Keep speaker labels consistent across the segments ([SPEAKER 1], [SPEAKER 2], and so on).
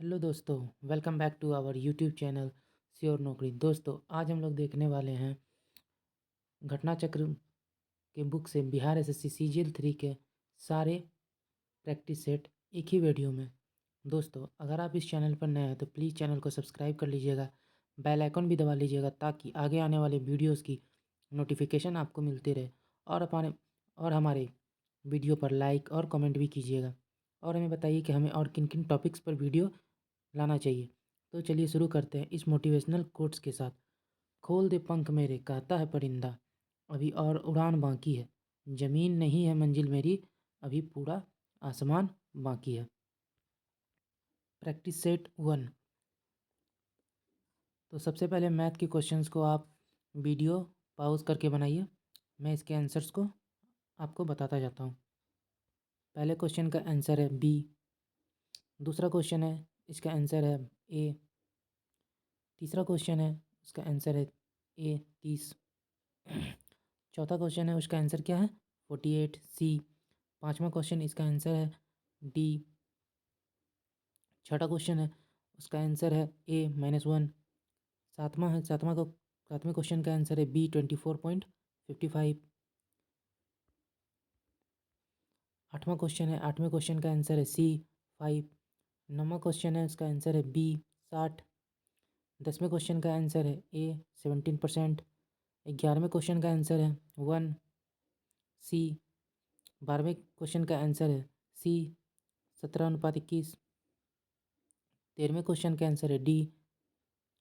[SPEAKER 1] Hello दोस्तों, welcome back to our YouTube channel sure Naukri. दोस्तों, आज हम लोग देखने वाले हैं घटना चक्र के बुक से बिहार एसएससी सीजीएल 3 के सारे प्रैक्टिस सेट एक ही वीडियो में। दोस्तों, अगर आप इस चैनल पर नए हैं तो प्लीज़ चैनल को सब्सक्राइब कर लीजिएगा, बेल आइकन भी दबा लीजिएगा ताकि आगे आने वाले वीडियोस की नोटिफिकेशन आपको मिलती रहे। और हमारे वीडियो पर लाइक और कमेंट भी कीजिएगा और हमें बताइए कि हमें और किन किन टॉपिक्स पर वीडियो लाना चाहिए। तो चलिए शुरू करते हैं इस मोटिवेशनल कोट्स के साथ। खोल दे पंख मेरे, कहता है परिंदा, अभी और उड़ान बाकी है। ज़मीन नहीं है मंजिल मेरी, अभी पूरा आसमान बाकी है। Practice set 1। तो सबसे पहले मैथ के क्वेश्चंस को आप वीडियो पॉज करके बनाइए। मैं इसके आंसर्स को आपको बताता जाता हूँ। पहले क्वेश्चन का आंसर है बी। दूसरा क्वेश्चन है, इसका आंसर है ए। तीसरा क्वेश्चन है, उसका आंसर है ए 30। चौथा क्वेश्चन है, उसका आंसर क्या है 48 सी। पांचवा क्वेश्चन, इसका आंसर है डी। छठा क्वेश्चन है, उसका आंसर है ए -1। सातवां क्वेश्चन का आंसर है बी 24.55। आठवें क्वेश्चन का आंसर है सी 5। नौवां क्वेश्चन है, उसका आंसर है बी 60। 10वें क्वेश्चन का आंसर है ए 17%। 11वें क्वेश्चन का आंसर है 1 सी। 12वें क्वेश्चन का आंसर है सी 17:21। 13वें क्वेश्चन का आंसर है डी।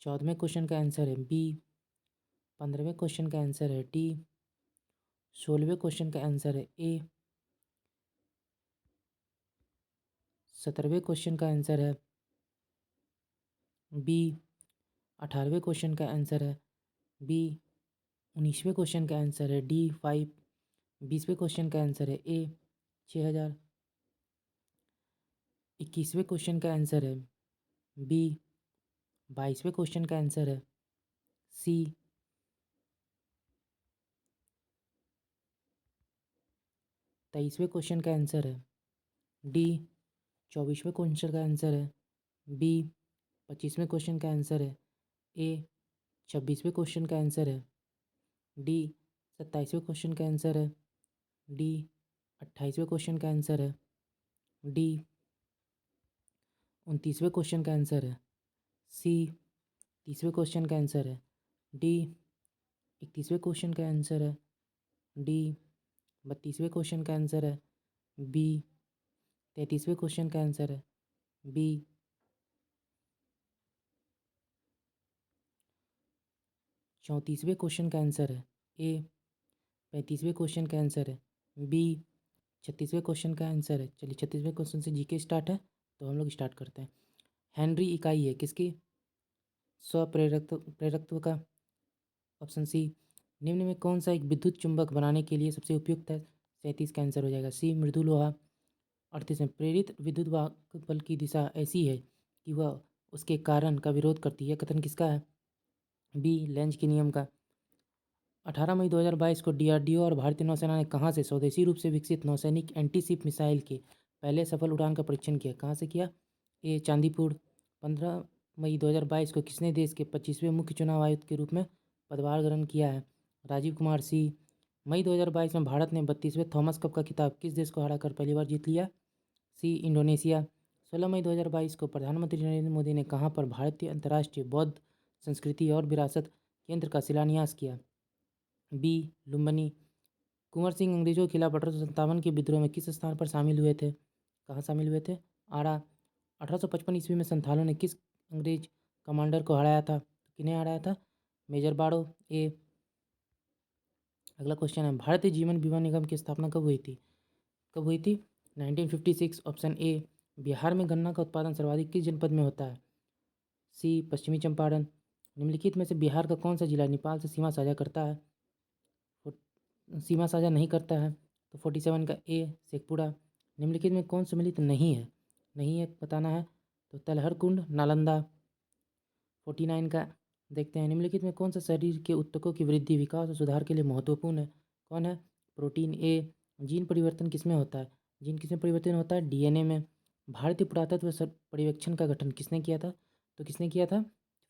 [SPEAKER 1] 14वें क्वेश्चन का आंसर है बी। 15वें क्वेश्चन का आंसर है डी। 16वें क्वेश्चन का आंसर है ए। 17वें क्वेश्चन का आंसर है बी। 18वें क्वेश्चन का आंसर है बी। 19वें क्वेश्चन का आंसर है डी 5। 20वें क्वेश्चन का आंसर है ए 6000। 21वें क्वेश्चन का आंसर है बी। 22वें क्वेश्चन का आंसर है सी। 23वें क्वेश्चन का आंसर है डी। 24वें क्वेश्चन का आंसर है बी। 25वें क्वेश्चन का आंसर है ए। 26वें क्वेश्चन का आंसर है डी। 27वें क्वेश्चन का आंसर है डी। 28वें क्वेश्चन का आंसर है डी। 29वें क्वेश्चन का आंसर है सी। 30वें क्वेश्चन का आंसर है डी। 31वें क्वेश्चन का आंसर है डी। 32वें क्वेश्चन का आंसर है बी। 33वें क्वेश्चन का आंसर है बी। 34वें क्वेश्चन का आंसर है ए। 35वें क्वेश्चन का आंसर है बी। 36वें क्वेश्चन का आंसर है, चलिए 36वें क्वेश्चन से जीके स्टार्ट है तो हम लोग स्टार्ट करते हैं। हेनरी इकाई है किसकी? प्रेरकत्व का। Option C. निम्न में कौन सा एक विद्युत चुंबक बनाने के लिए सबसे उपयुक्त है? 37 का आंसर हो जाएगा सी मृदु लोहा। 38 में प्रेरित विद्युत वाहक बल की दिशा ऐसी है कि वह उसके कारण का विरोध करती है, कथन किसका है? बी लेंज के नियम का। 18 मई 2022 को डीआरडीओ और भारतीय नौसेना ने कहाँ से स्वदेशी रूप से विकसित नौसैनिक एंटी शिप मिसाइल के पहले सफल उड़ान का परीक्षण किया? कहाँ से किया? ए चांदीपुर। 15 मई 2022 को किसने देश के 25वें मुख्य चुनाव आयुक्त के रूप में पदभार ग्रहण किया है? राजीव कुमार सी। मई 2022 में भारत ने 32वें थॉमस कप का खिताब किस देश को हराकर पहली बार जीत लिया? C Indonesia. 16 मई 2022 को प्रधानमंत्री नरेंद्र मोदी ने कहाँ पर भारतीय अंतर्राष्ट्रीय बौद्ध संस्कृति और विरासत केंद्र का शिलान्यास किया? बी लुम्बिनी। कुंवर सिंह अंग्रेजों के खिलाफ 1857 के विद्रोह में किस स्थान पर शामिल हुए थे? कहाँ शामिल हुए थे? आरा। 1855 ईस्वी में संथालों ने किस अंग्रेज कमांडर को हराया था? किन्हें हराया था? मेजर बाड़ो। ए। अगला क्वेश्चन है, भारतीय जीवन बीमा निगम की स्थापना कब हुई थी? कब हुई थी? 1956। Option A. बिहार में गन्ना का उत्पादन सर्वाधिक किस जनपद में होता है? सी पश्चिमी चंपारण। निम्नलिखित में से बिहार का कौन सा जिला नेपाल से सीमा साझा करता है? सीमा साझा नहीं करता है तो 47 का ए शेखपुरा। निम्नलिखित में कौन सम्मिलित नहीं है? नहीं है बताना है तो तलहर कुंड नालंदा। 49 का देखते हैं, निम्नलिखित में कौन सा शरीर के ऊतकों की वृद्धि विकास और सुधार के लिए महत्वपूर्ण है? कौन है? Protein A. जीन परिवर्तन किसमें होता है? जीन किसमें परिवर्तन होता है? डीएनए में। भारतीय पुरातत्व पर्यवेक्षण का गठन किसने किया था? तो किसने किया था?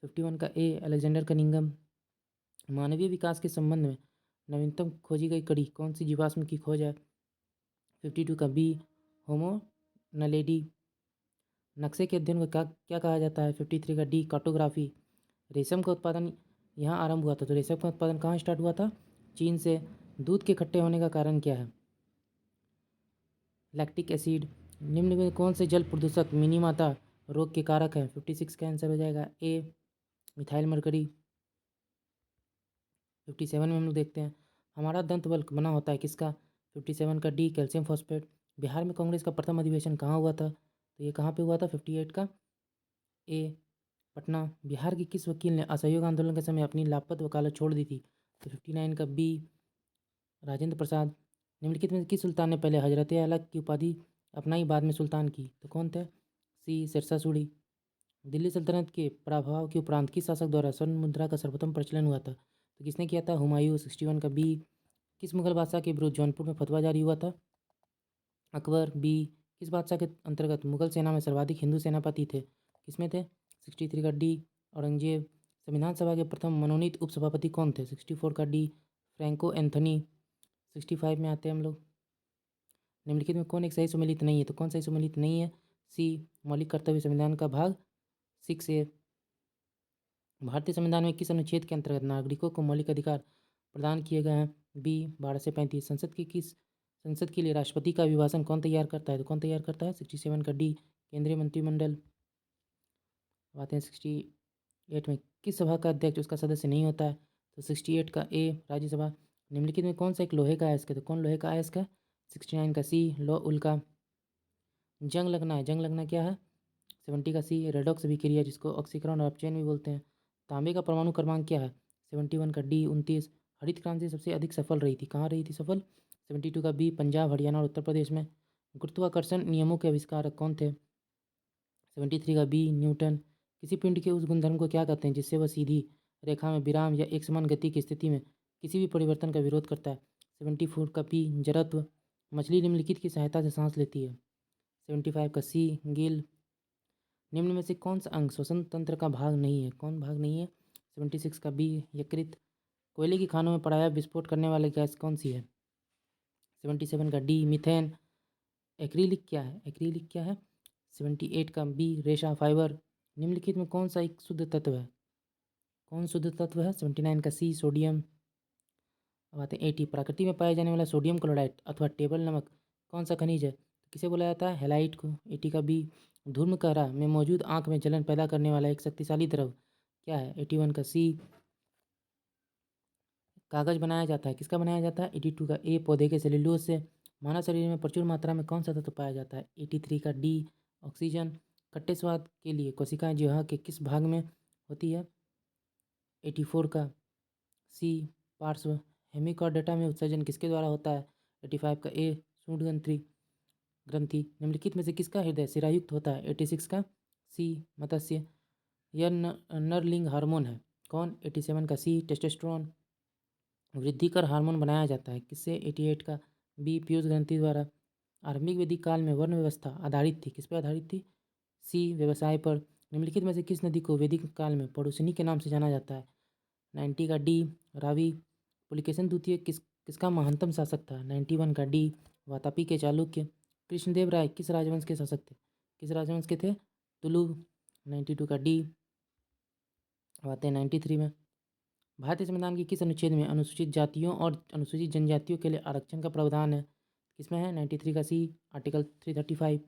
[SPEAKER 1] 51 का ए अलेक्जेंडर कनिंघम। मानवीय विकास के संबंध में नवीनतम खोजी गई कड़ी कौन सी जीवाश्म की खोज है? 52 का बी होमो नलेडी। नक्शे के अध्ययन को क्या कहा जाता है? 53 का डी कार्टोग्राफी। रेशम का उत्पादन यहाँ आरंभ हुआ था, तो रेशम का उत्पादन कहाँ स्टार्ट हुआ था? चीन से। दूध के खट्टे होने का कारण क्या है? Lactic acid. निम्न में कौन से जल प्रदूषक मिनीमाता रोग के कारक है? 56 का आंसर हो जाएगा ए मिथाइल मरकरी। 57 में हम लोग देखते हैं हमारा दंत बल्क बना होता है किसका? 57 का डी कैल्शियम फॉस्फेट। बिहार में कांग्रेस का प्रथम अधिवेशन कहाँ हुआ था? तो ये कहाँ पे हुआ था? 58 का ए पटना। बिहार के किस वकील ने असहयोग आंदोलन के समय अपनी लापत वकालत छोड़ दी थी? तो 59 का बी राजेंद्र प्रसाद। निम्नलिखित में किस सुल्तान ने पहले हजरत आला की उपाधि अपनाई बाद में सुल्तान की? तो कौन थे? सी सिरसा सूरी। दिल्ली सल्तनत के प्रभाव के उपरांत किस शासक द्वारा स्वर्ण मुद्रा का सर्वप्रथम प्रचलन हुआ था? तो किसने किया था? हुमायूं। 61 का बी किस मुगल बादशाह के विरुद्ध जौनपुर में फतवा जारी हुआ था? अकबर। बी किस बादशाह के अंतर्गत मुगल सेना में सर्वाधिक हिंदू सेनापति थे? किसमें थे? 63 का डी औरंगजेब। संविधान सभा के प्रथम मनोनीत उपसभापति कौन थे? 64 का डी फ्रैंको एंथनी। 65 में आते हैं हम लोग निम्नलिखित में कौन एक सही सम्मिलित नहीं है? तो कौन सही सम्मिलित नहीं है? सी मौलिक कर्तव्य संविधान का भाग 6A। भारतीय संविधान में किस अनुच्छेद के अंतर्गत नागरिकों को मौलिक अधिकार प्रदान किए गए हैं? बी 12 से 35। संसद के लिए राष्ट्रपति का अभिभाषण कौन तैयार करता है? तो कौन तैयार करता है? 67 का डी केंद्रीय मंत्रिमंडल। बात है 68 में किस सभा का अध्यक्ष उसका सदस्य नहीं होता है? तो 68 का ए राज्यसभा। निम्नलिखित में कौन सा एक लोहे का अयस्क है? तो कौन लोहे का अयस्क है? 69 का सी लौ उल्का। जंग लगना है, जंग लगना क्या है? 70 का सी रेडॉक्स अभिक्रिया जिसको ऑक्सीकरण और अपचयन भी बोलते हैं। तांबे का परमाणु क्रमांक क्या है? 71 का डी 29। हरित क्रांति सबसे अधिक सफल रही थी, कहाँ रही थी सफल? 72 का बी पंजाब हरियाणा और उत्तर प्रदेश में। गुरुत्वाकर्षण नियमों के आविष्कारक कौन थे? 73 का बी न्यूटन। किसी पिंड के उस गुणधर्म को क्या कहते हैं जिससे वह सीधी रेखा में विराम या एक समान गति की स्थिति में किसी भी परिवर्तन का विरोध करता है? 74 का पी जड़त्व। मछली निम्नलिखित की सहायता से सांस लेती है? 75 का सी गिल। निम्न में से कौन सा अंग श्वसन तंत्र का भाग नहीं है? कौन भाग नहीं है? 76 का बी यकृत। कोयले की खानों में पराया विस्फोट करने वाली गैस कौन सी है? 77 का डी मीथेन। एक्रिलिक क्या है? एक्रिलिक क्या है? 78 का बी रेशा फाइबर। निम्नलिखित में कौन सा एक शुद्ध तत्व है? कौन शुद्ध तत्व है? 79 का सी सोडियम। अब आते हैं 80 प्रकृति में पाया जाने वाला सोडियम क्लोराइड अथवा टेबल नमक कौन सा खनिज है? तो किसे बोला जाता है? हेलाइट को। 80 का बी धूम्रकहरा में मौजूद आंख में जलन पैदा करने वाला एक शक्तिशाली द्रव क्या है? 81 का सी कागज बनाया जाता है, किसका बनाया जाता है? 82 का ए पौधे के सेल्यूलोज से। मानव शरीर में प्रचुर मात्रा में कौन सा तत्व पाया जाता है? 83 का डी ऑक्सीजन। खट्टे स्वाद के लिए कोशिकाएं जिह्वा के किस भाग में होती है? 84 का सी पार्श्व। हेमिकॉर्डेटा में उत्सर्जन किसके द्वारा होता है? 85 का ए सूंड ग्रंथि। निम्नलिखित में से किसका हृदय शिरायुक्त होता है? 86 का सी मत्स्य। यह नरलिंग हार्मोन है कौन? 87 का सी टेस्टोस्टेरोन। वृद्धिकर हार्मोन बनाया जाता है किससे? 88 का बी पीयूष ग्रंथि द्वारा। आरंभिक वैदिक काल में वर्ण व्यवस्था आधारित थी, किस पर आधारित थी? सी व्यवसाय पर। निम्नलिखित में से किस नदी को वैदिक काल में पड़ोसिनी के नाम से जाना जाता है? 90 का डी रावी। पुलिकेशन द्वितीय किसका महानतम शासक था? 91 का डी वातापी के चालुक्य। कृष्णदेव राय किस राजवंश के शासक थे? किस राजवंश के थे? तुलु। 92 का डी। अब आते हैं 93 में भारतीय संविधान के किस अनुच्छेद में अनुसूचित जातियों और अनुसूचित जनजातियों के लिए आरक्षण का प्रावधान है? किसमें है? 93 का सी आर्टिकल 335।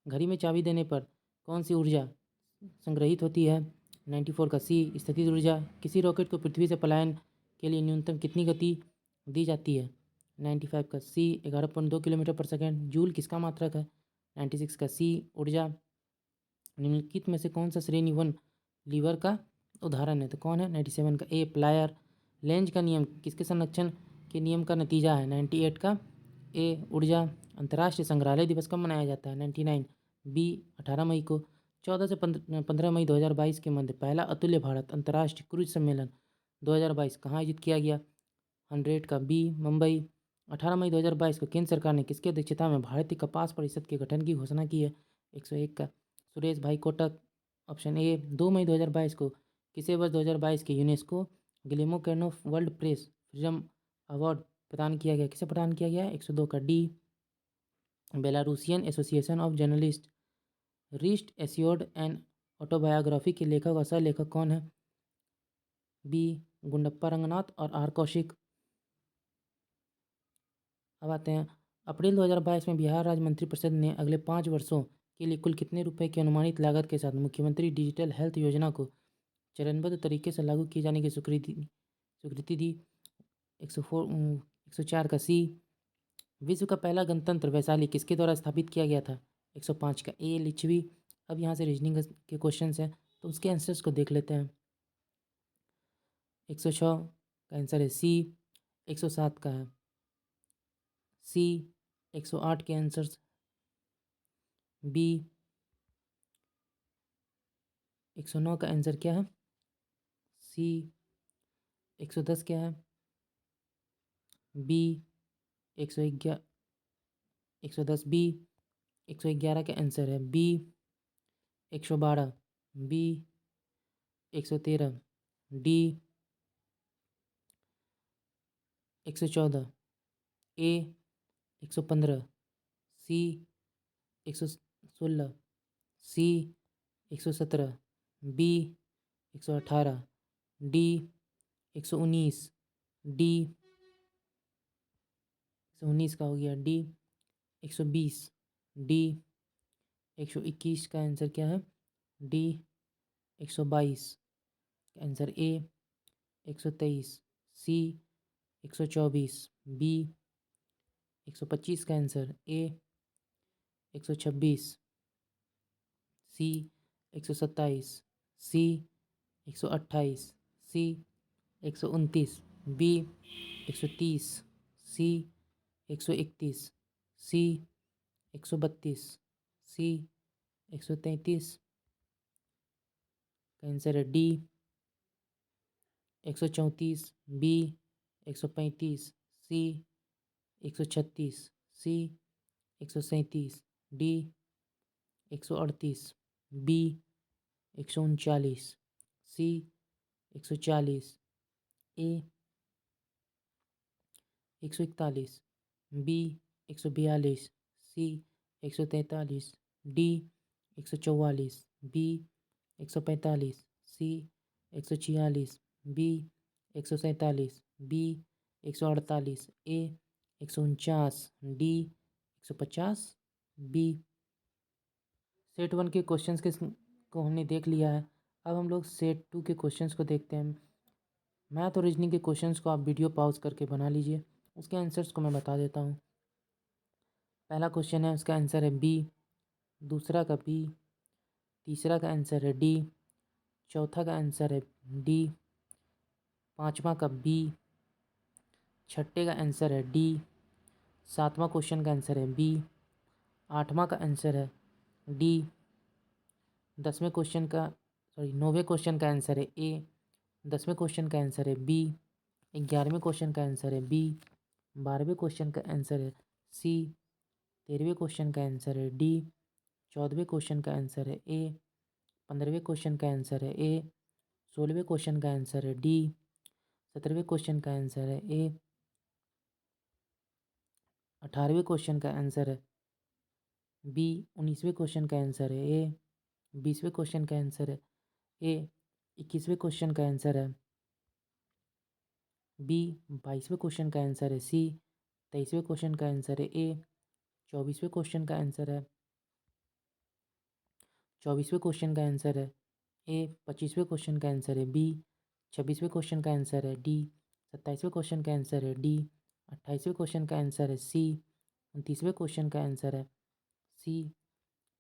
[SPEAKER 1] घड़ी में चाबी देने पर कौन सी ऊर्जा संग्रहित होती है? 94 का सी स्थितिज ऊर्जा। किसी रॉकेट को पृथ्वी से पलायन के लिए न्यूनतम कितनी गति दी जाती है? 95 का सी 11.2 किलोमीटर पर सेकेंड। जूल किसका मात्रक है? 96 का सी ऊर्जा। निम्नलिखित में से कौन सा श्रेणी वन लीवर का उदाहरण है? तो कौन है? 97 का ए प्लायर। लेंज का नियम किसके संरक्षण के नियम का नतीजा है? 98 का ए ऊर्जा। अंतर्राष्ट्रीय संग्रहालय दिवस कब मनाया जाता है? 99 बी 18 मई को। 14 से 15 मई 2022 के मध्य पहला अतुल्य भारत अंतर्राष्ट्रीय क्रूज सम्मेलन 2022 कहाँ आयोजित किया गया? 100 का बी मुंबई। 18 मई 2022 को केंद्र सरकार ने किसकी अध्यक्षता में भारतीय कपास परिषद के गठन की घोषणा की है? 101 का सुरेश भाई कोटक। ऑप्शन ए 2 मई 2022 को किसे वर्ष 2022 के UNESCO Guillermo Cano world press freedom award प्रदान किया गया? किसे प्रदान किया गया? 102 का D Belarusian association of journalist rest assured and autobiography के लेखक और सह लेखक कौन है? बी गुंडप्पा रंगनाथ और आर कौशिक। अब आते हैं अप्रैल 2022 में बिहार राज्य मंत्रिपरिषद ने अगले 5 वर्षों के लिए कुल कितने रुपए की अनुमानित लागत के साथ मुख्यमंत्री डिजिटल हेल्थ योजना को चरणबद्ध तरीके से लागू किए जाने की स्वीकृति दी? 104 का सी विश्व का पहला गणतंत्र वैशाली किसके द्वारा स्थापित किया गया था? 105 का ए लिच्छवी। अब यहाँ से रीजनिंग के क्वेश्चन हैं तो उसके आंसर्स को देख लेते हैं। 106 का आंसर है सी। 107 का है सी। 108 के आंसर्स बी। 109 का आंसर क्या है? सी। 110 क्या है? बी। 111 110 बी। 111 का आंसर है बी। 112 बी। 113 डी। 114 ए। 115 C. 116 C. 117 B. 118 D. 119 D. 119 का हो गया डी। 120 डी। 121 का आंसर क्या है? डी। 122 का आंसर ए। 123 सी। 124 बी। 125 का आंसर ए। 126 सी। 127 सी। 128 सी। 129 बी। 130 सी। 131 सी। 132 सी। 133 का आंसर है डी। 134 बी। 135 सी। 136 सी। 137 डी। 138 बी। 139 सी। 140 ए। 141 बी। 142 सी। 143 D. 144 B. 145 C. 146 B. 147 B. 148 ए। 149 डी। 150 बी। सेट 1 के क्वेश्चंस को हमने देख लिया है। अब हम लोग सेट 2 के क्वेश्चंस को देखते हैं। मैथ और रीजनिंग के क्वेश्चंस को आप वीडियो पॉज करके बना लीजिए। उसके आंसर्स को मैं बता देता हूँ। पहला क्वेश्चन है उसका आंसर है बी। दूसरा का बी। तीसरा का आंसर है डी। चौथा का आंसर है डी। पांचवा का बी। छठे का आंसर है डी। सातवां क्वेश्चन का आंसर है बी। आठवां का आंसर है डी। 10वें क्वेश्चन का 9वें क्वेश्चन का आंसर है ए। 10वें क्वेश्चन का आंसर है बी। 11वें क्वेश्चन का आंसर है बी। 12वें क्वेश्चन का आंसर है सी। 13वें क्वेश्चन का आंसर है डी। 14वें क्वेश्चन का आंसर है ए। 15वें क्वेश्चन का आंसर है ए। 16वें क्वेश्चन का आंसर है डी। 17वें क्वेश्चन का आंसर है ए। 18वें क्वेश्चन का आंसर है बी। 19वें क्वेश्चन का आंसर है ए। 20वें क्वेश्चन का आंसर है ए। 21वें क्वेश्चन का आंसर है बी। 22वें क्वेश्चन का आंसर है सी। 23वें क्वेश्चन का आंसर है ए। 24वें क्वेश्चन का आंसर है 24वें क्वेश्चन का आंसर है ए। 25वें क्वेश्चन का आंसर है बी। 26वें क्वेश्चन का आंसर है डी। 27वें क्वेश्चन का आंसर है डी। 28वें क्वेश्चन का आंसर है सी। 29वें क्वेश्चन का आंसर है सी।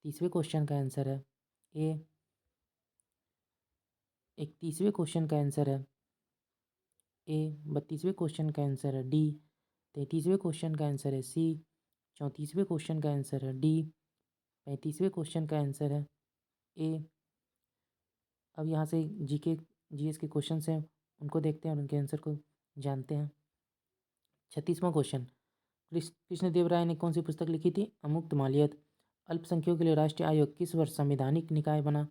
[SPEAKER 1] 30वें क्वेश्चन का आंसर है ए। 31वें क्वेश्चन का आंसर है ए। 32वें क्वेश्चन का आंसर है डी। 33वें क्वेश्चन का आंसर है सी। 34वें क्वेश्चन का आंसर है डी। 35वें क्वेश्चन का आंसर है ए। अब यहाँ से जीके जीएस के क्वेश्चंस हैं उनको देखते हैं और उनके आंसर को जानते हैं। 36वां क्वेश्चन कृष्णदेव राय ने कौन सी पुस्तक लिखी थी? अमुक्त माल्यद। अल्पसंख्यकों के लिए राष्ट्रीय आयोग किस वर्ष संवैधानिक निकाय बना?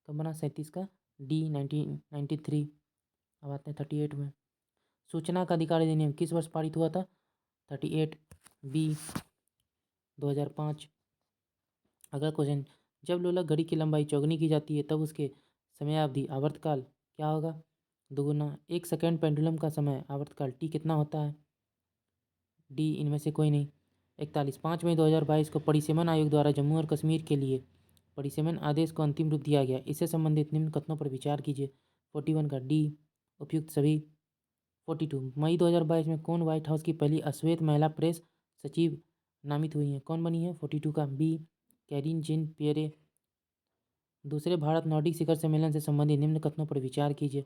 [SPEAKER 1] कब बना? 37 का डी 1993। अब आते हैं 38 में। सूचना का अधिकार अधिनियम किस वर्ष पारित हुआ था? 38 बी 2005। अगला क्वेश्चन, जब लोलक घड़ी की लंबाई चौगुनी की जाती है तब उसके समयावधि आवर्तकाल क्या होगा? दोगुना। 1 सेकेंड पेंडुलम का समय आवर्तकाल टी कितना होता है? डी इनमें से कोई नहीं। 41 5 मई 2022 को परिसीमन आयोग द्वारा जम्मू और कश्मीर के लिए परिसीमन आदेश को अंतिम रूप दिया गया। इससे संबंधित निम्न कथनों पर विचार कीजिए। 41 का डी उपयुक्त सभी। 42 मई 2022 में कौन व्हाइट हाउस की पहली अश्वेत महिला प्रेस सचिव नामित हुई हैं? कौन बनी है? 42 का बी कैरिन जेन पियरे। दूसरे भारत नॉर्डिक शिखर सम्मेलन से संबंधित निम्न कथनों पर विचार कीजिए।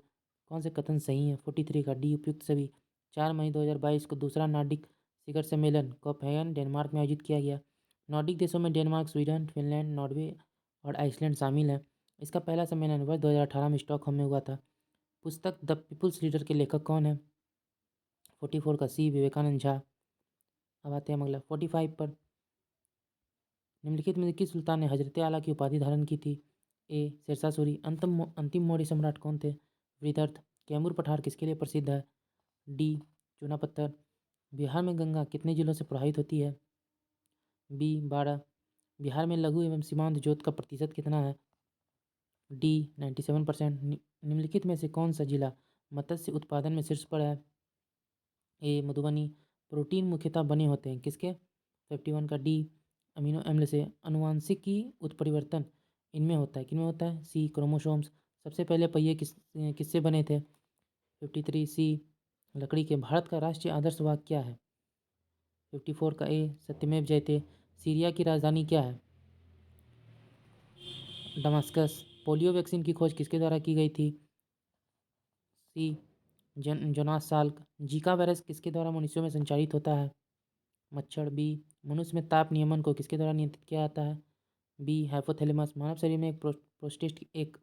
[SPEAKER 1] कौन से कथन सही हैं? 43 का डी उपयुक्त सभी। 4 मई 2022 को दूसरा नॉर्डिक शिखर सम्मेलन कोपेनहेगन डेनमार्क में आयोजित किया गया। नॉर्डिक देशों में डेनमार्क, स्वीडन, फिनलैंड, नॉर्वे और आइसलैंड शामिल हैं। इसका पहला सम्मेलन वर्ष 2018 में स्टॉकहोम में हुआ था। पुस्तक द पीपुल्स लीडर के लेखक कौन है? 44 का सी विवेकानंद झा। अब आते हैं अगला 45 पर। निम्नलिखित में किस सुल्तान ने हजरत आला की उपाधि धारण की थी? ए शेरशाह सूरी। अंतिम मौर्य सम्राट कौन थे? वृद्धर्थ। कैमूर पठार किसके लिए प्रसिद्ध है? डी चूना पत्थर। बिहार में गंगा कितने जिलों से प्रवाहित होती है? बी 12। बिहार में लघु एवं सीमांत जोत का प्रतिशत कितना है? डी 97%। निम्नलिखित में से कौन सा जिला मत्स्य उत्पादन में शीर्ष पर है? ए मधुबनी। प्रोटीन मुख्यतः बने होते हैं किसके? 51 का डी अमीनो अम्ल से। अनुवांशिकी उत्परिवर्तन इनमें होता है, किनमें होता है? सी क्रोमोसोम्स। सबसे पहले पहिए किससे बने थे? 53 सी लकड़ी के। भारत का राष्ट्रीय आदर्श वाक्य क्या है? 54 का ए सत्यमेव जयते। सीरिया की राजधानी क्या है? दमास्कस। पोलियो वैक्सीन की खोज किसके द्वारा की गई थी? सी जोनास साल्क। जीका वायरस किसके द्वारा मनुष्यों में संचारित होता है? मच्छर। बी मनुष्य में ताप नियमन को किसके द्वारा नियंत्रित किया जाता है? B hypothalamus. मानव शरीर में एक प्रोस्टेट एक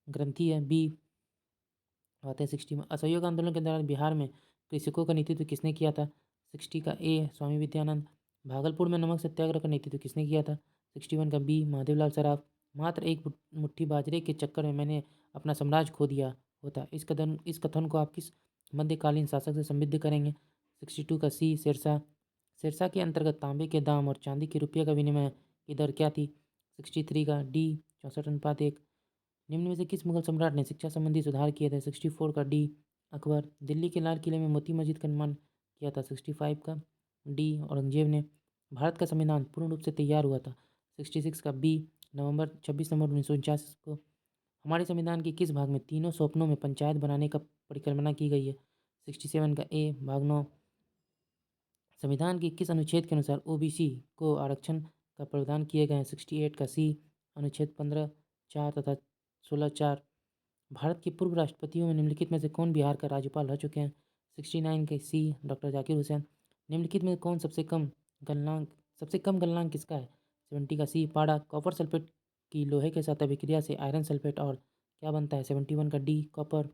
[SPEAKER 1] ग्रंथि है। बी आते हैं 60 में। असहयोग आंदोलन के दौरान बिहार में कृषकों का नेतृत्व किसने किया था? 60 का ए स्वामी विद्यानंद। भागलपुर में नमक सत्याग्रह का नेतृत्व किसने किया था? 61 का बी महादेवलाल सराफ। मात्र एक मुट्ठी बाजरे के चक्कर में मैंने अपना साम्राज्य खो दिया होता। इस कथन को आप किस मध्यकालीन शासक से संबद्ध करेंगे? 62 का सी शेरशाह। शेरशाह के अंतर्गत तांबे के दाम और चांदी के रुपये का विनिमय की दर क्या थी? 63 का डी 64:1। निम्न में से किस मुगल सम्राट ने शिक्षा संबंधी सुधार किए थे? 64 का डी अकबर। दिल्ली के लाल किले में मोती मस्जिद का निर्माण किया था? 65 का डी औरंगजेब ने। भारत का संविधान पूर्ण रूप से तैयार हुआ था? 66 का बी 26 नवंबर 1949 को। हमारे संविधान के किस भाग में तीनों स्वप्नों में पंचायत बनाने का परिकल्पना की गई है? 67 का ए भाग 9। संविधान के किस अनुच्छेद के अनुसार ओबीसी को आरक्षण का प्रावधान किए गए हैं? 68 का सी अनुच्छेद 15(4) तथा 16(4). भारत के पूर्व राष्ट्रपतियों में निम्नलिखित में से कौन बिहार का राज्यपाल रह चुके हैं? 69 के सी डॉक्टर जाकिर हुसैन। निम्नलिखित में कौन सबसे कम गलनांक किसका है? 70 का सी पाड़ा। कॉपर सल्फेट की लोहे के साथ अभिक्रिया से आयरन सल्फेट और क्या बनता है? 71 का डी कॉपर।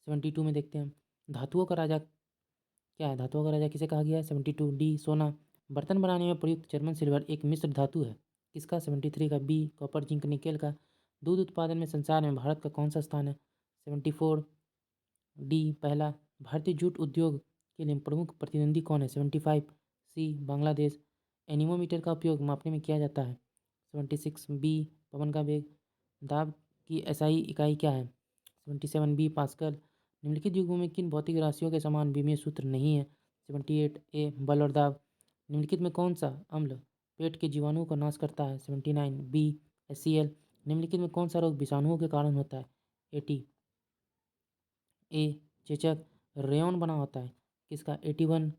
[SPEAKER 1] 72 में देखते हैं धातुओं का राजा क्या है? धातुओं का राजा किसे कहा गया है? 72 डी सोना। बर्तन बनाने में प्रयुक्त जर्मन सिल्वर एक मिश्र धातु है किसका? 73 का बी कॉपर जिंक निकेल का। दूध उत्पादन में संसार में भारत का कौन सा स्थान है? 74 डी पहला। भारतीय जूट उद्योग के लिए प्रमुख प्रतिद्वंदी कौन है? 75 सी बांग्लादेश। एनीमोमीटर का उपयोग मापने में किया जाता है? 76 बी पवन का वेग। दाब की एसआई इकाई क्या है? 77 बी पास्कल। निम्नलिखित युग्मों में किन भौतिक राशियों के समान विमीय सूत्र नहीं है? 78 ए बल और दाब। निम्नलिखित में कौन सा अम्ल पेट के जीवाणुओं को नाश करता है? 79 बी HCl। निम्नलिखित में कौन सा रोग विषाणुओं के कारण होता है? 80 ए चेचक। रेयॉन बना होता है किसका? 81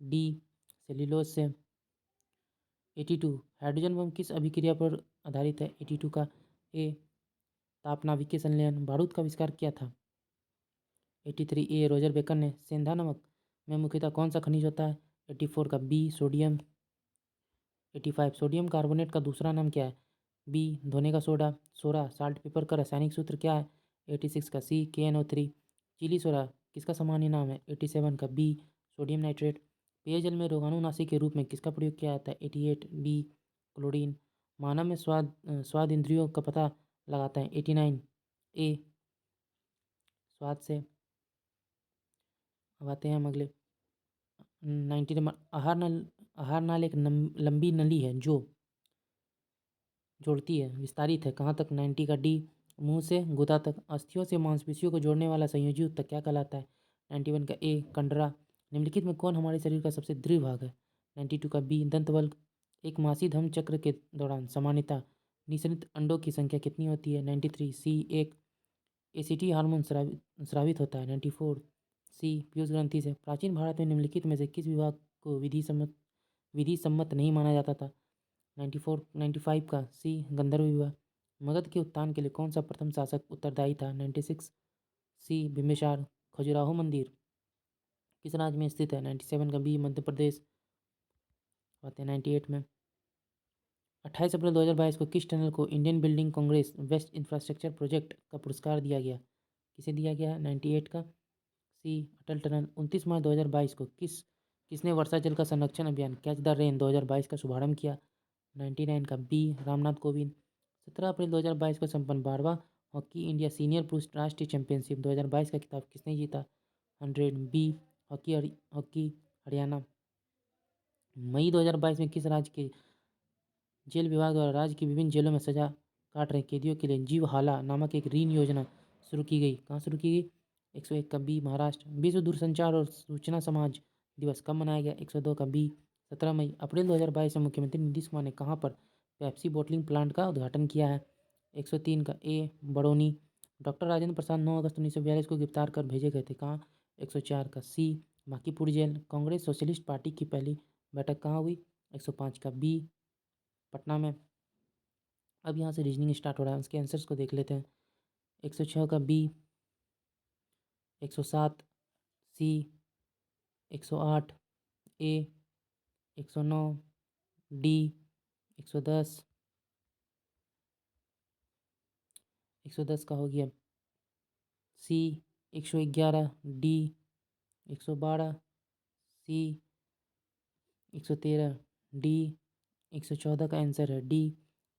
[SPEAKER 1] डी सेल्यूलोज से। 82 हाइड्रोजन बम किस अभिक्रिया पर आधारित है? 82 का ए तापनाभिकीय संलयन। बारूद का आविष्कार किया था? 83 ए रोजर बेकन ने। सेंधा नमक में मुख्यतः कौन सा खनिज होता है? 84 का बी सोडियम। 85 सोडियम कार्बोनेट का दूसरा नाम क्या है? बी धोने का सोडा। सोडा साल्ट पेपर का रासायनिक सूत्र क्या है? 86 का सी KNO3। चिली सोडा किसका सामान्य नाम है? 87 का बी सोडियम नाइट्रेट। पेयजल में रोगाणुनाशी के रूप में किसका प्रयोग किया जाता है? 88। B chlorine. मानव में स्वाद इंद्रियों का पता लगाता है? 89। ए स्वाद से। अब आते हैं हम अगले 90 नंबर। आहार नाल एक लंबी नली है जो जोड़ती है, विस्तारित है कहाँ तक? 90 का डी मुंह से गुदा तक। अस्थियों से मांसपेशियों को जोड़ने वाला संयोजी ऊतक क्या कहलाता है? 91 का ए कंडरा। निम्नलिखित में कौन हमारे शरीर का सबसे दृढ़ भाग है? 92 का बी दंतवल्क। एक मासिक धर्म चक्र के दौरान सामान्यतः निःसरित अंडों की संख्या कितनी होती है? 93 सी एक। एसीटी हार्मोन स्रावित होता है? 94 सी पीयूष ग्रंथि से। प्राचीन भारत में निम्नलिखित में से किस विभाग को विधि सम्मत नहीं माना जाता था? 95 का सी गंधर्व विवाह। मगध के उत्थान के लिए कौन सा प्रथम शासक उत्तरदायी था? 96 सी बिम्बिसार। खजुराहो मंदिर किस राज्य में स्थित है? 97 का बी मध्य प्रदेश। आते हैं 98 में। 28 अप्रैल 2022 को किस टनल को Indian building congress best infrastructure project का पुरस्कार दिया गया? किसे दिया गया? 98 का सी अटल टनल। 29 मार्च 2022 को किसने वर्षा जल का संरक्षण अभियान कैच द रेन 2022 का शुभारंभ किया? 99 का बी रामनाथ कोविंद। 17 अप्रैल 2022 को संपन्न 12वां हॉकी इंडिया सीनियर पुरुष राष्ट्रीय चैंपियनशिप 2022 का खिताब किसने जीता? 100 बी हॉकी हरियाणा। मई 2022 में किस राज्य के जेल विभाग द्वारा राज्य की विभिन्न जेलों में सजा काट रहे कैदियों के लिए जीव हाला नामक एक ऋण योजना शुरू की गई? कहाँ शुरू की गई? 101 का बी महाराष्ट्र। विश्व दूरसंचार और सूचना समाज दिवस कब मनाया गया? 102 का बी 17 मई। अप्रैल 2022 में मुख्यमंत्री नीतीश कुमार ने कहाँ पर पेप्सी बॉटलिंग प्लांट का उद्घाटन किया है? 103 का ए बड़ौनी। डॉक्टर राजेंद्र प्रसाद 9 अगस्त 1942 को गिरफ्तार कर भेजे गए थे कहाँ? 104 का सी बांकीपुर जेल। कांग्रेस सोशलिस्ट पार्टी की पहली बैठक कहाँ हुई? 105 का बी पटना में। अब यहाँ से रीजनिंग स्टार्ट हो रहा है, उसके आंसर्स को देख लेते हैं। 106 का बी, 107 सी, 108 ए, 109 डी, 110 110 का हो गया सी, 111 डी, 112 सी, 113 डी, 114 का आंसर है डी,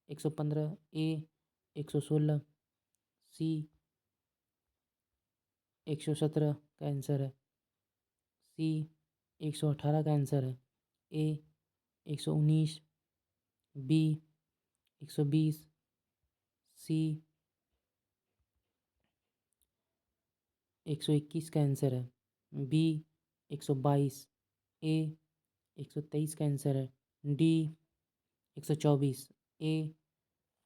[SPEAKER 1] 115 ए, 116 सी, 117 का आंसर है सी, 118 का आंसर है ए, 119 बी, 120 सी, 121 का आंसर है बी, 122 ए, 123 का आंसर है डी, 124 ए,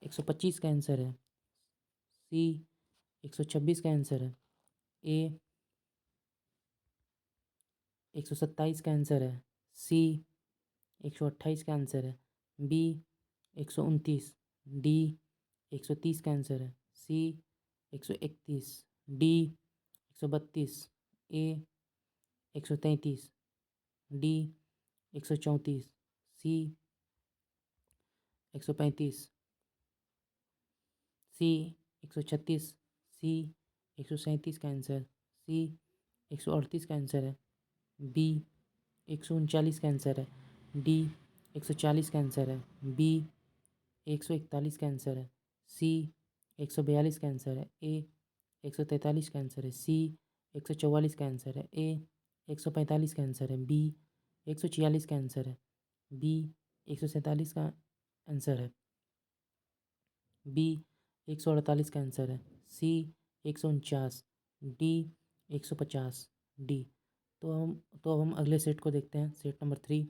[SPEAKER 1] 125 का आंसर है सी, 126 का आंसर है ए, 127 का आंसर है सी, 128 का आंसर है बी, 129 डी, 130 का आंसर है सी, 131 डी, 132 ए, 133 डी, 134 सी, 135 सी, 136 सी, 137 का आंसर सी, 138 का आंसर है बी, 139 का आंसर है डी, 140 का आंसर है बी, 141 का आंसर है सी, 142 का आंसर है ए, 143 का आंसर है सी, 144 का आंसर है ए, 145 का आंसर है बी, 146 का आंसर है बी, 147 का आंसर है बी, 148 का आंसर है सी, 149 डी, 150 डी। तो अब हम अगले सेट को देखते हैं, सेट नंबर 3।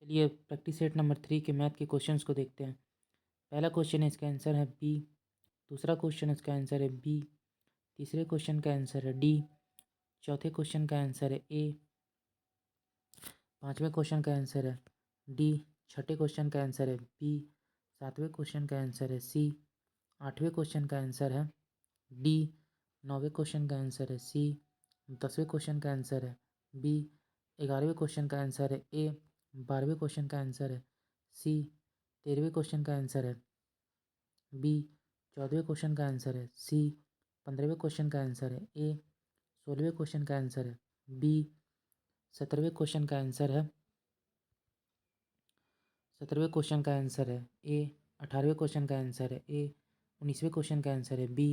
[SPEAKER 1] चलिए प्रैक्टिस सेट नंबर 3 के मैथ के क्वेश्चंस को देखते हैं। पहला क्वेश्चन है, इसका आंसर है बी। दूसरा क्वेश्चन इसका आंसर है बी। तीसरे क्वेश्चन का आंसर है डी। चौथे क्वेश्चन का आंसर है ए। पांचवें क्वेश्चन का आंसर है डी। छठे क्वेश्चन का आंसर है बी। सातवें क्वेश्चन का आंसर है सी। आठवें क्वेश्चन का आंसर है डी। नौवें क्वेश्चन का आंसर है सी। 10वें क्वेश्चन का आंसर है बी। 11वें क्वेश्चन का आंसर है ए। 12वें क्वेश्चन का आंसर है सी। 13वें क्वेश्चन का आंसर है बी। 14वें क्वेश्चन का आंसर है सी। 15वें क्वेश्चन का आंसर है ए। 16वें क्वेश्चन का आंसर है बी। 17वें क्वेश्चन का आंसर है 17वें क्वेश्चन का आंसर है ए। 18वें क्वेश्चन का आंसर है ए। 19वें क्वेश्चन का आंसर है बी।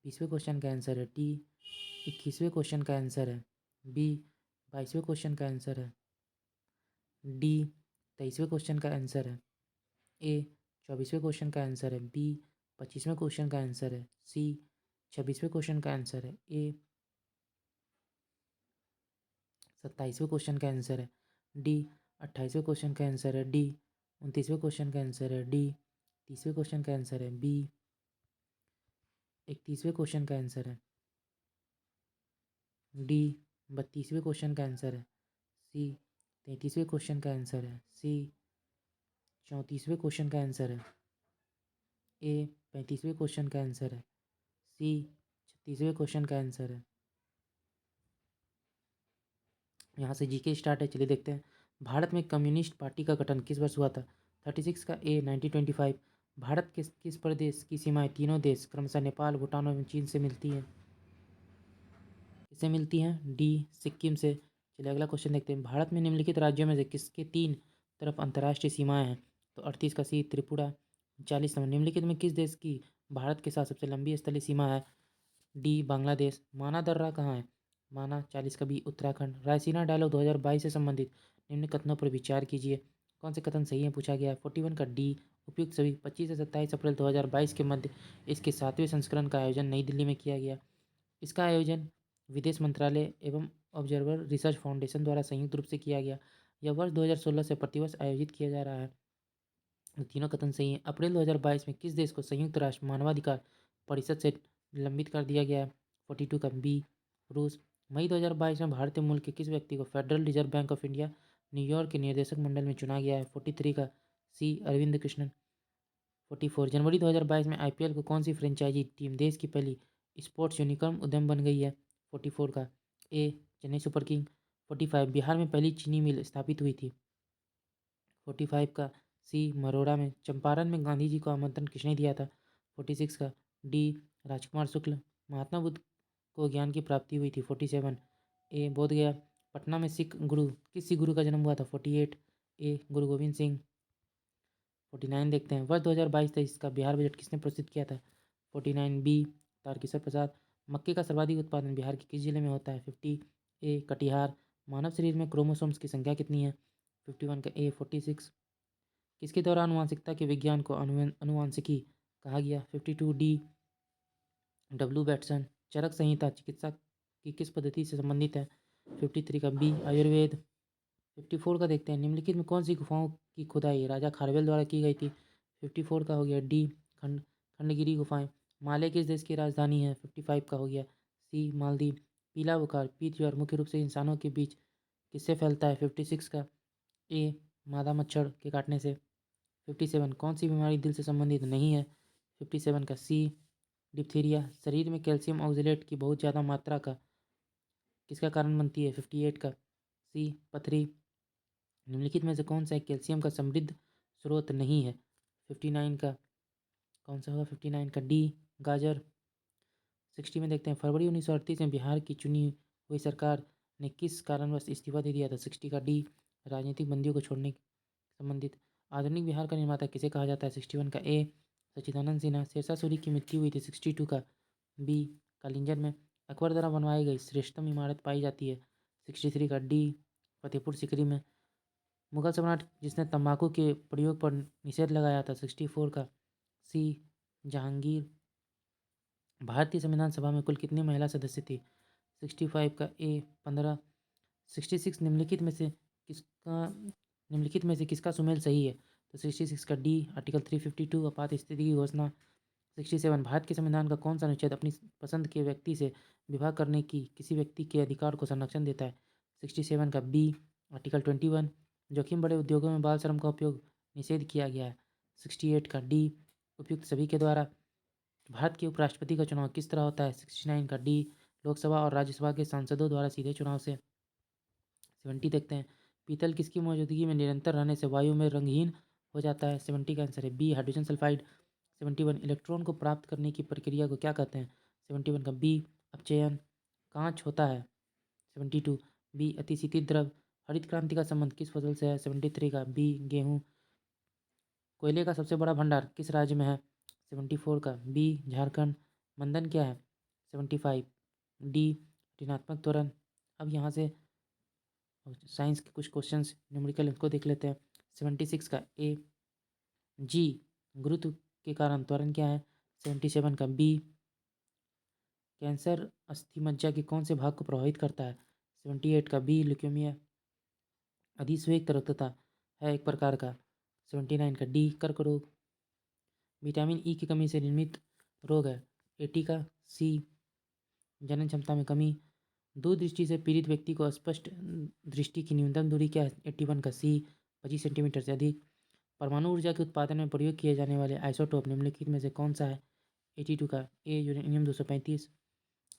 [SPEAKER 1] 20वें क्वेश्चन का आंसर है डी। 21वें क्वेश्चन का आंसर है बी। 22वें क्वेश्चन का आंसर है डी। 23वें क्वेश्चन का आंसर है ए। 24वें क्वेश्चन का आंसर है बी। 25वें क्वेश्चन का आंसर है सी। 26वें क्वेश्चन का आंसर है ए। 27वें क्वेश्चन का आंसर है डी। 28वें क्वेश्चन का आंसर है डी। 29वें क्वेश्चन का आंसर है डी। 30वें क्वेश्चन का आंसर है बी। 31वें क्वेश्चन का आंसर है डी। 32वें क्वेश्चन का आंसर है सी। 33वें क्वेश्चन का आंसर है सी। 34वें क्वेश्चन का आंसर है ए। 35वें क्वेश्चन का आंसर है सी। 36वें क्वेश्चन का आंसर है। यहाँ से जीके स्टार्ट है, चलिए देखते हैं। भारत में कम्युनिस्ट पार्टी का गठन किस वर्ष हुआ था? 36 का ए 1925। भारत के किस प्रदेश की सीमाएं तीनों देश क्रमशः नेपाल, भूटान एवं चीन से मिलती हैं? किससे मिलती हैं? डी सिक्किम से। चलिए अगला क्वेश्चन देखते हैं। भारत में निम्नलिखित राज्यों में से किसके 3 तरफ अंतर्राष्ट्रीय सीमाएं हैं? तो 38 का सी त्रिपुरा। 40 नंबर निम्नलिखित में किस देश की भारत के साथ सबसे लंबी स्थलीय सीमा है? डी बांग्लादेश। माना दर्रा कहाँ है? माना 40 का बी उत्तराखंड। रायसीना डायलॉग 2022 से संबंधित निम्न कथनों पर विचार कीजिए। कौन से कथन सही है पूछा गया है? 41 का डी उपयुक्त सभी। 25 से 27 अप्रैल 2022 के मध्य इसके 7वें संस्करण का आयोजन नई दिल्ली में किया गया। इसका आयोजन विदेश मंत्रालय एवं ऑब्जर्वर रिसर्च फाउंडेशन द्वारा संयुक्त रूप से किया गया। यह वर्ष 2016 से प्रतिवर्ष आयोजित किया जा रहा है। तीनों कथन सही हैं। अप्रैल 2022 में किस देश को संयुक्त राष्ट्र मानवाधिकार परिषद से निलंबित कर दिया गया है? 42 का बी रूस। मई 2022 में भारतीय मूल के किस व्यक्ति को federal reserve bank of India New York के निर्देशक मंडल में चुना गया है? 43 का सी अरविंद कृष्णन। 44 जनवरी 2022 में आईपीएल को कौन सी फ्रेंचाइजी टीम देश की पहली स्पोर्ट्स यूनिकॉर्न उद्यम बन गई है? 44 का ए चेन्नई सुपर किंग। 45 बिहार में पहली चीनी मिल स्थापित हुई थी। 45 का सी मरोड़ा में। चंपारण में गांधी जी को आमंत्रण किसने दिया था? 46 का डी राजकुमार शुक्ल। महात्मा बुद्ध को ज्ञान की प्राप्ति हुई थी। 47 ए बोध गया। पटना में सिख गुरु किस सिख गुरु का जन्म हुआ था? 48 ए गुरु गोविंद सिंह। 49 देखते हैं। वर्ष 2022-23 का बिहार बजट किसने प्रस्तुत किया था? 49 बी तारकिशोर प्रसाद। मक्के का सर्वाधिक उत्पादन बिहार के किस जिले में होता है? 50 ए कटिहार। मानव शरीर में क्रोमोसोम्स की संख्या कितनी है? 51 का ए 46। किसके द्वारा आनुवंशिकता के विज्ञान को अनुवांशिकी कहा गया? 52 डी डब्ल्यू बैटसन। चरक संहिता चिकित्सा की किस पद्धति से संबंधित है? 53 का बी आयुर्वेद। 54 का देखते हैं। निम्नलिखित में कौन सी गुफाओं की खुदाई राजा खारवेल द्वारा की गई थी? 54 का हो गया डी खंडगिरी गुफाएं। माले किस देश की राजधानी है? 55 का हो गया सी मालदीव। पीला बुखार पीत ज्वर मुख्य रूप से इंसानों के बीच किससे फैलता है? 56 का ए मादा मच्छर के काटने से। 57 कौन सी बीमारी दिल से संबंधित नहीं है? 57 का सी डिप्थीरिया। शरीर में कैल्शियम ऑक्जेलेट की बहुत ज़्यादा मात्रा का किसका कारण बनती है? 58 का सी पथरी। निम्नलिखित में से कौन सा एक कैल्शियम का समृद्ध स्रोत नहीं है? 59 का कौन सा होगा? 59 का डी गाजर। 60 में देखते हैं। फरवरी 1938 में बिहार की चुनी हुई सरकार ने किस कारणवश इस्तीफा दे दिया था? 60 का डी राजनीतिक बंदियों को छोड़ने संबंधित। आधुनिक बिहार का निर्माता किसे कहा जाता है? 61 का ए सच्चिदानंद सिन्हा। शेरशाह सूरी की मृत्यु हुई थी। 62 का बी कालिंजर में। अकबर द्वारा बनवाई गई श्रेष्ठतम इमारत पाई जाती है। 63 का डी फतेहपुर सिकरी में। मुगल सम्राट जिसने तंबाकू के प्रयोग पर निषेध लगाया था? 64 का सी जहांगीर। भारतीय संविधान सभा में कुल कितनी महिला सदस्य थी? 65 का ए 15। 66 निम्नलिखित में से किसका सुमेल सही है? तो 66 का डी आर्टिकल 352 आपात स्थिति की घोषणा। 67 भारत के संविधान का कौन सा अनुच्छेद अपनी पसंद के व्यक्ति से विवाह करने की किसी व्यक्ति के अधिकार को संरक्षण देता है? 67 का बी आर्टिकल 21 जोखिम बड़े उद्योगों में बाल श्रम का उपयोग निषेध किया गया है। 68 का डी उपयुक्त सभी के द्वारा। भारत के उपराष्ट्रपति का चुनाव किस तरह होता है? 69 का डी लोकसभा और राज्यसभा के सांसदों द्वारा सीधे चुनाव से। 70 देखते हैं। पीतल किसकी मौजूदगी में निरंतर रहने से वायु में रंगहीन हो जाता है? 70 का आंसर है बी हाइड्रोजन सल्फाइड। 71 इलेक्ट्रॉन को प्राप्त करने की प्रक्रिया को क्या कहते हैं? 71 का बी अपचयन। कांच होता है 72 बी अतिशीतित द्रव। हरित क्रांति का संबंध किस फसल से है? 73 का बी गेहूँ। कोयले का सबसे बड़ा भंडार किस राज्य में है? 74 का बी झारखंड। मंदन क्या है? 75 डी ऋणात्मक त्वरण। अब यहाँ से साइंस के कुछ क्वेश्चंस न्यूमेरिकल इनको देख लेते हैं। 76 का ए जी गुरुत्व के कारण त्वरण क्या है? 77 का बी कैंसर अस्थि मज्जा के कौन से भाग को प्रभावित करता है? 78 का बी ल्यूकेमिया अधिस्वेग रक्तता है एक प्रकार का। 79 का डी कर्क रोग। विटामिन ई की कमी से निर्मित रोग है। 80 का सी जनन क्षमता में कमी। दूरदृष्टि से पीड़ित व्यक्ति को स्पष्ट दृष्टि की न्यूनतम दूरी क्या है? 81 का सी 25 सेंटीमीटर से अधिक। परमाणु ऊर्जा के उत्पादन में प्रयोग किए जाने वाले आइसोटोप निम्नलिखित में से कौन सा है? 82 का ए यूरेनियम 235।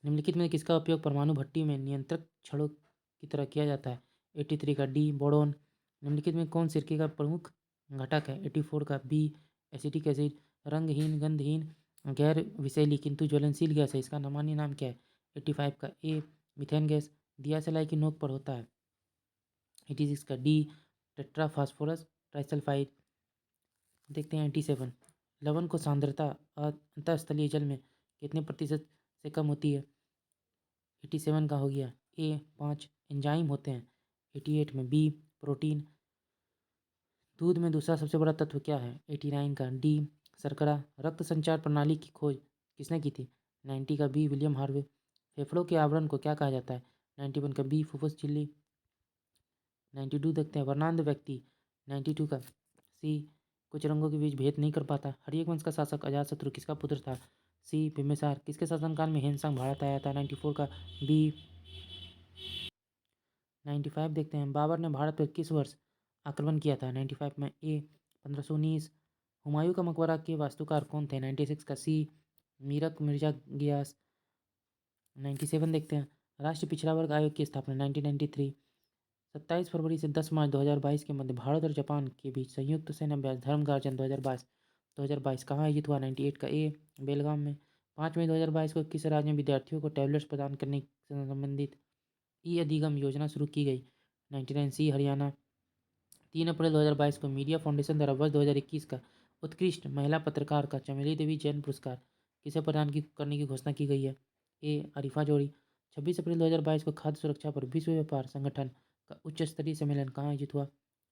[SPEAKER 1] निम्नलिखित में किसका उपयोग परमाणु भट्टी में नियंत्रक छड़ों की तरह किया जाता है? 83 का डी बोरोन। निम्नलिखित में कौन सिरके का प्रमुख घटक है? 84 का बी एसिटिक एसिड। रंगहीन गंधहीन गैर विषैली किंतु ज्वलनशील गैस है, इसका सामान्य नाम क्या है? 85 का ए मिथेन गैस। दिया सलाई की नोक पर होता है। 86 का डी टेट्रा फास्फोरस ट्राइसल्फाइड। देखते हैं 87 लवण को सांद्रता अंतःस्थलीय जल में कितने प्रतिशत से कम होती है? 87 का हो गया ए 5 एंजाइम होते हैं। 88 में बी प्रोटीन। दूध में दूसरा सबसे बड़ा तत्व क्या है? 89 का डी शर्करा। रक्त संचार प्रणाली की खोज किसने की थी? 90 का बी विलियम हार्वे। फेफड़ों के आवरण को क्या कहा जाता है? 91 का बी फुफ्फुस झिल्ली। 92 देखते हैं वर्णांध व्यक्ति। 92 का सी कुछ रंगों के बीच भेद नहीं कर पाता। हर्यक वंश का शासक अजातशत्रु किसका पुत्र था? सी बिम्बिसार। किसके शासनकाल में हेमसंग भारत आया था? 94 का बी। 95 देखते हैं बाबर ने भारत पर किस वर्ष आक्रमण किया था? 95 में ए 1519। हुमायूं का मकबरा के वास्तुकार कौन थे? 96 का सी मीरक मिर्जा गियास। 97 देखते हैं राष्ट्रीय पिछड़ा वर्ग आयोग की स्थापना 1993। 27 फरवरी से 10 मार्च 2022 के मध्य भारत और जापान के बीच संयुक्त सैन्य अभ्यास धर्म गार्जन 2022 कहाँ आयोजित हुआ? 98 का ए बेलगाम में। 5 मई 2022 को किस राज्य में विद्यार्थियों को टैबलेट्स प्रदान करने से संबंधित ई अधिगम योजना शुरू की गई? 99 सी हरियाणा। 3 अप्रैल 2022 को मीडिया फाउंडेशन द्वारा वर्ष 2021 का उत्कृष्ट महिला पत्रकार का चमेली देवी जैन पुरस्कार किसे करने की घोषणा की गई है? ए अरिफा जोड़ी। 26 अप्रैल 2022 को खाद्य सुरक्षा पर विश्व व्यापार संगठन का उच्च स्तरीय सम्मेलन कहाँ आयोजित हुआ?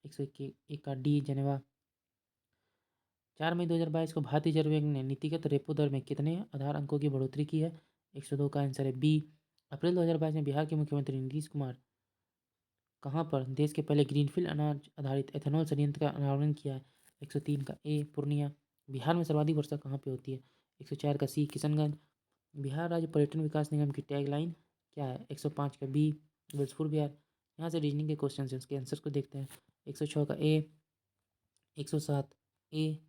[SPEAKER 1] 101 का डी जेनेवा। 4 मई 2022 को भारतीय रिजर्व बैंक ने नीतिगत रेपो दर में कितने आधार अंकों की बढ़ोतरी की है? 102 का आंसर है बी। अप्रैल 2022 में बिहार के मुख्यमंत्री नीतीश कुमार कहाँ पर देश के पहले ग्रीनफील्ड अनाज आधारित एथेनॉल संयंत्र का अनावरण किया है? 103 का ए पूर्णिया। बिहार में सर्वाधिक वर्षा कहाँ पे होती है? 104 का सी किशनगंज। बिहार राज्य पर्यटन विकास निगम की टैगलाइन क्या है? 105 का बी बिलासपुर बिहार। यहाँ से रीजनिंग के क्वेश्चन है, उसके आंसर को देखते हैं। 106 का ए। 107 ए।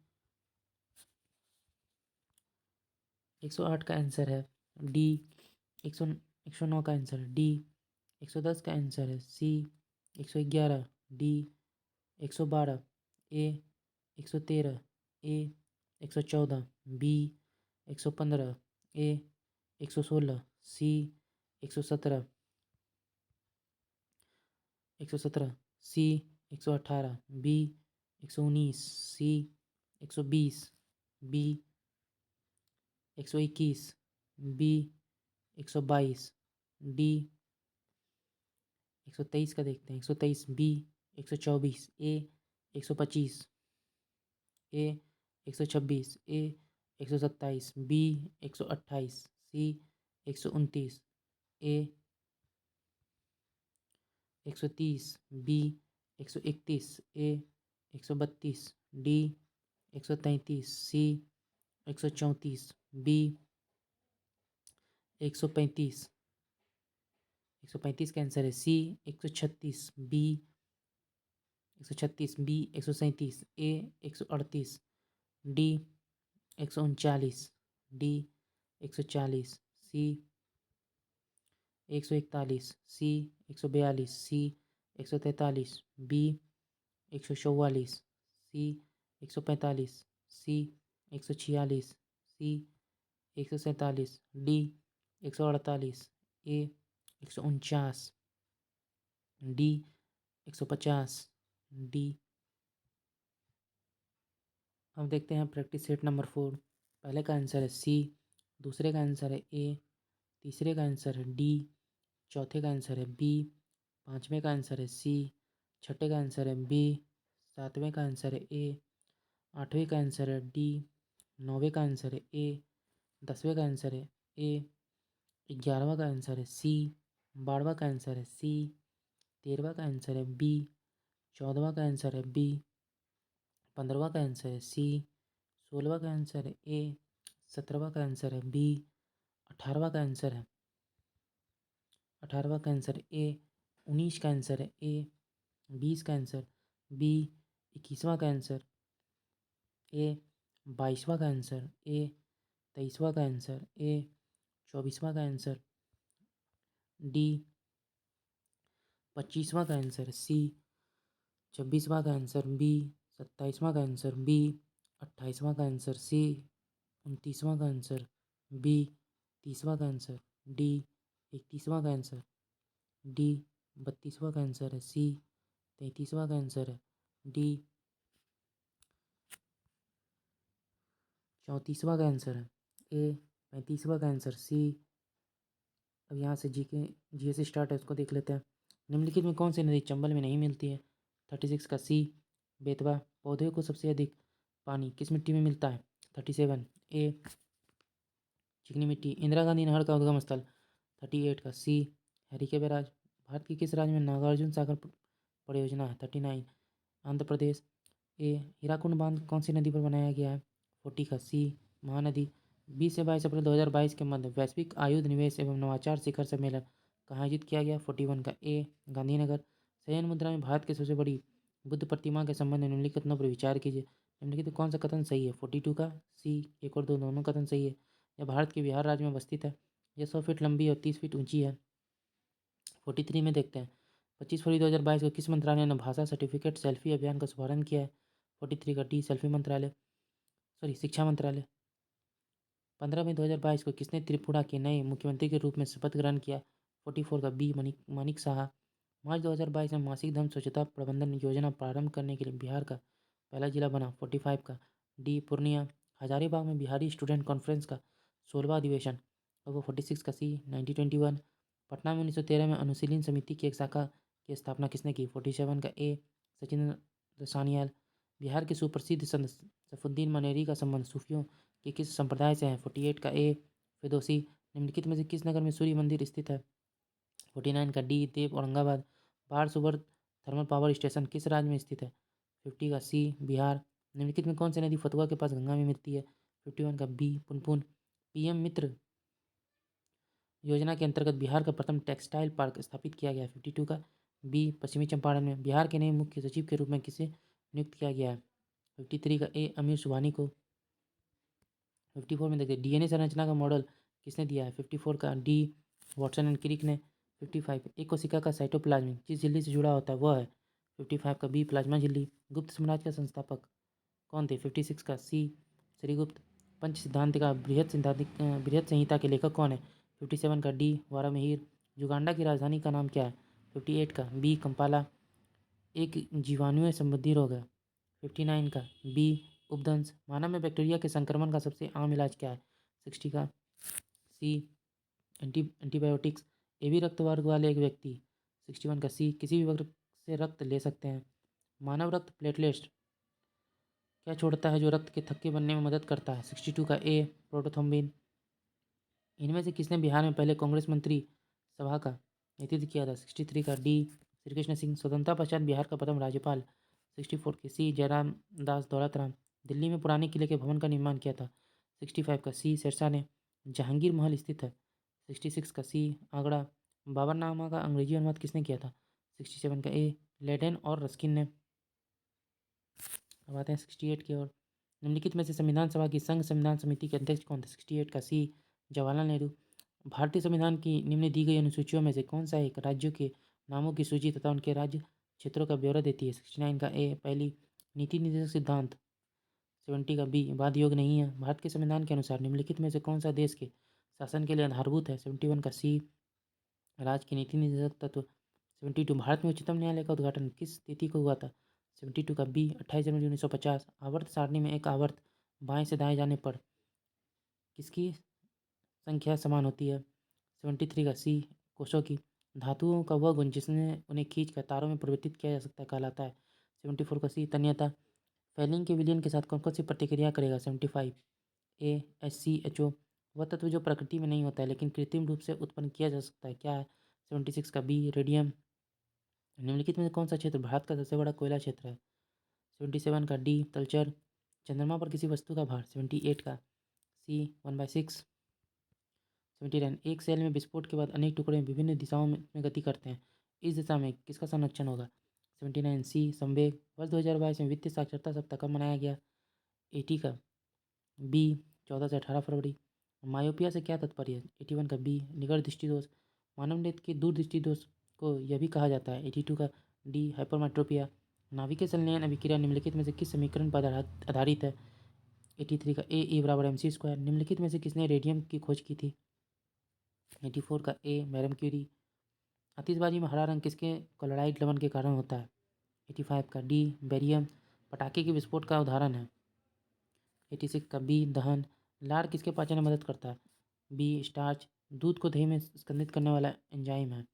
[SPEAKER 1] 108 का आंसर है डी। 109 का आंसर है डी। 110 का आंसर है सी। 111 D. 112 A. 113 A. 114 B. 115 A. 116 C. 117 117 C. 118 B. 119 C. 120 B. 121 B. 122 D. 123 का देखते हैं। 123 B. 124 A. 125 A. 126 A. 127 B. 128 C. 129 A. 130 B. 131 A. 132 D. 133 C. 134 B. 135 135 का आंसर है सी। 136 बी। 136 बी। 137 ए। 138 D. 139 D. 140 C. 141 C. 142 सी। 143 B. 144 C. 145 C. 146 सी। 147 D. 148 ए। 149 D 150 D. अब देखते हैं practice set number 4। पहले का आंसर है सी, दूसरे का आंसर है ए, तीसरे का आंसर है डी, चौथे का आंसर है बी, पाँचवें का आंसर है सी, छठे का आंसर है बी, सातवें का आंसर है ए, आठवें का आंसर है डी, नौवें का आंसर है ए, 10वें का आंसर है ए, 11वां का आंसर है सी, 12वां का आंसर है सी, 13वां का आंसर है बी, 14वां का आंसर है बी, 15वां का आंसर है सी, 16वां का आंसर है ए, 17वां का आंसर है बी, 18वां का आंसर है 18वां का आंसर ए, 19 का आंसर है ए, 20 का आंसर बी, 21वां का आंसर ए, 22वां का आंसर ए, 23वां का आंसर ए, 24वां का आंसर डी, 25वां का आंसर सी, 26वां का आंसर बी, 27वां का आंसर बी, 28वां का आंसर सी, 29वां का आंसर बी, 30वां का आंसर डी, 31वां का आंसर डी, 32वां का आंसर है सी, 33वां का आंसर है डी, 34वां का आंसर है ए, 35वां का आंसर सी। अब यहाँ से जी से स्टार्ट है, उसको देख लेते हैं। निम्नलिखित में कौन सी नदी चंबल में नहीं मिलती है? 36 का सी, बेतवा। पौधे को सबसे अधिक पानी किस मिट्टी में मिलता है? 37 ए, चिकनी मिट्टी। इंदिरा गांधी नहर का उद्गम स्थल? 38 का सी, हरिके बैराज। भारत के किस राज्य में नागार्जुन सागर परियोजना है? 39 आंध्र प्रदेश। ए, हीराकुंड बांध कौन सी नदी पर बनाया गया है? 40 का सी, महानदी। 20 से 22 अप्रैल 2022 के मध्य वैश्विक आयुध निवेश एवं नवाचार शिखर सम्मेलन कहाँ आयोजित किया गया? 41 का ए, गांधीनगर। संयन मुद्रा में भारत की सबसे बड़ी बुद्ध प्रतिमा के संबंध में निम्नलिखित कथनों पर विचार कीजिए। निम्नलिखित कौन सा कथन सही है? 42 का सी, एक और दो दोनों कथन सही है। यह भारत के बिहार राज्य में अवस्थित है। यह 100 फीट लंबी और 30 फीट ऊंची है। 43 में देखते हैं, 25 फरवरी 2022 को किस मंत्रालय ने भाषा सर्टिफिकेट सेल्फी अभियान का शुभारंभ किया है? 43 का डी, सेल्फी मंत्रालय, सॉरी शिक्षा मंत्रालय। 15 मई 2022 को किसने त्रिपुरा के नए मुख्यमंत्री के रूप में शपथ ग्रहण किया? 44 का बी, मानिक साहा। मार्च 2022 में मासिक धर्म स्वच्छता प्रबंधन योजना प्रारंभ करने के लिए बिहार का पहला जिला बना? 45 का डी, पूर्णिया। हजारीबाग में बिहारी स्टूडेंट कॉन्फ्रेंस का 16वां अधिवेशन? और वो 46 का सी, 1921। पटना में 1913 में अनुशीलन समिति की एक शाखा की स्थापना किसने की? 47 का ए, सचिंद्र सान्याल। बिहार के सुप्रसिद्ध संत सैफुद्दीन मनेरी का संबंध सूफियों के किस संप्रदाय से है? 48 का ए, फिरदौसी। निम्नलिखित में से किस नगर में सूर्य मंदिर स्थित है? 49 का डी, देव, औरंगाबाद। बाढ़ सुबर थर्मल पावर स्टेशन किस राज्य में स्थित है? 50 का सी, बिहार। निम्नलिखित में कौन सी नदी फतुहा के पास गंगा में मिलती है? 51 का बी, पुनपुन। पीएम मित्र योजना के अंतर्गत बिहार का प्रथम टेक्सटाइल पार्क स्थापित किया गया है? 52 का बी, पश्चिमी चंपारण में। बिहार के नए मुख्य सचिव के रूप में किसे नियुक्त किया गया है? 53 का ए, अमीर सुबहानी को। 54 में देखते हैं, डीएनए संरचना का मॉडल किसने दिया है? 54 का डी, वॉटसन एंड क्रिक ने। 55 एक कोशिका का साइटोप्लाज्म जिस झिल्ली से जुड़ा होता है वह है? 55 का बी, प्लाज्मा झिल्ली। गुप्त साम्राज्य का संस्थापक कौन थे? 56 का सी, श्रीगुप्त। पंच सिद्धांत का बृहत संहिता के लेखक कौन है? 57 का डी, वारामिहिर। युगांडा की राजधानी का नाम क्या है? 58 का बी, कंपाला। एक जीवाणु संबंधी रोग है? 59 का बी, उपदंश। मानव में बैक्टीरिया के संक्रमण का सबसे आम इलाज क्या है? 60 का सी, एंटीबायोटिक्स। ए बी रक्त वर्ग वाले एक व्यक्ति 61 का सी, किसी भी वर्ग से रक्त ले सकते हैं। मानव रक्त प्लेटलेट्स क्या छोड़ता है जो रक्त के थक्के बनने में मदद करता है? 62 का ए, प्रोटोथम्बिन। इनमें से किसने बिहार में पहले कांग्रेस मंत्री सभा का नेतृत्व किया था? 63 का डी, श्री कृष्ण सिंह। स्वतंत्रता पश्चात बिहार का प्रथम राज्यपाल? 64 के सी, जयराम दास दौलत राम। दिल्ली में पुराने किले के भवन का निर्माण किया था? 65 का सी, शेरशाह ने। जहांगीर महल स्थित है? 66 का सी, आगरा। बाबरनामा का अंग्रेजी अनुवाद किसने किया था? 67 का ए, लेडेन और रस्किन ने। अब आते हैं 68 की ओर। निम्नलिखित में से संविधान सभा की संघ संविधान समिति के अध्यक्ष कौन थे? 68 का सी, जवाहरलाल नेहरू। भारतीय संविधान की निम्न दी गई अनुसूचियों में से कौन सा एक राज्यों के नामों की सूची तथा उनके राज्य क्षेत्रों का ब्यौरा देती है? 69 का ए, पहली। नीति निर्देशक सिद्धांत? 70 का बी, वाद योग नहीं है। भारत के संविधान के अनुसार निम्नलिखित में से कौन सा देश के शासन के लिए आधारभूत है? 71 का सी, राज्य के नीति निर्देशक तत्व। 72 भारत में उच्चतम न्यायालय का उद्घाटन किस तिथि को हुआ था? 72 का बी 28 जनवरी 1950। आवर्त सारणी में एक आवर्त बाएं से दाएं जाने पर किसकी संख्या समान होती है? 73 का सी कोषों की। धातुओं का वह गुण जिसने उन्हें खींच कर तारों में परिवर्तित किया जा सकता है कहलाता है? 74 का सी तन्यता। फेलिंग के विलयन के साथ कौन कौन सी प्रतिक्रिया करेगा? 75 ए HCHO। वह तत्व जो प्रकृति में नहीं होता है लेकिन कृत्रिम रूप से उत्पन्न किया जा सकता है, क्या है? 76 का बी रेडियम। निम्नलिखित में से कौन सा क्षेत्र भारत का सबसे बड़ा कोयला क्षेत्र है? 77 का डी तलचर। चंद्रमा पर किसी वस्तु का भार? 78 का सी 1/6। 79 एक सेल में विस्फोट के बाद अनेक टुकड़े विभिन्न दिशाओं में गति करते हैं, इस दिशा में किसका संरक्षण होगा? 79 सी संवेग। वर्ष 2022 में वित्तीय साक्षरता सप्ताह कब मनाया गया? 80 का बी 14 से 18 फरवरी। मायोपिया से क्या तात्पर्य है? 81 का बी निकट दृष्टि दोष। मानव नेत्र के दूरदृष्टि दोष को यह भी कहा जाता है? 82 का डी हाइपरमेट्रोपिया। नाभिकीय संलयन अभिक्रिया निम्नलिखित में से किस समीकरण पर आधारित है? 83 का ए बराबर mc²। निम्नलिखित में से किसने रेडियम की खोज की थी? 84 का ए मैडम क्यूरी। आतिशबाजी में हरा रंग किसके क्लोराइड लवण के कारण होता है? 85 का डी बेरियम पटाखे के विस्फोट का उदाहरण है? 86 का बी दहन। लार किसके पाचन में मदद करता है? B starch. दूध को दही में स्कंदित करने वाला एंजाइम है?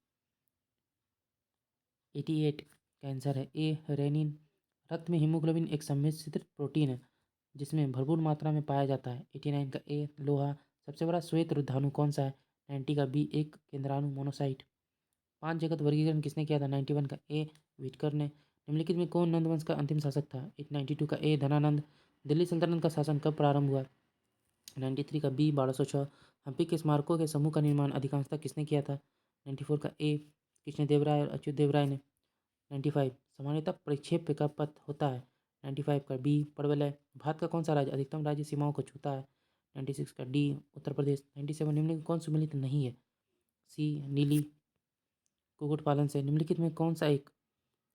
[SPEAKER 1] 88 कैंसर है? ए रेनिन। रक्त में हीमोग्लोबिन एक सम्मिश्रित प्रोटीन है जिसमें भरपूर मात्रा में पाया जाता है? 89 का ए लोहा। सबसे बड़ा श्वेत रुद्धाणु कौन सा है? 90 का बी एक केंद्राणु मोनोसाइट। 5 जगत वर्गीकरण किसने किया था? 91 का ए विटकर ने। निम्नलिखित में कौन नंद वंश का अंतिम शासक था? 92 का ए धनानंद। दिल्ली सल्तनत का शासन कब प्रारंभ हुआ? 93 का बी 1206। हम्पी के स्मारकों के समूह का निर्माण अधिकांशतः किसने किया था? 94 का ए कृष्णदेव राय और अच्युत देव राय ने। 95 सामान्यतः परिक्षेप का पथ होता है? 95 का बी परवलय। भारत का कौन सा राज्य अधिकतम राज्य सीमाओं को छूता है? 96 का डी उत्तर प्रदेश। 97 निम्नलिखित कौन सम्मिलित नहीं है? सी नीली। कुक्कुट पालन से निम्नलिखित में कौन सा एक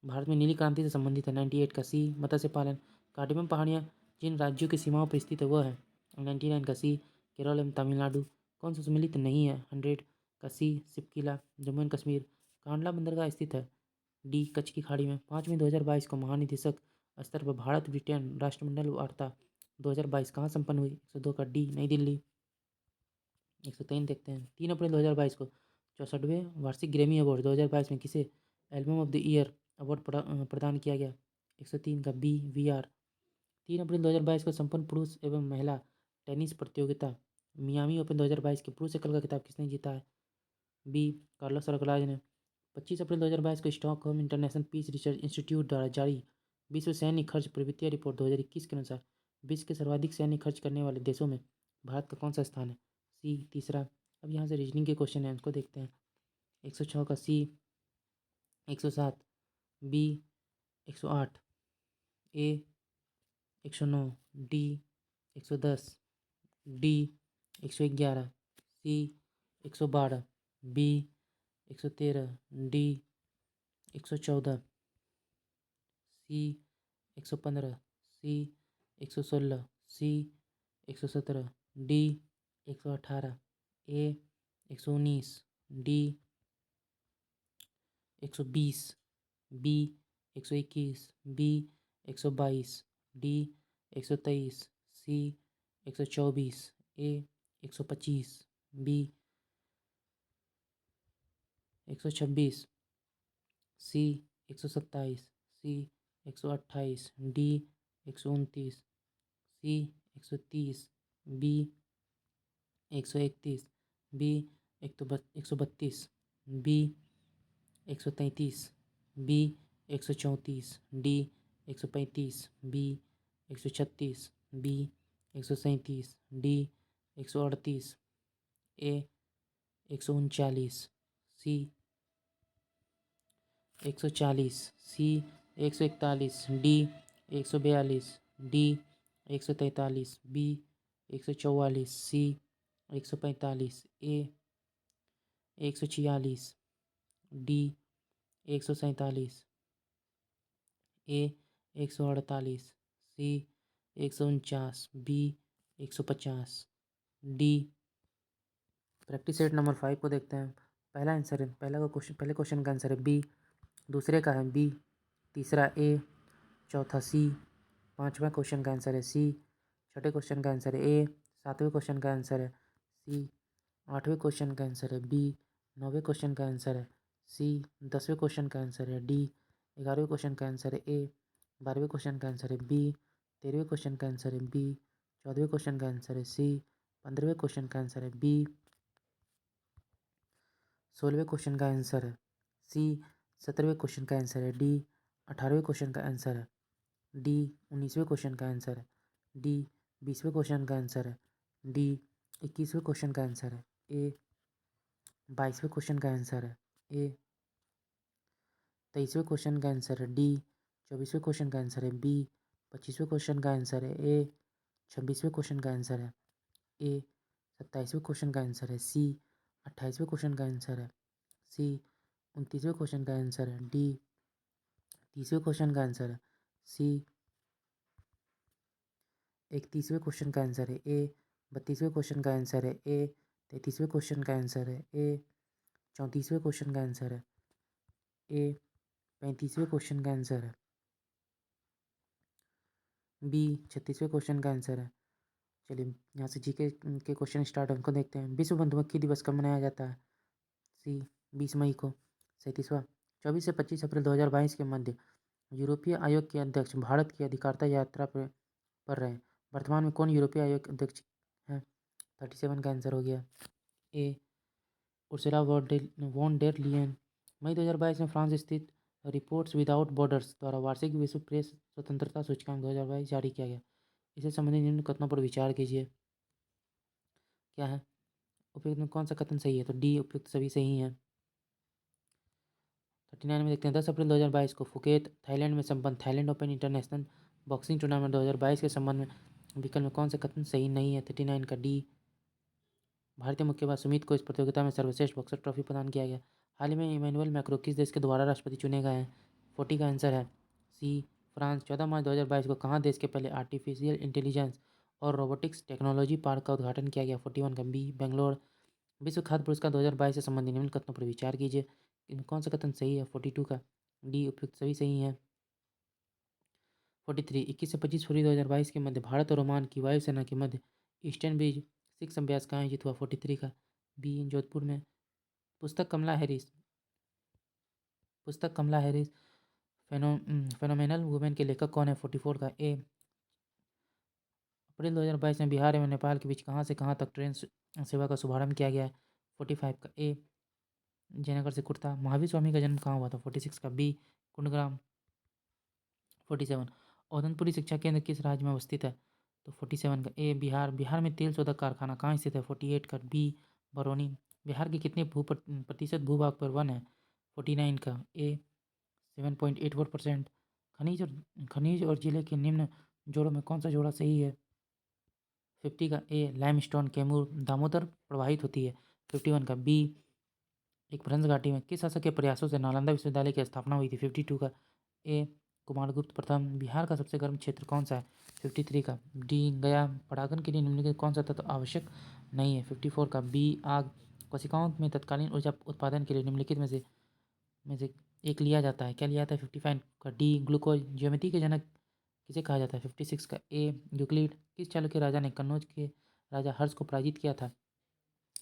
[SPEAKER 1] भारत में नीली क्रांति से संबंधित है? 98 का सी मत्स्य पालन। कार्डमम पहाड़ियाँ जिन राज्यों की सीमाओं पर स्थित है वह है? 99 का सी केरल एवं तमिलनाडु। कौन सा सम्मिलित नहीं है? 100 का सी सिपकिला जम्मू एंड कश्मीर। कांडला बंदरगाह स्थित है? डी कच्छ की खाड़ी में। 5 मई 2022 को महानिदेशक स्तर पर भारत ब्रिटेन राष्ट्रमंडल वार्ता 2022 कहाँ संपन्न हुई? 102 का डी नई दिल्ली। 103 देखते हैं। 3 अप्रैल 2022 को 64वें वार्षिक ग्रैमी अवार्ड 2022 में किसे album of the year award प्रदान किया गया? 103 का बी VR। 3 अप्रैल 2022 को संपन्न पुरुष एवं महिला टेनिस प्रतियोगिता मियामी ओपन 2022 के पुरुष एकल का खिताब किसने जीता है? बी कार्लोस अल्कराज ने। 25 अप्रैल 2022 को Stockholm International Peace Research Institute द्वारा जारी विश्व सैन्य खर्च प्रवृत्ति रिपोर्ट 2021 के अनुसार विश्व के सर्वाधिक सैन्य खर्च करने वाले देशों में भारत का कौन सा स्थान है? सी तीसरा। अब यहाँ से रीजनिंग के क्वेश्चन है, उसको देखते हैं। 106 का C 107 B 108 A 109 D 110 D 111 C 112 B 113 D 114 C 115 C 116 C 117 D 118 A 119 D 120 B 121 B 122 D 123 C 124 A 125 B 126 C 127 C 128 D 129 C 130 B 131 B 132 B 133 B 134 D 135 B 136 B 137 D 138 A 139 C 140 C 141 D 142 D 143 B 144 C 145 A 146 D 147 A 148 C 149 B 150 D. Practice set number 5 को देखते हैं। पहला answer है, पहले question का answer है B दूसरे का है बी, तीसरा ए, चौथा सी, पांचवा क्वेश्चन का आंसर है सी, छठे क्वेश्चन का आंसर है ए, सातवें क्वेश्चन का आंसर है सी, आठवें क्वेश्चन का आंसर है बी, नौवें क्वेश्चन का आंसर है सी, 10वें क्वेश्चन का आंसर है डी, 11वें क्वेश्चन का आंसर है ए, 12वें क्वेश्चन का आंसर है बी, 13वें क्वेश्चन का आंसर है बी, 14वें क्वेश्चन का आंसर है सी, 15वें क्वेश्चन का आंसर है बी, 16वें क्वेश्चन का आंसर है सी, 17वें क्वेश्चन का आंसर है डी, 18वें क्वेश्चन का आंसर है डी, 19वें क्वेश्चन का आंसर है डी, 20वें क्वेश्चन का आंसर है डी, 21वें क्वेश्चन का आंसर है ए, 22वें क्वेश्चन का आंसर है ए, 23वें क्वेश्चन का आंसर है डी, 24वें क्वेश्चन का आंसर है बी, 25वें क्वेश्चन का आंसर है ए, 26वें क्वेश्चन का आंसर है ए, 27वें क्वेश्चन का आंसर है सी, 28वें क्वेश्चन का आंसर है सी, 29वें क्वेश्चन का आंसर है डी, 30वें क्वेश्चन का आंसर है सी, 31वें क्वेश्चन का आंसर है ए, 32वें क्वेश्चन का आंसर है ए, 33वें क्वेश्चन का आंसर है ए, 34वें क्वेश्चन का आंसर है ए, 35वें क्वेश्चन का आंसर है बी, 36वें क्वेश्चन का आंसर है। चलिए यहाँ से जीके के क्वेश्चन स्टार्ट हमको देखते हैं। विश्व मधुमक्खी दिवस कब मनाया जाता है? सी, 20 मई को। 37वां, 24 से 25 अप्रैल 2022 के मध्य यूरोपीय आयोग के अध्यक्ष भारत की अधिकारिता यात्रा पर रहे। वर्तमान में कौन यूरोपीय आयोग के अध्यक्ष हैं? 37 का आंसर हो गया ए, उर्सुला वॉन डेर लियन। मई 2022 में फ्रांस स्थित रिपोर्ट्स विदाउट बॉर्डर्स द्वारा वार्षिक विश्व प्रेस स्वतंत्रता सूचकांक 2022 जारी किया गया। इसे संबंधित निम्न कथनों पर विचार कीजिए। क्या है उपयुक्त में कौन सा कथन सही है? तो डी, उपयुक्त सभी सही हैं। 39 में देखते हैं 10 अप्रैल 2022 को फुकेत थाईलैंड में संपन्न Thailand open international boxing tournament 2022 के संबंध में विकल्प में कौन सा कथन सही नहीं है? 39 का डी। भारतीय मुक्केबाज सुमित को इस प्रतियोगिता में सर्वश्रेष्ठ बॉक्सर ट्रॉफी प्रदान किया गया। हाल ही में इमैनुअल मैक्रो किस देश के दोबारा राष्ट्रपति चुने गए हैं? 40 का आंसर है सी, फ्रांस। 14 मार्च 2022 को कहाँ देश के पहले आर्टिफिशियल इंटेलिजेंस और रोबोटिक्स टेक्नोलॉजी पार्क का उद्घाटन किया गया? 41 का बी, बेंगलोर। विश्व खाद्य पुरस्कार 2022 से संबंधित निम्न कथनों पर विचार कीजिए। इनमें कौन सा कथन सही है? 42 का डी, उपयुक्त सभी सही है। 43, 21 से 25 फरवरी 2022 के मध्य भारत और ओमान की वायुसेना के मध्य ईस्टर्न ब्रिज 6 अभ्यास कहाँ आयोजित हुआ? 43 का बी, जोधपुर में। पुस्तक कमला हैरिस फेनोमेनल वुमेन के लेखक कौन है? 44 का ए। अप्रैल 2022 में बिहार एवं नेपाल के बीच कहाँ से कहाँ तक ट्रेन सेवा का शुभारंभ किया गया है? 45 का ए, जयनगर से कुर्ता। महावीर स्वामी का जन्म कहाँ हुआ था? 46 का बी, कुंडग्राम। 47, औदनपुरी शिक्षा केंद्र किस राज्य में अवस्थित है? तो 47 का ए, बिहार। बिहार में तेल शोधक कारखाना कहाँ स्थित है? 48 का बी, बरौनी। बिहार के कितने प्रतिशत भूभाग पर वन है? 49 का ए, 7.84%। खनिज और जिले के निम्न जोड़ों में कौन सा जोड़ा सही है? 50 का ए, लाइमस्टोन कैमूर दामोदर प्रवाहित होती है। 51 का बी, एक भ्रंश घाटी में किस शासक के प्रयासों से नालंदा विश्वविद्यालय की स्थापना हुई थी? 52 का ए, कुमारगुप्त प्रथम। बिहार का सबसे गर्म क्षेत्र कौन सा है? 53 का डी, गया। परागण के लिए निम्नलिखित कौन सा तत्व आवश्यक नहीं है? 54 का बी, आग। कोशिकाओं में तत्कालीन ऊर्जा उत्पादन के लिए निम्नलिखित में से एक लिया जाता है। क्या लिया जाता है? 55 का डी, ग्लूकोज। ज्योमेट्री के जनक किसे कहा जाता है? 56 का ए, यूक्लिड। किस चालुक्य राजा ने कन्नौज के राजा हर्ष को पराजित किया था?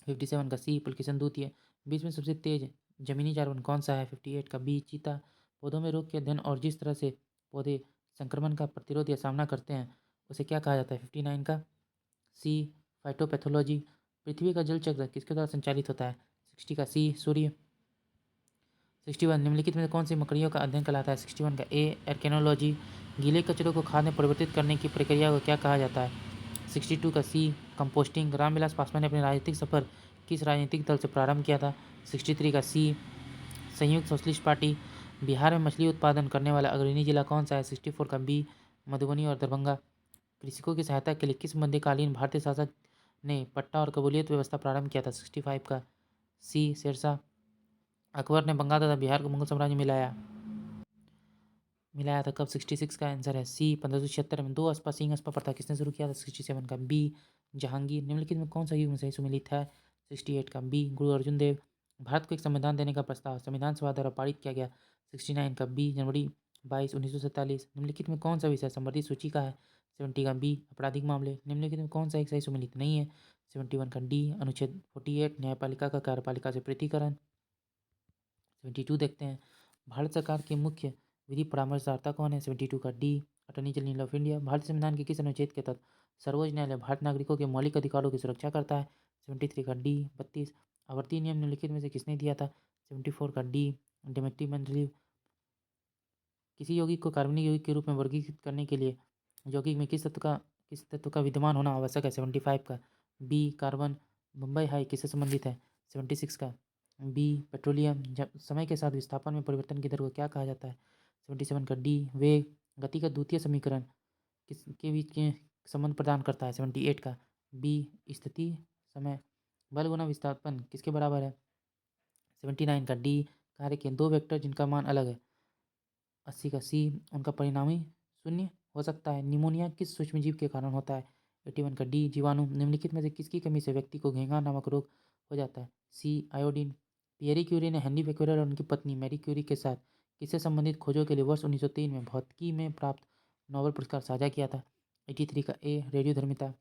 [SPEAKER 1] 57 का सी, पुलकेशन द्वितीय। बीच में सबसे तेज जमीनी जानवर कौन सा है? 58 का बी, चीता। पौधों में रोग के अध्ययन और जिस तरह से पौधे संक्रमण का प्रतिरोध या सामना करते हैं उसे क्या कहा जाता है? 59 का सी, फाइटोपैथोलॉजी। पृथ्वी का जल चक्र किसके द्वारा संचालित होता है? 60 का सी, सूर्य। 61, निम्नलिखित में से कौन सी मकड़ियों का अध्ययन कहलाता है? 61 का ए, एर्केनोलॉजी। गीले कचरों को खाद में परिवर्तित करने की प्रक्रिया को क्या कहा जाता है? 62 का सी, कंपोस्टिंग। रामविलास पासवान ने अपने राजनीतिक सफर किस राजनीतिक दल से प्रारंभ किया था? 63 का सी, संयुक्त सोशलिस्ट पार्टी। बिहार में मछली उत्पादन करने वाला अग्रणी जिला कौन सा है? 64 का बी, मधुबनी और दरभंगा। कृषकों की सहायता के लिए किस मध्यकालीन भारतीय शासक ने पट्टा और कबूलियत व्यवस्था प्रारंभ किया था? 65 का सी, शेरशाह। अकबर ने बंगाल तथा बिहार को मुगल साम्राज्य में मिलाया था कब? 66 का आंसर है सी, 1576 में। दो अस्पा सिंह अस्पा प्रथा किसने शुरू किया था? 67 का बी, जहांगीर। निम्नलिखित में कौन सा युग में सही सुमेलित है? 68 का बी, गुरु अर्जुन देव। भारत को एक संविधान देने का प्रस्ताव संविधान सभा द्वारा पारित किया गया 69 का बी जनवरी 22, 1947। निम्नलिखित में कौन सा विषय संवर्धित सूची का है? 70 का बी आपराधिक मामले। निम्नलिखित में कौन सा एक सही सम्मिलित नहीं है? 71 का डी अनुच्छेद 48 न्यायपालिका का कार्यपालिका से पृथक्करण। 72 देखते हैं, भारत सरकार के मुख्य विधि परामर्शदाता कौन है? 72 का D attorney general of India. भारतीय संविधान के किस अनुच्छेद के तहत सर्वोच्च न्यायालय भारत नागरिकों के मौलिक अधिकारों की सुरक्षा करता है? 73 का डी 32 आवर्ती नियम निम्नलिखित में से किसने दिया था? 74 का डी डेमेट्री रिलीव। किसी यौगिक को कार्बनिक यौगिक के रूप में वर्गीकृत करने के लिए यौगिक में किस तत्व का विद्यमान होना आवश्यक है? 75 का बी कार्बन। मुंबई हाई किससे संबंधित है? 76 का बी पेट्रोलियम। जब समय के साथ विस्थापन में परिवर्तन की दर को क्या कहा जाता है? 77 का डी वेग। गति का द्वितीय समीकरण किसके बीच के संबंध प्रदान करता है? 78 का बी स्थिति समय। बल गुना विस्थापन किसके बराबर है? 79 का डी कार्य के दो वेक्टर जिनका मान अलग है। 80 का सी उनका परिणामी शून्य हो सकता है। निमोनिया किस सूक्ष्मजीव के कारण होता है? 81 का डी जीवाणु। निम्नलिखित में से किसकी कमी से व्यक्ति को घेंघा नामक रोग हो जाता है? सी आयोडीन। पियरी क्यूरी ने हेनरी बेक्वेरेल और उनकी पत्नी मैरी क्यूरी के साथ किससे संबंधित खोजों के लिए वर्ष 1903 में भौतिकी में प्राप्त नोबेल पुरस्कार साझा किया था? 83 का ए रेडियोधर्मिता।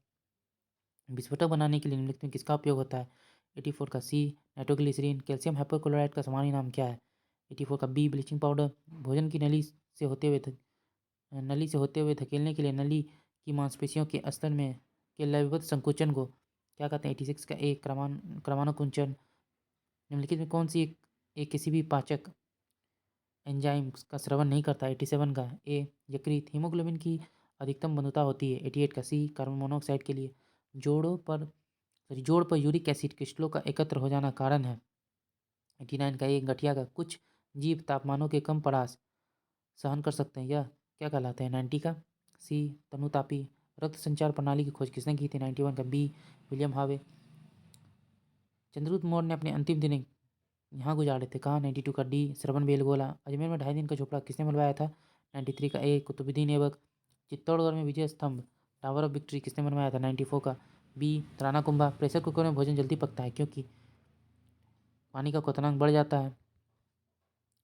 [SPEAKER 1] विस्फोटक बनाने के लिए निम्नलिखित में किसका उपयोग होता है? 84 का सी नाइट्रोग्लिसरीन। कैल्शियम हाइपोक्लोराइड का सामान्य नाम क्या है? 84 का बी ब्लीचिंग पाउडर। भोजन की नली से होते हुए धकेलने के लिए नली की मांसपेशियों के स्तर में के लयबद्ध संकुचन को क्या कहते हैं? 86 का ए क्रमानुकुंचन। निम्नलिखित में कौन सी एक किसी भी पाचक एंजाइम का स्रवण नहीं करता? 87 का ए यकृत। हीमोग्लोबिन की अधिकतम बंधुता होती है? 88 का सी कार्बन मोनोऑक्साइड के लिए। जोड़ पर यूरिक एसिड क्रिस्टलों का एकत्र हो जाना कारण है? 89 का एक गठिया का कुछ जीव तापमानों के कम पड़ास सहन कर सकते हैं, यह क्या कहलाते हैं? 90 का सी तनुतापी। रक्त संचार प्रणाली की खोज किसने की थी? 91 का बी विलियम हावे। चंद्रगुप्त मौर्य ने अपने अंतिम दिन यहाँ गुजारे थे, कहाँ? 92 का डी श्रवण बेलगोला। अजमेर में 2.5 दिन का झोपड़ा किसने बनवाया था? 93 का ए कुतुबुद्दीन ऐबक। चित्तौड़गढ़ में विजय स्तंभ टावर ऑफ विक्ट्री किसने बनवाया था? 94 का बी त्राना कुंभा। प्रेशर कुकर में भोजन जल्दी पकता है क्योंकि पानी का क्वथनांक बढ़ जाता है।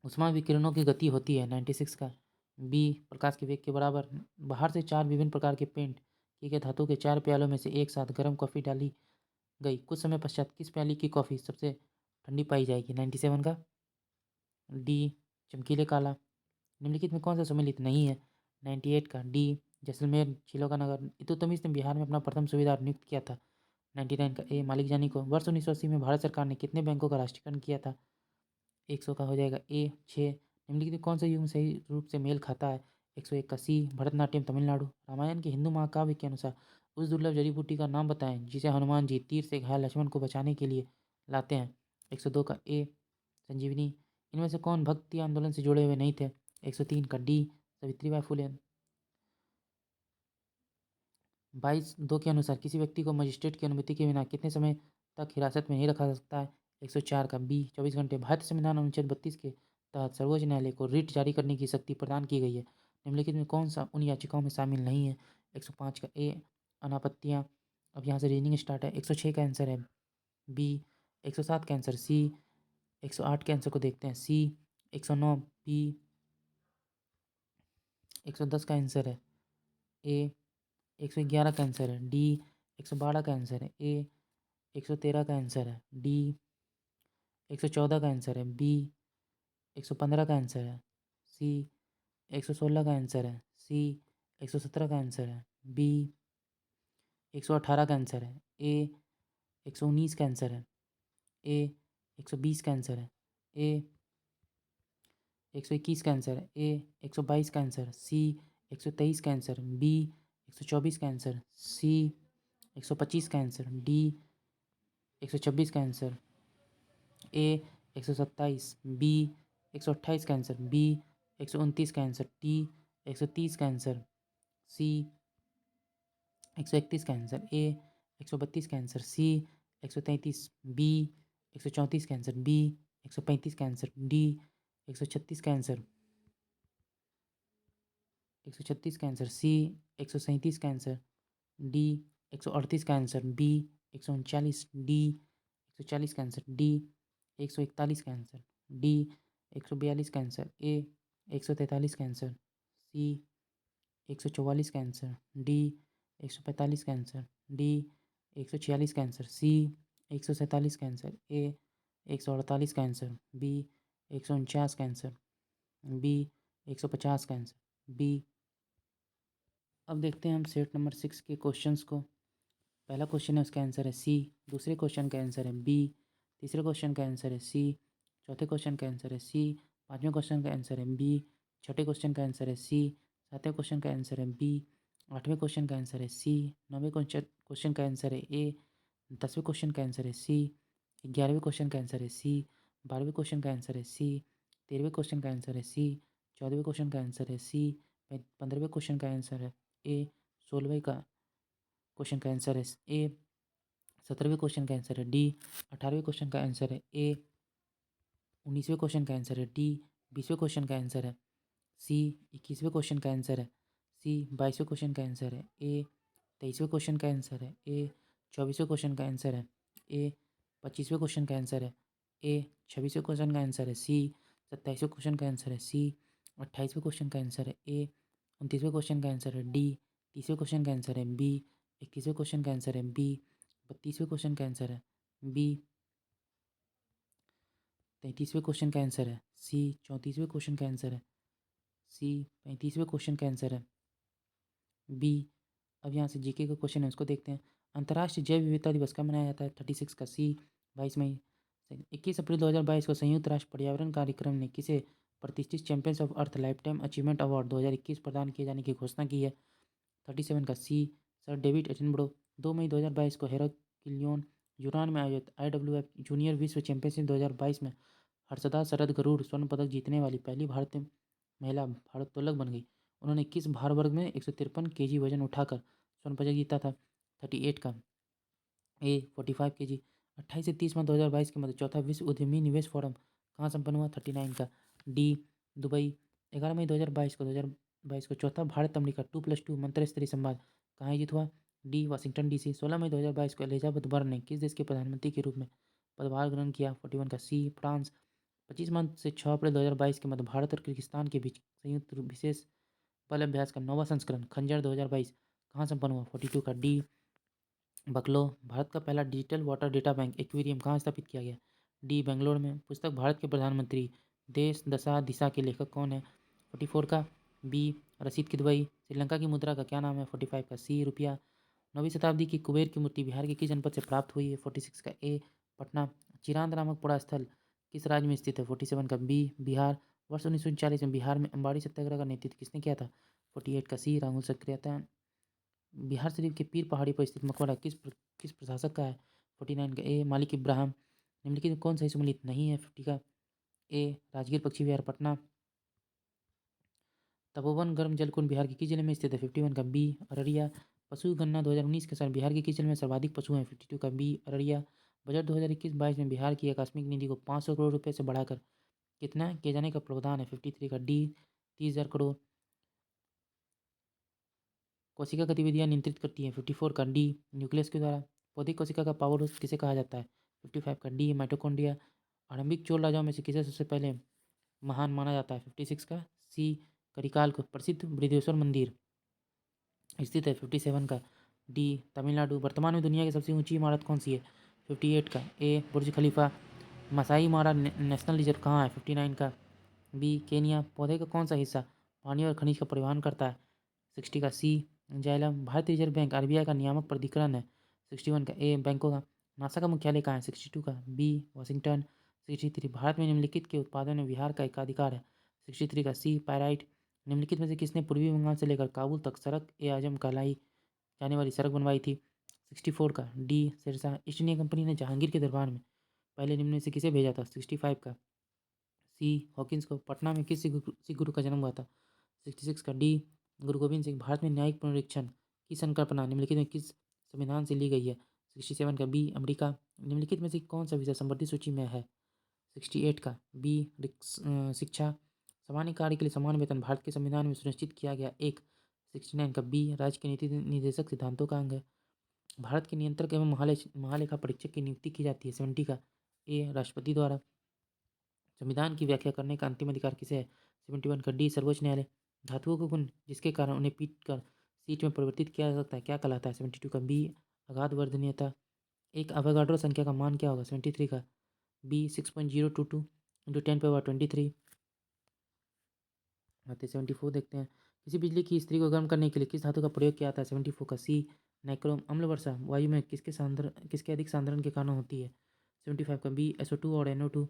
[SPEAKER 1] उष्मा विकिरणों की गति होती है? 96 का बी प्रकाश के वेग के बराबर। बाहर से 4 विभिन्न प्रकार के पेंट किए गए धातु के 4 प्यालों में से एक साथ गर्म कॉफ़ी डाली गई, कुछ समय पश्चात किस प्याली की कॉफ़ी सबसे ठंडी पाई जाएगी? 97 का डी चमकीले काला। निम्नलिखित में कौन सा सम्मिलित नहीं है? 98 का डी जैसलमेर छिलोकानगर। इल्तुतमिश ने बिहार में अपना प्रथम सूबेदार नियुक्त किया था? 99 का ए मालिक जानी को। वर्ष 1980 में भारत सरकार ने कितने बैंकों का राष्ट्रीयकरण किया था? 100 का हो जाएगा ए 6। निम्नलिखित में कौन सा युग्म सही रूप से मेल खाता है? 101 का सी भरतनाट्यम तमिलनाडु। रामायण के हिंदू महाकाव्य के अनुसार उस दुर्लभ जड़ी बूटी का नाम बताएं जिसे हनुमान जी तीर से घायल लक्ष्मण को बचाने के लिए लाते हैं? 102 का ए संजीवनी। इनमें से कौन भक्ति आंदोलन से जुड़े हुए नहीं थे? 103 का डी सावित्रीबाई फुले। 22(2) के अनुसार किसी व्यक्ति को मजिस्ट्रेट की अनुमति के बिना कितने समय तक हिरासत में नहीं रखा जा सकता है? 104 का बी 24 घंटे। भारतीय संविधान अनुच्छेद 32 के तहत सर्वोच्च न्यायालय को रिट जारी करने की शक्ति प्रदान की गई है। निम्नलिखित में कौन सा उन याचिकाओं में शामिल नहीं है? 105 का ए अनापत्तियाँ। अब यहाँ से रीजनिंग स्टार्ट है। 106 का आंसर है बी। 107 का आंसर सी। 108 के आंसर को देखते हैं सी। 109 बी। 110 का आंसर है ए। 111 का आंसर है डी। 112 का आंसर है ए। 113 का आंसर है डी। 114 का आंसर है बी। 115 का आंसर है सी। 116 का आंसर है सी। 117 का आंसर है बी। 118 का आंसर है ए। 119 का आंसर है ए। 120 का आंसर है ए। 121 का आंसर है ए। 122 का आंसर सी। 123 का आंसर बी। 124 का आंसर सी। 125 का आंसर डी। 126 का आंसर ए। 127 बी। 128 का आंसर बी। 129 का आंसर डी। 130 का आंसर सी। 131 का आंसर ए। 132 का आंसर सी। 133 बी। 134 का आंसर बी। 135 का आंसर डी। 136 का आंसर 136 का आंसर सी। 137 का आंसर डी। 138 का आंसर बी। 139 डी। 140 का आंसर डी। 141 का आंसर डी। 142 का आंसर। ए 143 का आंसर। सी 144 का आंसर। डी 145 का आंसर। डी 146 का आंसर। सी 147 का आंसर। ए 148 का आंसर। बी 149 का आंसर। बी 150 का आंसर। बी। अब देखते हैं हम सेट नंबर 6 के क्वेश्चंस को। पहला क्वेश्चन है, उसका आंसर है सी। दूसरे क्वेश्चन का आंसर है बी। तीसरे क्वेश्चन का आंसर है सी। चौथे क्वेश्चन का आंसर है सी। पाँचवें क्वेश्चन का आंसर है बी। छठे क्वेश्चन का आंसर है सी। सातवें क्वेश्चन का आंसर है बी। आठवें क्वेश्चन का आंसर है सी। नौवें क्वेश्चन का आंसर है ए। 10वें क्वेश्चन का आंसर है सी। 11वें क्वेश्चन का आंसर है सी। 12वें क्वेश्चन का आंसर है सी। 13वें क्वेश्चन का आंसर है सी। 14वें क्वेश्चन का आंसर है सी। 15वें क्वेश्चन का आंसर है ए। 16वें का क्वेश्चन का आंसर है ए। 17वें क्वेश्चन का आंसर है डी। 18वें क्वेश्चन का आंसर है ए। 19वें क्वेश्चन का आंसर है डी। 20वें क्वेश्चन का आंसर है सी। 21वें क्वेश्चन का आंसर है सी। 22वें क्वेश्चन का आंसर है ए। 23वें क्वेश्चन का आंसर है ए। 24वें क्वेश्चन का आंसर है ए। 25वें क्वेश्चन का आंसर है ए। 26वें क्वेश्चन का आंसर है सी। 27वें क्वेश्चन का आंसर है सी। 28वें क्वेश्चन का आंसर है ए। 29वें क्वेश्चन का आंसर है डी। 30वें क्वेश्चन का आंसर है बी। 31वें क्वेश्चन का आंसर है बी। 32वें क्वेश्चन का आंसर है बी। 33वें क्वेश्चन का आंसर है सी। 34वें क्वेश्चन का आंसर है सी। 35वें क्वेश्चन का आंसर है बी। अब यहाँ से जीके का क्वेश्चन है, उसको देखते हैं। अंतर्राष्ट्रीय जैव विविधता दिवस कब मनाया जाता है? 36 का सी। 22 मई। 21 अप्रैल 2022 को संयुक्त राष्ट्र पर्यावरण कार्यक्रम ने किसे प्रतिष्ठित champions of earth life time achievement award 2021 प्रदान किए जाने की घोषणा की है? 37 का सी। Sir David Attenborough. 2 मई 2022 को हेराक्लियोन यूनान में आयोजित IWF जूनियर विश्व चैंपियनशिप 2022 में हर्षदा शरद गरुड़ स्वर्ण पदक जीतने वाली पहली भारतीय महिला भारोत्तोलक बन गई। उन्होंने किस भार वर्ग में 153 kg वजन उठाकर स्वर्ण पदक जीता था? 38 का ए। 45 kg। 28 से 30 मार्च 2022 के मध्य चौथा विश्व उद्यमी निवेश फोरम कहाँ संपन्न हुआ? 39 का डी। दुबई। 11 मई 2022 को चौथा भारत अमेरिका 2+2 मंत्रिस्तरीय संवाद कहाँ आयोजित हुआ? डी। Washington DC। 16 मई 2022 को एलिजाबेथ बर्न ने किस देश के प्रधानमंत्री के रूप में पदभार ग्रहण किया? 41 का सी। फ्रांस। 25 मार्च से 6 अप्रैल 2022 के मध्य भारत और किर्गिस्तान के बीच संयुक्त विशेष बल अभ्यास का 9वां संस्करण खंजर 2022 कहाँ संपन्न हुआ? 42 का डी। बकलो। भारत का पहला digital water data bank aquarium कहाँ स्थापित किया गया? डी। बेंगलोर में। पुस्तक भारत के प्रधानमंत्री देश दशा दिशा के लेखक कौन है? 44 का बी। रसीद किदवई। श्रीलंका की मुद्रा का क्या नाम है? 45 का सी। रुपया। 9वीं शताब्दी की कुबेर की मूर्ति बिहार के किस जनपद से प्राप्त हुई है? 46 का ए। पटना। चिरांद नामक पुरा स्थल किस राज्य में स्थित है? 47 का बी। बिहार। वर्ष 1940 में बिहार में अम्बाड़ी सत्याग्रह का नेतृत्व किसने किया था? 48 का सी। राहुल सक्रियता। बिहार शरीफ के पीर पहाड़ी पर स्थित मकबरा किस प्रशासक का है? 49 का ए। मालिक इब्राहिम। निम्नलिखित में कौन सा सम्मिलित नहीं है? 50 का ए। राजगीर पक्षी विहार पटना। तपोवन गर्म जलकुंड बिहार के किस जिले में स्थित है? 51 का बी। अररिया। पशु गणना 2019 के अनुसार बिहार के किस जिले में सर्वाधिक पशु हैं? 52 का बी। अररिया। बजट 2021-22 में बिहार की आकस्मिक निधि को 500 करोड़ रुपये से बढ़ाकर कितना किए जाने का प्रावधान है? 53 का डी। 30,000 करोड़। कोशिका गतिविधियाँ नियंत्रित करती है? 54 का डी। न्यूक्लियस के द्वारा। पौधे कोशिका का पावर हाउस किसे कहा जाता है? 55 का डी। माइटोकॉन्ड्रिया। आरंभिक चोल राजाओं में से किसे सबसे पहले महान माना जाता है? 56 का सी। करिकाल को। प्रसिद्ध बृहदेश्वर मंदिर स्थित है? 57 का डी। तमिलनाडु। वर्तमान में दुनिया की सबसे ऊंची इमारत कौन सी है? 58 का ए। बुर्ज खलीफा। मसाई मारा नेशनल रिजर्व कहाँ है? 59 का बी। केनिया। पौधे का कौन सा हिस्सा पानी और खनिज का परिवहन करता है? 60 का सी। जाइलम। भारतीय रिजर्व बैंक RBI का नियामक प्राधिकरण है? 61 का ए। बैंकों का। नासा का मुख्यालय कहाँ है? 62 का बी। वाशिंगटन। 63 भारत में निम्नलिखित के उत्पादन में बिहार का एकाधिकार है? 63 का सी। पायराइट। निम्नलिखित में से किसने पूर्वी बंगाल से लेकर काबुल तक सड़क ए आजम कहलाई जाने वाली सड़क बनवाई थी? 64 का D. Sirsa. East India company ने जहांगीर के दरबार में पहले निम्न में से किसे भेजा था? 65 का सी। हॉकिंस को। पटना में किस सिख गुरु का जन्म हुआ था? 66 का डी। गुरु गोविंद सिंह। भारत में न्यायिक पुनरीक्षण की संकल्पना निम्नलिखित में किस संविधान से ली गई है? 67 का बी। अमेरिका। निम्नलिखित में से कौन सा विषय संवर्धित सूची में है? 68 का बी। शिक्षा। सामान्य कार्य के लिए समान वेतन भारत के संविधान में सुनिश्चित किया गया एक। 69 का बी। राज्य के नीति निर्देशक सिद्धांतों का अंग है। भारत के नियंत्रक एवं महालेखा परीक्षक की नियुक्ति की जाती है? 70 का ए। राष्ट्रपति द्वारा। संविधान की व्याख्या करने का अंतिम अधिकार किसे है? 71 का डी सर्वोच्च न्यायालय। धातुओं को गुण जिसके कारण उन्हें पीट कर सीट में परिवर्तित किया जा सकता है क्या कहलाता है? 72 का बी अगाध वर्धनीयता। एक अवोगाड्रो संख्या का मान क्या होगा? 73 का बी 6.022 इंटू 10 पावर 23। आते 74 देखते हैं। किसी बिजली की स्त्री को गर्म करने के लिए किस धातु का प्रयोग किया जाता है? 74 का सी नाइक्रोम। अम्ल वर्षा वायु में किसके अधिक सांद्रण के कारण होती है? 75 का बी SO2 और NO2।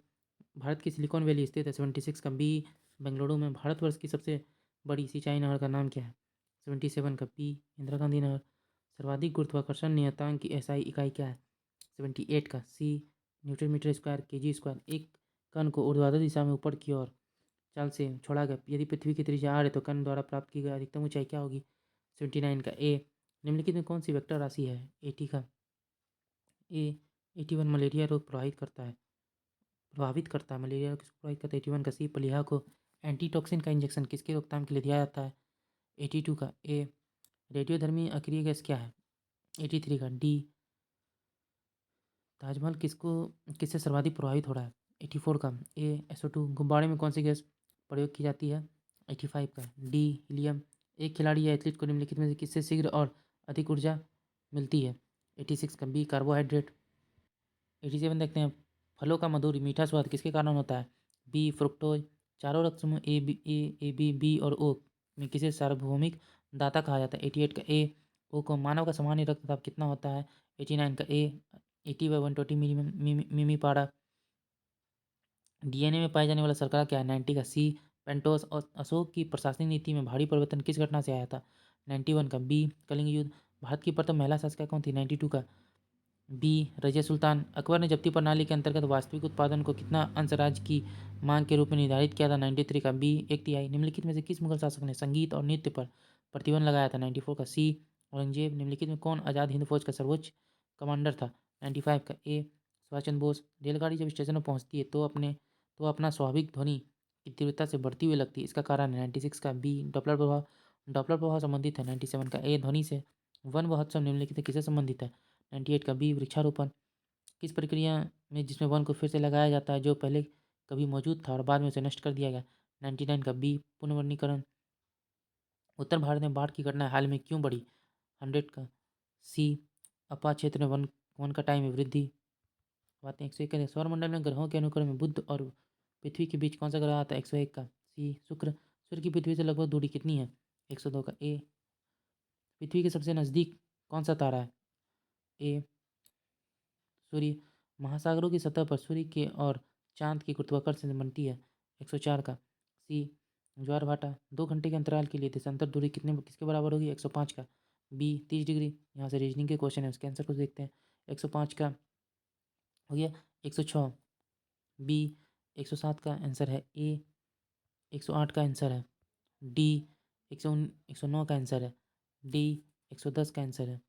[SPEAKER 1] भारत की सिलिकॉन वैली स्थित है। 76 का बी बेंगलुरु में। भारतवर्ष की सबसे बड़ी सिंचाई नहर का नाम क्या है? 77 का बी इंदिरा गांधी नहर। सर्वाधिक गुरुत्वाकर्षण नियतांक की SI इकाई क्या है? 78 का C newton metre square kg square. एक कण को ऊर्ध्वाधर दिशा में ऊपर की ओर चाल से छोड़ा गया यदि पृथ्वी की त्रिज्या r है तो कण द्वारा प्राप्त की गई अधिकतम ऊंचाई क्या होगी? 79 का ए निम्नलिखित में कौन सी वेक्टर राशि है? 80 का ए 81 मलेरिया रोग प्रभावित करता है। मलेरिया रोग किसको प्रभावित करता है? 81 का सी प्लीहा को एंटीटॉक्सिन का इंजेक्शन किसके रोकथाम के लिए दिया जाता है? 82 का ए रेडियोधर्मी अक्रिय गैस क्या है? 83 का डी ताजमहल किससे सर्वाधिक प्रभावित हो रहा है? 84 का ए SO2। गुब्बारे में कौन सी गैस प्रयोग की जाती है? 85 का डी हीलियम। एक खिलाड़ी या एथलीट को निम्नलिखित में से किससे शीघ्र और अधिक ऊर्जा मिलती है? 86 का बी कार्बोहाइड्रेट। 87 देखते हैं। फलों का मधुर मीठा स्वाद किसके कारण होता है? B fructose. चारों रक्त समूह ए बी और ओ में किसे सार्वभौमिक दाता कहा जाता है? 88 का ए ओ को। मानव का सामान्य रक्तचाप कितना होता है? 89 का ए 80/120 मिमी पारा। DNA में पाए जाने वाला शर्करा क्या है? 90 का सी पेंटोस। और अशोक की प्रशासनिक नीति में भारी परिवर्तन किस घटना से आया था? 91 का बी कलिंग युद्ध। भारत की प्रथम महिला शासिका कौन थी? 92 का बी रजिया सुल्तान। अकबर ने जब्ती प्रणाली के अंतर्गत वास्तविक उत्पादन को कितना अंश राज्य की मांग के रूप में निर्धारित किया था? 93 का बी 1/3। निम्नलिखित में से किस मुगल शासक ने संगीत और नृत्य पर प्रतिबंध लगाया था? 94 का सी औरंगजेब। निम्नलिखित में कौन आज़ाद हिंद फौज का सर्वोच्च कमांडर था? 95 का ए सुभाष चंद्र बोस। रेलगाड़ी जब स्टेशन पर पहुंचती है तो अपना स्वाभाविक ध्वनि की तीव्रता से बढ़ती हुई लगती है, इसका कारण है? 96 का बी डॉपलर प्रभाव। डॉपलर प्रभाव संबंधित है। 97 का ए ध्वनि से। वन महोत्सव निम्नलिखित में किससे संबंधित है? 98 का बी वृक्षारोपण। किस प्रक्रिया में जिसमें वन को फिर से लगाया जाता है जो पहले कभी मौजूद था और बाद में उसे नष्ट कर दिया गया? 99 का बी पुनर्वनीकरण। उत्तर भारत में बाढ़ की घटनाएं हाल में क्यों बढ़ी? 100 का सी अपार क्षेत्र में वन कटाई में वृद्धि। बातें 101 है। सौरमंडल में ग्रहों के अनुक्रम में बुध और पृथ्वी के बीच कौन सा ग्रह आता है? 101 का सी शुक्र। सूर्य की पृथ्वी से लगभग दूरी कितनी है? 102 का ए। पृथ्वी के सबसे नज़दीक कौन सा तारा है? ए सूर्य। महासागरों की सतह पर सूर्य के और चांद की गुरुत्वाकर्षण से बनती है? 104 का सी ज्वार भाटा। 2 घंटे के अंतराल के लिए देशांतर दूरी किसके बराबर होगी? 105 का बी 30 डिग्री। यहाँ से रीजनिंग के क्वेश्चन है, उसके आंसर को देखते हैं। 105 का हो गया। 106 बी। 107 का आंसर है ए। 108 का आंसर है डी। 109 का आंसर है डी। 110 का आंसर है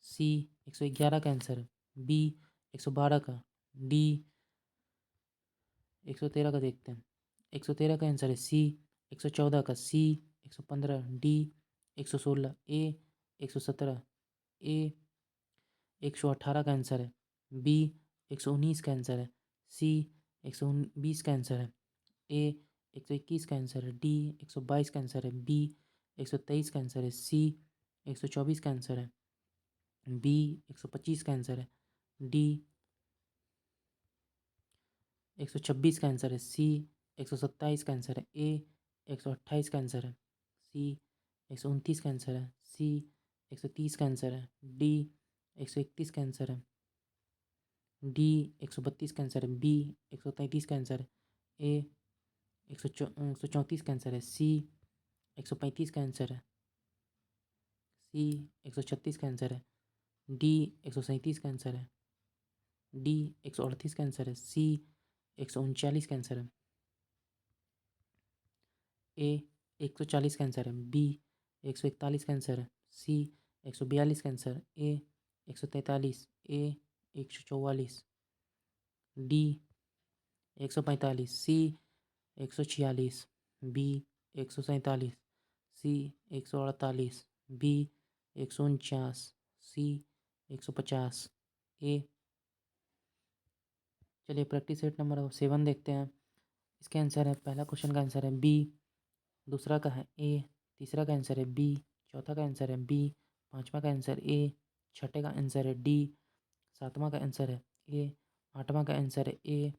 [SPEAKER 1] सी। 111 का आंसर है बी। 112 का डी। 113 का देखते हैं। 113 का आंसर है सी। 114 का सी। 115 डी। 116 ए। 117 ए। 118 का आंसर है बी। 119 का आंसर है सी। 120 का आंसर है ए। 121 का आंसर है डी। 122 का आंसर है बी। 123 का आंसर है सी। 124 का आंसर है बी। 125 का आंसर है डी। 126 का आंसर है सी। 127 का आंसर है ए। 128 का आंसर है सी। 129 का आंसर है सी। 130 का आंसर है डी। 131 का आंसर है डी। 132 का आंसर है बी। 133 का आंसर है ए। 134 का आंसर है सी। 135 का आंसर है सी। 136 का आंसर है डी। 137 का आंसर है डी। 138 का आंसर है सी। 139 का आंसर है ए। 140 का आंसर है बी। 141 का आंसर है सी। 142 का answer A. 143 A. 144 D. 145 C. 146 B. 147 C. 148 B. 149 C. 150 A. चलिए प्रैक्टिस सेट नंबर 7 देखते हैं। इसका आंसर है, पहला क्वेश्चन का आंसर है बी, दूसरा का है ए, तीसरा का आंसर है बी, चौथा का आंसर है बी, पांचवा का आंसर ए, छठे का आंसर है डी, सातवां का आंसर है ए, आठवां का आंसर है ए,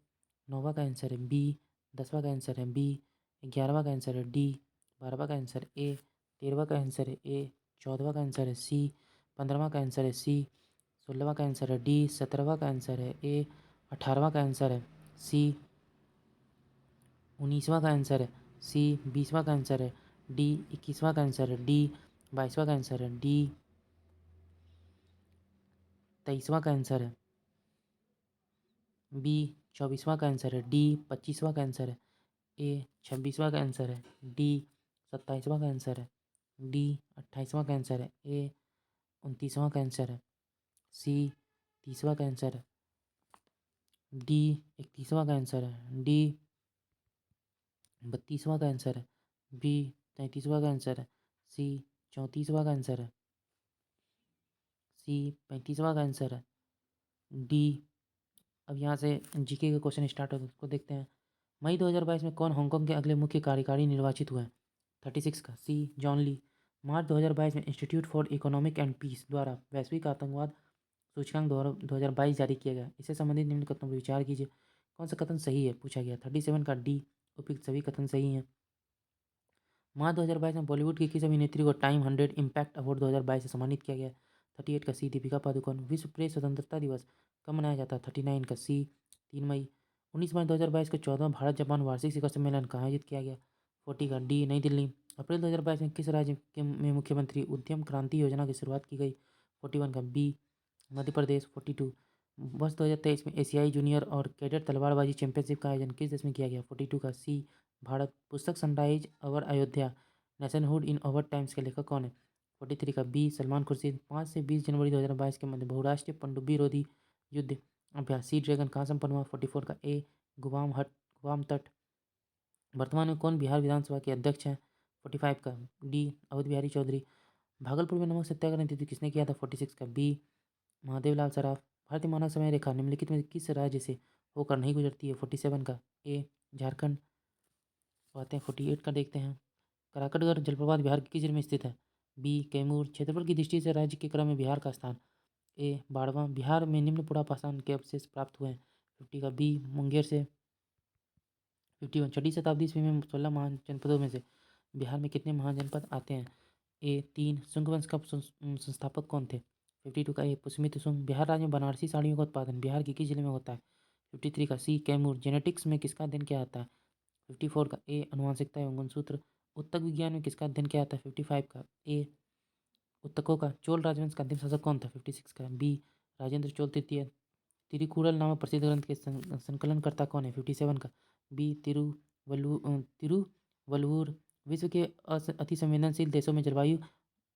[SPEAKER 1] नौवां का आंसर है बी, 10वां का आंसर है बी, 11वां का आंसर है डी, 12वां का आंसर ए, 13वां का आंसर है ए, 14वां का आंसर है सी, 15वां का आंसर है सी, 16वां का आंसर है डी, 17वां का आंसर है ए, 18वां का आंसर है सी, 19वां का आंसर है सी, 20वां का आंसर है डी, 21वां का आंसर है डी, 22वां का आंसर है डी, 23वां का आंसर है बी, 24वां का आंसर है डी, 25वां का आंसर है ए, 26वां का आंसर है डी, 27वां का आंसर है डी, 28वां का आंसर है ए, 29वां का आंसर है सी, 30वां का आंसर है डी, 31वां का आंसर है डी, 32वां का आंसर है बी, 33वां का आंसर है सी, 34वां का आंसर है सी, 35वां का आंसर है डी। अब यहाँ से जीके के क्वेश्चन स्टार्ट होते हैं, उसको देखते हैं। मई 2022 में कौन हांगकांग के अगले मुख्य कार्यकारी निर्वाचित हुए हैं? 36 का सी, जॉन ली। मार्च 2022 में Institute for Economic and Peace द्वारा वैश्विक आतंकवाद सूचकांक 2022 जारी किया गया। इससे संबंधित निम्न कथनों पर विचार कीजिए, कौन सा कथन सही है पूछा गया। 37 का डी, उपयुक्त सभी कथन सही हैं। मार्च 2022 में बॉलीवुड की किस अभिनेत्री को टाइम 100 इम्पैक्ट अवार्ड 2022 से सम्मानित किया गया। 38 का सी, दीपिका पादुकोण। विश्व प्रेस स्वतंत्रता दिवस कब मनाया जाता है। 39 का सी, 3 मई। 19 मार्च 2022 को 14वां भारत जापान वार्षिक शिखर सम्मेलन कहाँ आयोजित किया गया। 40 का डी, नई दिल्ली। अप्रैल 2022 में किस राज्य में मुख्यमंत्री उद्यम क्रांति योजना की शुरुआत की गई। 41 का बी, मध्य प्रदेश। 42 वर्ष 2023 में एशियाई जूनियर और कैडेट तलवारबाजी चैंपियनशिप का आयोजन किस देश में किया गया। 42 का सी, भारत। पुस्तक सनराइज अवर अयोध्या नेशनहुड इन अवर टाइम्स के लेखक कौन है। 43 का बी, सलमान खुर्शीद। 5 से 20 जनवरी 2022 के मध्य बहुराष्ट्रीय पनडुब्बी रोधी युद्ध अभ्यास सी ड्रैगन कहाँ संपन्न हुआ। 44 का ए, गुवाम तट। वर्तमान में कौन बिहार विधानसभा के अध्यक्ष हैं। 45 का डी, अवध बिहारी चौधरी। भागलपुर में नमक सत्याग्रह नेतृत्व किसने किया था। 46 का बी, महादेव लाल सराफ। भारतीय मानक समय रेखा निम्नलिखित में किस राज्य से होकर नहीं गुजरती है। 47 का ए, झारखंड। तो आते हैं 48 का, देखते हैं। कराकटगढ़ जलप्रपात बिहार के किस जिले में स्थित है। बी, कैमूर। क्षेत्रफल की दृष्टि से राज्य के क्रम में बिहार का स्थान। ए, बाड़वा। बिहार में निम्न पुरापाषाण के अवशेष प्राप्त हुए हैं। 50 का बी, मुंगेर से। 51 छठी शताब्दी ईस्वी में 16 महान जनपदों में से बिहार में कितने महाजनपद आते हैं। ए, 3। शुंग वंश का संस्थापक कौन थे। 52 का ए, पुष्यमित्र शुंग। बिहार राज्य में बनारसी साड़ियों का उत्पादन बिहार के किस जिले में होता है। 53 का सी, कैमूर। जेनेटिक्स में किसका अध्ययन किया जाता है। 54 का ए, आनुवंशिकता एवं गुणसूत्र। उत्तक विज्ञान में किसका अध्ययन किया जाता है। 55 का ए, उत्तकों का। चोल राजवंश का अंतिम शासक कौन था। 56 का बी, राजेंद्र चोल तृतीय। तिरुकुरल नामक प्रसिद्ध ग्रंथ के संकलनकर्ता कौन है। 57 का बी, तिरुवल्लुवर। विश्व के अति संवेदनशील देशों में जलवायु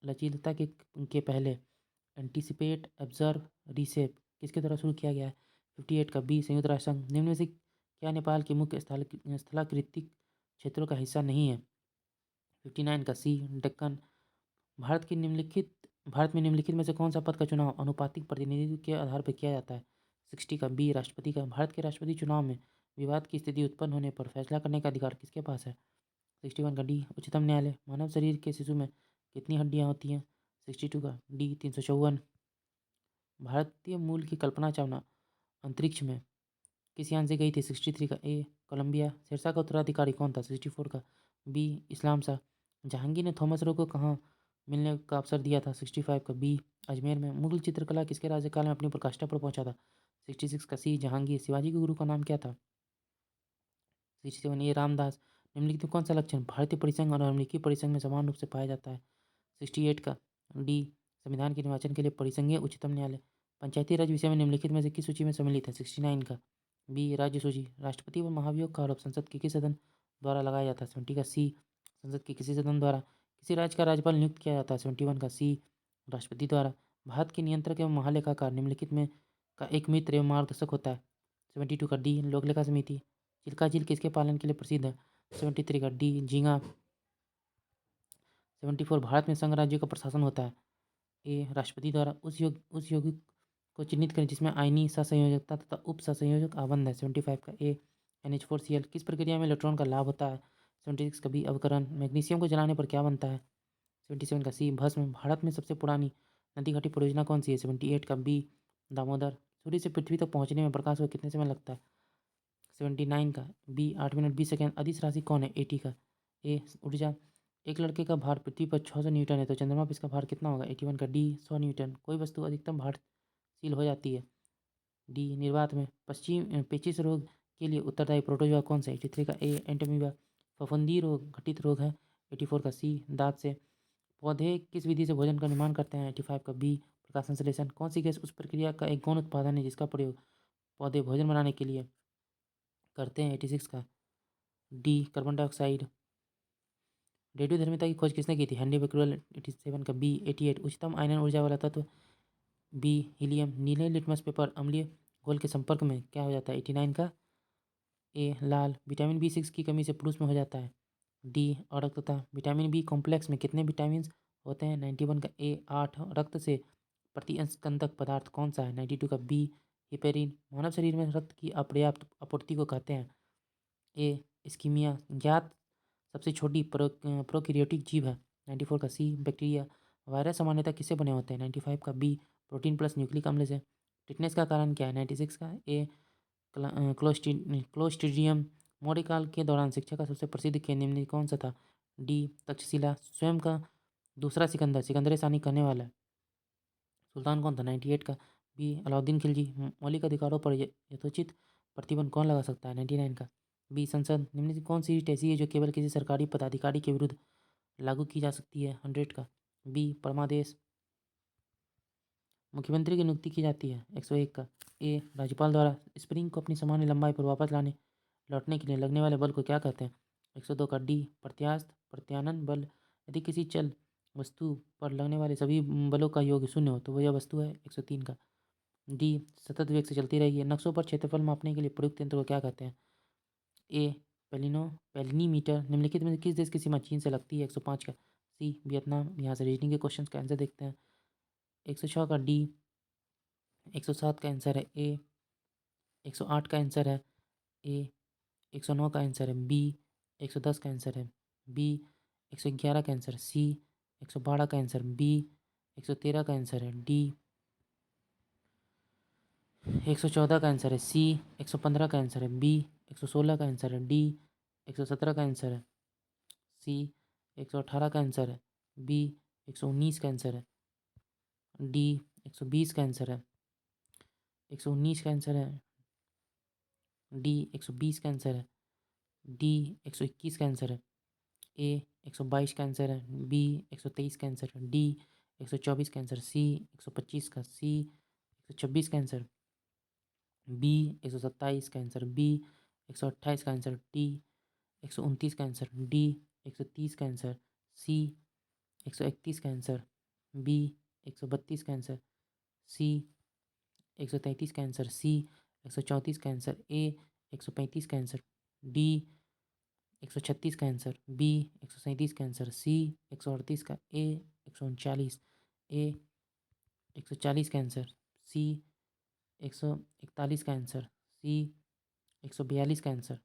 [SPEAKER 1] लचीलता के पहले एंटीसिपेट, ऑब्जर्व, रीसेप किसके द्वारा शुरू किया गया है। 58 का बी, संयुक्त राष्ट्र संघ। निम्न में से क्या नेपाल के मुख्य स्थलाकृतिक क्षेत्रों का हिस्सा नहीं है। 59 का सी, दक्कन। भारत में निम्नलिखित में से कौन सा पद का चुनाव अनुपातिक प्रतिनिधित्व के आधार पर किया जाता है। 60 का बी, राष्ट्रपति का। भारत के राष्ट्रपति चुनाव में विवाद की स्थिति उत्पन्न होने पर फैसला करने का अधिकार किसके पास है। 61 का डी, उच्चतम न्यायालय। मानव शरीर के शिशु में कितनी हड्डियां होती हैं। 62 का डी, 354। भारतीय मूल की कल्पना चावला अंतरिक्ष में किस यान से गई थी। 63 का ए, कोलंबिया। शेरशाह का उत्तराधिकारी कौन था। 64 का बी, इस्लाम शाह। जहांगीर ने थॉमस रो को कहाँ मिलने का अवसर दिया था। 65 का बी, अजमेर में। मुगल चित्रकला किसके राज्यकाल में अपनी प्रकाष्ठा पर पहुंचा था। 66 का सी, जहांगीर। शिवाजी के गुरु का नाम क्या था। 67 ए, रामदास। निम्नलिखित में कौन सा लक्षण भारतीय परिसंघ और अमेरिकी परिसंघ में समान रूप से पाया जाता है। 68 का डी, संविधान के निर्वाचन के लिए परिसंघीय उच्चतम न्यायालय। पंचायती राज विषय में निम्नलिखित में से किस सूची में सम्मिलित है। 69 का बी, राज्य सूची। राष्ट्रपति पर महाभियोग का आरोप संसद के किस सदन द्वारा लगाया जाता है। 70 का सी, संसद के किसी सदन द्वारा। किसी राज्य का राज्यपाल नियुक्त किया जाता है। 71 का सी, राष्ट्रपति द्वारा। भारत के नियंत्रक एवं महालेखाकार निम्नलिखित में का एक मित्र एवं मार्गदर्शक होता है। 72 का डी, लोक लेखा समिति। चिल्का झील किसके पालन के लिए प्रसिद्ध है। 73 का डी, झींगा। 74 भारत में संघ राज्यों का प्रशासन होता है। ए, राष्ट्रपति द्वारा। उस यौगिक को चिन्हित करें जिसमें आयनी सहसंयोजकता तथा उप सहसंयोजक आबंध है। 75 का ए, NH4Cl। किस प्रक्रिया में इलेक्ट्रॉन का लाभ होता है? 76 का बी, अवकरण। मैग्नीशियम को जलाने पर क्या बनता है? 77 का सी, भस्म। भारत में सबसे पुरानी नदी घाटी परियोजना कौन सी है? 78 का बी, दामोदर। सूर्य से पृथ्वी तक पहुंचने में प्रकाश को कितने समय लगता है? 79 का बी, 8 मिनट 20 सेकेंड। अदिश राशि कौन है? 80 का ए, ऊर्जा। एक लड़के का भार पृथ्वी पर 600 न्यूटन है तो चंद्रमा पर इसका भार कितना होगा? 81 का डी, 100 न्यूटन। कोई वस्तु अधिकतम भारशील हो जाती है? डी, निर्वात में। पेचिश रोग के लिए उत्तरदायी प्रोटोजोआ कौन सा? 83 का ए, एंटोमीबा। फफूंदी रोग घटित रोग है? 84 का सी, दांत से। पौधे किस विधि से भोजन का निर्माण करते हैं? 85 का बी, प्रकाश संश्लेषण। कौन सी गैस उस प्रक्रिया का एक गौण उत्पादन है जिसका प्रयोग पौधे भोजन बनाने के लिए करते हैं? 86 का डी, कार्बन डाइऑक्साइड। रेडियोधर्मिता की खोज किसने की थी? हेनरी बेक्वेल। 87 का बी, 88। उच्चतम आयनन ऊर्जा वाला तत्व? B, helium. नीले लिटमस पेपर अम्लीय घोल के संपर्क में क्या हो जाता है? 89 का ए, लाल। विटामिन B6 की कमी से पुरुष में हो जाता है? डी, अरक्तता। विटामिन बी कॉम्प्लेक्स में कितने विटामिन होते हैं? 91 का ए, 8। रक्त से प्रतिस्कंदक पदार्थ कौन सा है? 92 का बी, हिपेरिन। मानव शरीर में रक्त की अपर्याप्त आपूर्ति को कहते हैं? ए, इस्कीमिया। ज्ञात सबसे छोटी प्रोकैरियोटिक जीव है? 94 का सी, बैक्टीरिया। वायरस सामान्यतः किससे बने होते हैं? 95 का बी, प्रोटीन प्लस न्यूक्लिक अम्ल से। टिटनेस का कारण क्या है? 96 का ए, क्लोस्ट्रीडियम। मौर्यकाल के दौरान शिक्षा का सबसे प्रसिद्ध केंद्र निम्न कौन सा था? डी, तक्षशिला। स्वयं का दूसरा सिकंदर सिकंदर सानी करने वाला सुल्तान कौन था? 98 का बी, अलाउद्दीन खिलजी। मौलिक अधिकारों पर यथोचित प्रतिबंध कौन लगा सकता है? 99 का बी, संसद। निम्न कौन सी रीट ऐसी है जो केवल किसी सरकारी पदाधिकारी के विरुद्ध लागू की जा सकती है? 100 का बी, परमादेश। मुख्यमंत्री की नियुक्ति की जाती है? 101 का ए, राज्यपाल द्वारा। स्प्रिंग को अपनी सामान्य लंबाई पर वापस लौटने के लिए लगने वाले बल को क्या कहते हैं? 102 का डी, प्रत्यास्थ प्रत्यानयन बल। यदि किसी चल वस्तु पर लगने वाले सभी बलों का योग शून्य हो तो वह वस्तु है? 103 का डी, सतत वेग से चलती रही है। नक्शों पर क्षेत्रफल मापने के लिए प्रयुक्त यंत्र को क्या कहते हैं? ए, पेलिनीमीटर। निम्नलिखित में किस देश की सीमा चीन से लगती है? 105 का सी, वियतनाम। यहाँ से रीजनिंग के क्वेश्चन का आंसर देखते हैं। 106 का डी, 107 का आंसर है ए, 108 का आंसर है ए, 109 का आंसर है बी, 110 का आंसर है बी, 111 का आंसर सी, 112 का आंसर बी, 113 का आंसर है डी, 114 का आंसर है सी, 115 का आंसर है बी, 116 का आंसर है डी, 117 का आंसर है सी, 118 का आंसर है बी, 119 का आंसर है डी, 120 का आंसर है 119 का आंसर है डी, 120 का आंसर है डी, 121 का आंसर है ए, 122 का आंसर है बी, 123 का आंसर है डी, 124 का आंसर सी, 125 का सी, 126 का आंसर बी, 127 का आंसर बी, 128 का आंसर डी, 129 का आंसर डी, 130 का आंसर सी, 131 का आंसर बी, 132 का आंसर सी, 133 का आंसर सी, 134 का आंसर ए, 135 का आंसर डी, 136 का आंसर बी, 137 का आंसर सी, 138 का ए, 139 ए, 140 का आंसर सी, 141 का आंसर सी, 142 का आंसर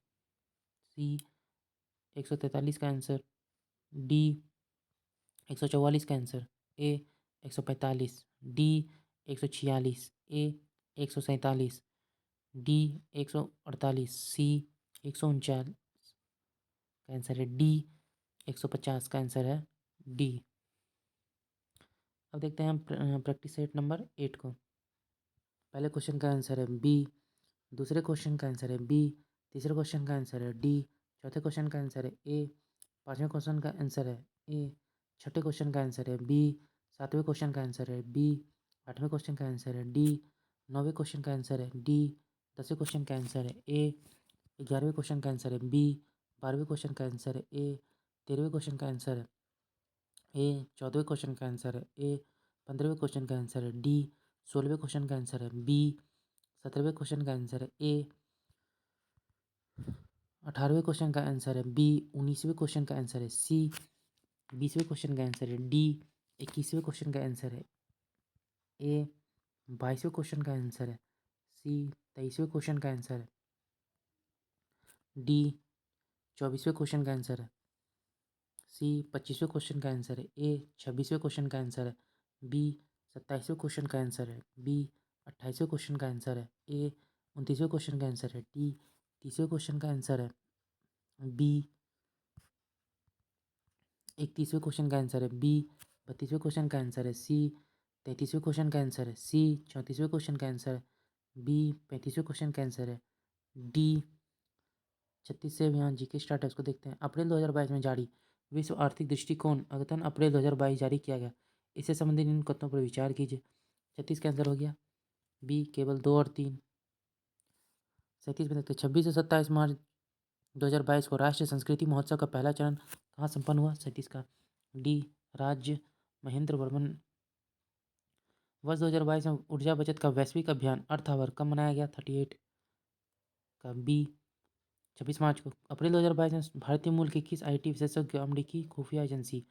[SPEAKER 1] सी, 143 का आंसर डी, 144 का आंसर ए, 145 डी, 146 ए, 147 डी, 148 सी, 149 का आंसर है डी, 150 का आंसर है डी। अब देखते हैं हम प्रैक्टिस सेट नंबर 8 को। पहले क्वेश्चन का आंसर है बी, दूसरे क्वेश्चन का आंसर है बी, तीसरे क्वेश्चन का आंसर है डी, चौथे क्वेश्चन का आंसर है ए, पाँचवें क्वेश्चन का आंसर है ए, छठे क्वेश्चन का आंसर है बी, सातवें क्वेश्चन का आंसर है बी, आठवें क्वेश्चन का आंसर है डी, नौवें क्वेश्चन का आंसर है डी, 10वें क्वेश्चन का आंसर है ए, 11वें क्वेश्चन का आंसर है बी, 12वें क्वेश्चन का आंसर है ए, 13वें क्वेश्चन का आंसर है ए, 14वें क्वेश्चन का आंसर है ए, 15वें क्वेश्चन का आंसर है डी, 16वें क्वेश्चन का आंसर है बी, 17वें क्वेश्चन का आंसर है ए, 18वें क्वेश्चन का आंसर है बी, 19वें क्वेश्चन का आंसर है सी, 20वें क्वेश्चन का आंसर है डी, 21वें क्वेश्चन का आंसर है ए, 22वें क्वेश्चन का आंसर है सी, 23वें क्वेश्चन का आंसर है डी 24वें क्वेश्चन का आंसर है। सी 25वें क्वेश्चन का आंसर है। ए 26वें क्वेश्चन का आंसर है। बी 27वें क्वेश्चन का आंसर है। बी 28वें क्वेश्चन का आंसर है। ए 29वें क्वेश्चन का आंसर है। डी 30वें क्वेश्चन का आंसर है। बी 31वें क्वेश्चन का आंसर है। बी 32वें क्वेश्चन का आंसर है। सी 33वें क्वेश्चन का आंसर है। सी 34वें क्वेश्चन का आंसर है। बी 35वें क्वेश्चन का आंसर है। डी 36 से यहाँ जीके स्टार्ट है, उसको देखते हैं। अप्रैल 2022 में जारी विश्व आर्थिक दृष्टिकोण अद्यतन अप्रैल 2022 जारी किया गया। इससे संबंधित इन कथनों पर विचार कीजिए। 36 का आंसर हो गया बी, केवल 2 और 3। 37 में देखते हैं 26 से 27 मार्च 2022 को राष्ट्रीय संस्कृति महोत्सव का पहला चरण कहाँ संपन्न हुआ। 37 का डी, राज्य महेंद्र वर्मन। वर्ष 2022 में ऊर्जा बचत का वैश्विक अभियान अर्थ आवर कब मनाया गया। 38 का बी, 26 मार्च को। अप्रैल 2022 में भारतीय मूल के किस आईटी विशेषज्ञ अमेरिकी खुफिया एजेंसी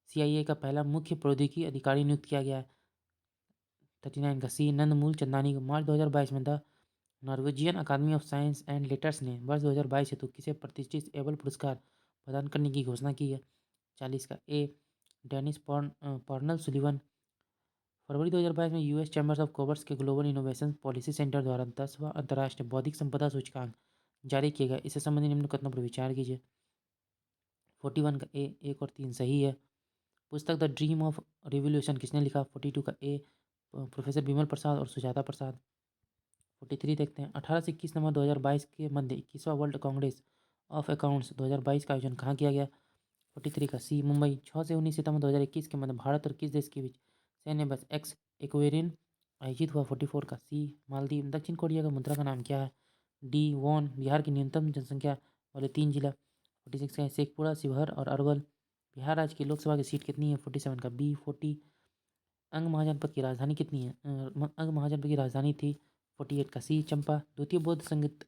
[SPEAKER 1] CIA का पहला मुख्य प्रौद्योगिकी अधिकारी नियुक्त किया गया है। 39 का सी, नंदमूल चंदानी को। मार्च 2022 में the Norwegian academy of science and letters ने वर्ष 2022 हेतु किसे प्रतिष्ठित एबल पुरस्कार प्रदान करने की घोषणा की है। 40 का ए, डेनिस पॉर्नल सुलिवन। फरवरी 2022 में US चैम्बर्स ऑफ कॉमर्स के ग्लोबल इनोवेशन पॉलिसी सेंटर द्वारा 10वां अंतर्राष्ट्रीय बौद्धिक संपदा सूचकांक जारी किया गया। इससे संबंधित निम्न कथनों पर विचार कीजिए। 41 का ए, 1 और 3 सही है। पुस्तक द ड्रीम ऑफ रिवोल्यूशन किसने लिखा। 42 का ए, प्रोफेसर बिमल प्रसाद और सुजाता प्रसाद। 43 देखते हैं 18 से 21 नवंबर 2022 के मध्य 21वां वर्ल्ड कांग्रेस ऑफ अकाउंट्स 2022 का आयोजन कहाँ किया गया। 43 का सी, मुंबई। 6 से 19 सितंबर 2021 के मध्य भारत और किस देश के बीच सैन्य बस एक्स एक्वेरियन आयोजित हुआ। 44 का सी, मालदीव। दक्षिण कोरिया का मुद्रा का नाम क्या है। D, von. बिहार की न्यूनतम जनसंख्या वाले 3 जिला। 46 का शेखपुरा, शिवहर और अरवल। बिहार राज्य की लोकसभा की सीट कितनी है। 47 का बी, 40। अंग महाजनपद की राजधानी कितनी है। अंग महाजनपद की राजधानी थी। 48 का सी, चंपा। द्वितीय बौद्ध संगीत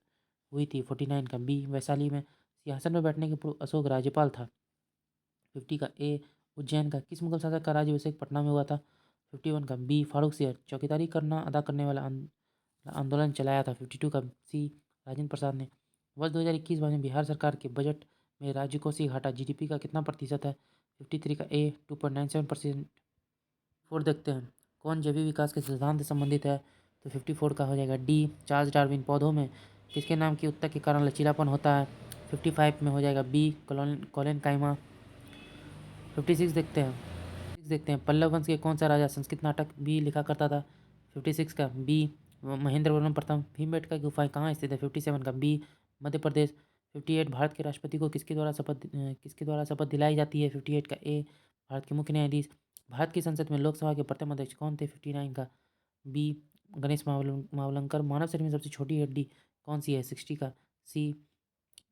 [SPEAKER 1] हुई थी। 49 का बी, वैशाली में। सिंहासन पर बैठने के पूर्व अशोक राज्यपाल था। 50 का ए, उज्जैन का। किस मुगल शासक का राज्याभिषेक पटना में हुआ था। 51 का बी, फारूक सियर। चौकीदारी करना अदा करने वाला आंदोलन चलाया था। 52 का सी, राजेंद्र प्रसाद ने। वर्ष 2021 में बिहार सरकार के बजट में राजकोषीय घाटा GDP का कितना प्रतिशत है। 53 का ए, 2.97%। 4 देखते हैं कौन जैविक विकास के सिद्धांत से संबंधित है। तो 54 का हो जाएगा डी, चार्ल्स डार्विन। पौधों में किसके नाम की उत्तक के कारण लचीलापन होता है। 55 में हो जाएगा बी, कोलेन काइमा। 56 देखते हैं पल्लव वंश के कौन सा राजा संस्कृत नाटक भी लिखा करता था। 56 का बी, महेंद्र वर्मन प्रथम। भीमबेटका की गुफाएं कहाँ स्थित है। 57 का बी, मध्य प्रदेश। 58 भारत के राष्ट्रपति को किसके द्वारा शपथ दिलाई जाती है। 58 का ए, भारत के मुख्य न्यायाधीश। भारत की संसद में लोकसभा के प्रथम अध्यक्ष कौन थे। 59 का बी, गणेश मावलंकर। मानव शरीर में सबसे छोटी हड्डी कौन सी है। 60 का सी,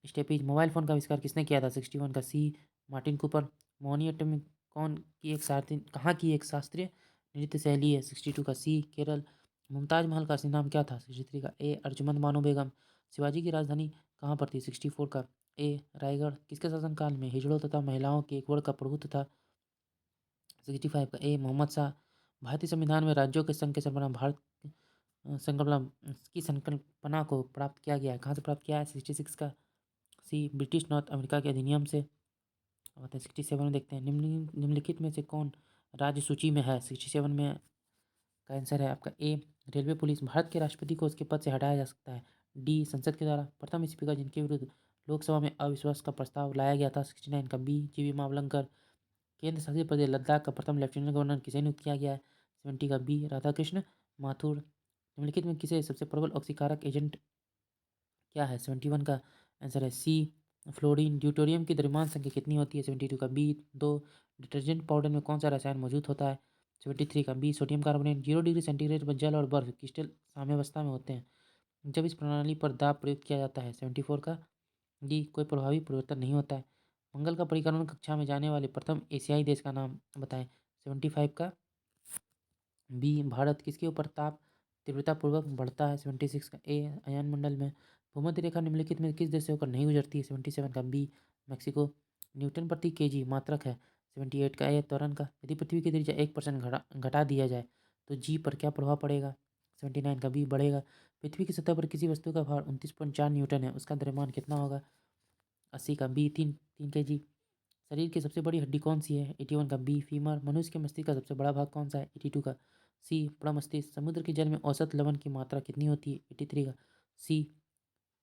[SPEAKER 1] स्टेपीज। मोबाइल फ़ोन का आविष्कार किसने किया था। 61 का सी, मार्टिन कूपर। मोहिनीअट्टम में कहाँ की एक शास्त्रीय नृत्य शैली है। 62 का सी, केरल। मुमताज महल का असली नाम क्या था। 63 का ए, अर्जुमंद बानो बेगम। शिवाजी की राजधानी कहाँ पर थी। 64 का ए, रायगढ़। किसके शासनकाल में हिजड़ों तथा महिलाओं के एक वर्ग का प्रभुत्व था। 65 का ए, मोहम्मद शाह। भारतीय संविधान में राज्यों के संघ के सरबराह भारत संकल्पना की संकल्पना को प्राप्त किया गया है। कहाँ से प्राप्त किया है। 66 का सी, ब्रिटिश नॉर्थ अमेरिका के अधिनियम से। अब आते हैं 67 में देखते हैं निम्नलिखित में से कौन राज्य सूची में है। 67 में का आंसर है आपका ए, रेलवे पुलिस। भारत के राष्ट्रपति को उसके पद से हटाया जा सकता है। डी, संसद के द्वारा। प्रथम स्पीकर जिनके विरुद्ध लोकसभा में अविश्वास का प्रस्ताव लाया गया था। 69 का बी, GV मावलंकर। केंद्र शासित प्रदेश लद्दाख का प्रथम लेफ्टिनेंट गवर्नर किसे नियुक्त किया गया है। 70 का बी, राधाकृष्ण माथुर। निम्नलिखित में किसे सबसे प्रबल ऑक्सीकारक एजेंट क्या है। 71 का आंसर है सी, फ्लोरीन। ड्यूटेरियम की द्रव्यमान संख्या कितनी होती है। 72 का बी, 2। डिटर्जेंट पाउडर में कौन सा रसायन मौजूद होता है। 73 का B, sodium carbonate. 0 degree centigrade पर जल और बर्फ क्रिस्टल साम्यावस्था में होते हैं जब इस प्रणाली पर दाब प्रयुक्त किया जाता है। 74 का डी, कोई प्रभावी परिवर्तन नहीं होता है। मंगल का परिक्रमण कक्षा में जाने वाले प्रथम एशियाई देश का नाम बताएं। 75 का बी, भारत। किसके ऊपर ताप तीव्रतापूर्वक बढ़ता है। 76 का ए, अयन मंडल में। भूमध्य रेखा निम्नलिखित में किस देश से होकर नहीं गुजरती है। 77 का बी, मैक्सिको। न्यूटन प्रति केजी मात्रक है। 78 का ए, त्वरण का। यदि पृथ्वी की त्रिज्या 1% घटा दिया जाए तो जी पर क्या प्रभाव पड़ेगा। 79 का बी बढ़ेगा। पृथ्वी की सतह पर किसी वस्तु का भार 29.4 न्यूटन है, उसका द्रव्यमान कितना होगा? 80 का बी 3 kg। शरीर की सबसे बड़ी हड्डी कौन सी है? 81 का बी फीमर। मनुष्य के मस्तिष्क का सबसे बड़ा भाग कौन सा है? 82 का सी प्रमस्तिष्क। समुद्र के जल में औसत लवण की मात्रा कितनी होती है? 83 का सी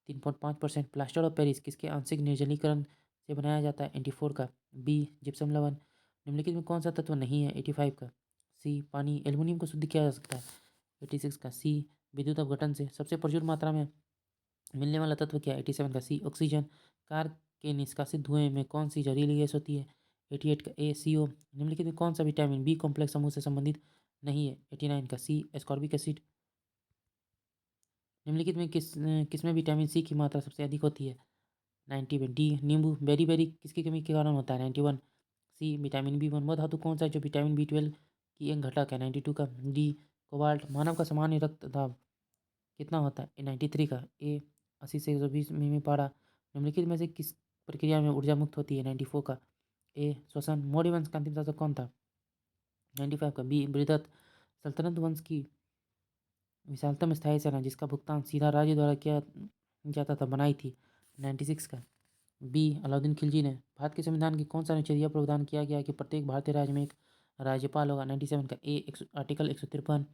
[SPEAKER 1] 3.5%। प्लास्टर ऑफ पेरिस किसके आंशिक निर्जलीकरण से बनाया जाता है? 84 का बी जिप्सम लवण। निम्नलिखित में कौन सा तत्व नहीं है? 85 का सी पानी। एल्युमिनियम को शुद्ध किया जा सकता है? 86 का सी विद्युत अपघटन से। सबसे प्रचुर मात्रा में मिलने वाला तत्व क्या है? 87 का सी ऑक्सीजन। कार के निष्कासित धुएं में कौन सी जहरीली गैस होती है? 88 का ए CO। निम्नलिखित में कौन सा विटामिन बी कॉम्प्लेक्स समूह से संबंधित नहीं है? 89 का सी एस्कॉर्बिक एसिड। निम्नलिखित में किसमें विटामिन सी की मात्रा सबसे अधिक होती है? 90 में डी नींबू। बेरी बेरी किसकी कमी के कारण होता है? 91 सी विटामिन B1। वह धातु कौन सा है जो विटामिन B12 की एक घटक है? 92 का डी कोबाल्ट। मानव का सामान्य रक्त दाब कितना होता है? 93 का ए 80 से 120 मिमी पारा। निम्नलिखित में से किस प्रक्रिया में ऊर्जा मुक्त होती है? 94 का ए श्वसन। मौर्य वंश का अंतिम शासक कौन था? 95 का बी बृहदत्त। सल्तनत वंश की विशालतम स्थायी सेना जिसका भुगतान सीधा राज्य द्वारा किया जाता था बनाई थी? 96 का बी अलाउद्दीन खिलजी ने। भारत के संविधान की कौन सा अनुच्छेद यह प्रावधान किया गया है कि प्रत्येक भारतीय राज्य में एक राज्यपाल होगा? 97 का ए आर्टिकल 153।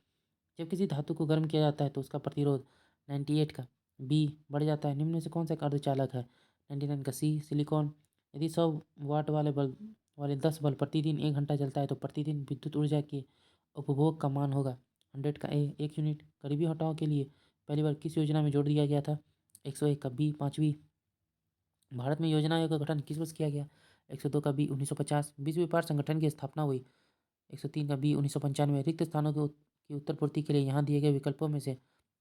[SPEAKER 1] जब किसी धातु को गर्म किया जाता है तो उसका प्रतिरोध? 98 का बी बढ़ जाता है। निम्न में से कौन सा एक अर्धचालक है? 99 का सी सिलिकॉन। यदि 100 वाट वाले 10 बल्ब प्रतिदिन 1 घंटा जलता है तो प्रतिदिन विद्युत ऊर्जा के उपभोग का मान होगा? 100 का ए 1 यूनिट। गरीबी हटाओ के लिए पहली बार किस योजना में जोड़ दिया गया था? 101 का बी 5वीं। भारत में योजना आयोग का गठन किस वर्ष किया गया? 102 का बी 1950। विश्व व्यापार संगठन की स्थापना हुई? 103 का बी 1995। रिक्त स्थानों की उत्तर पूर्ति के लिए यहाँ दिए गए विकल्पों में से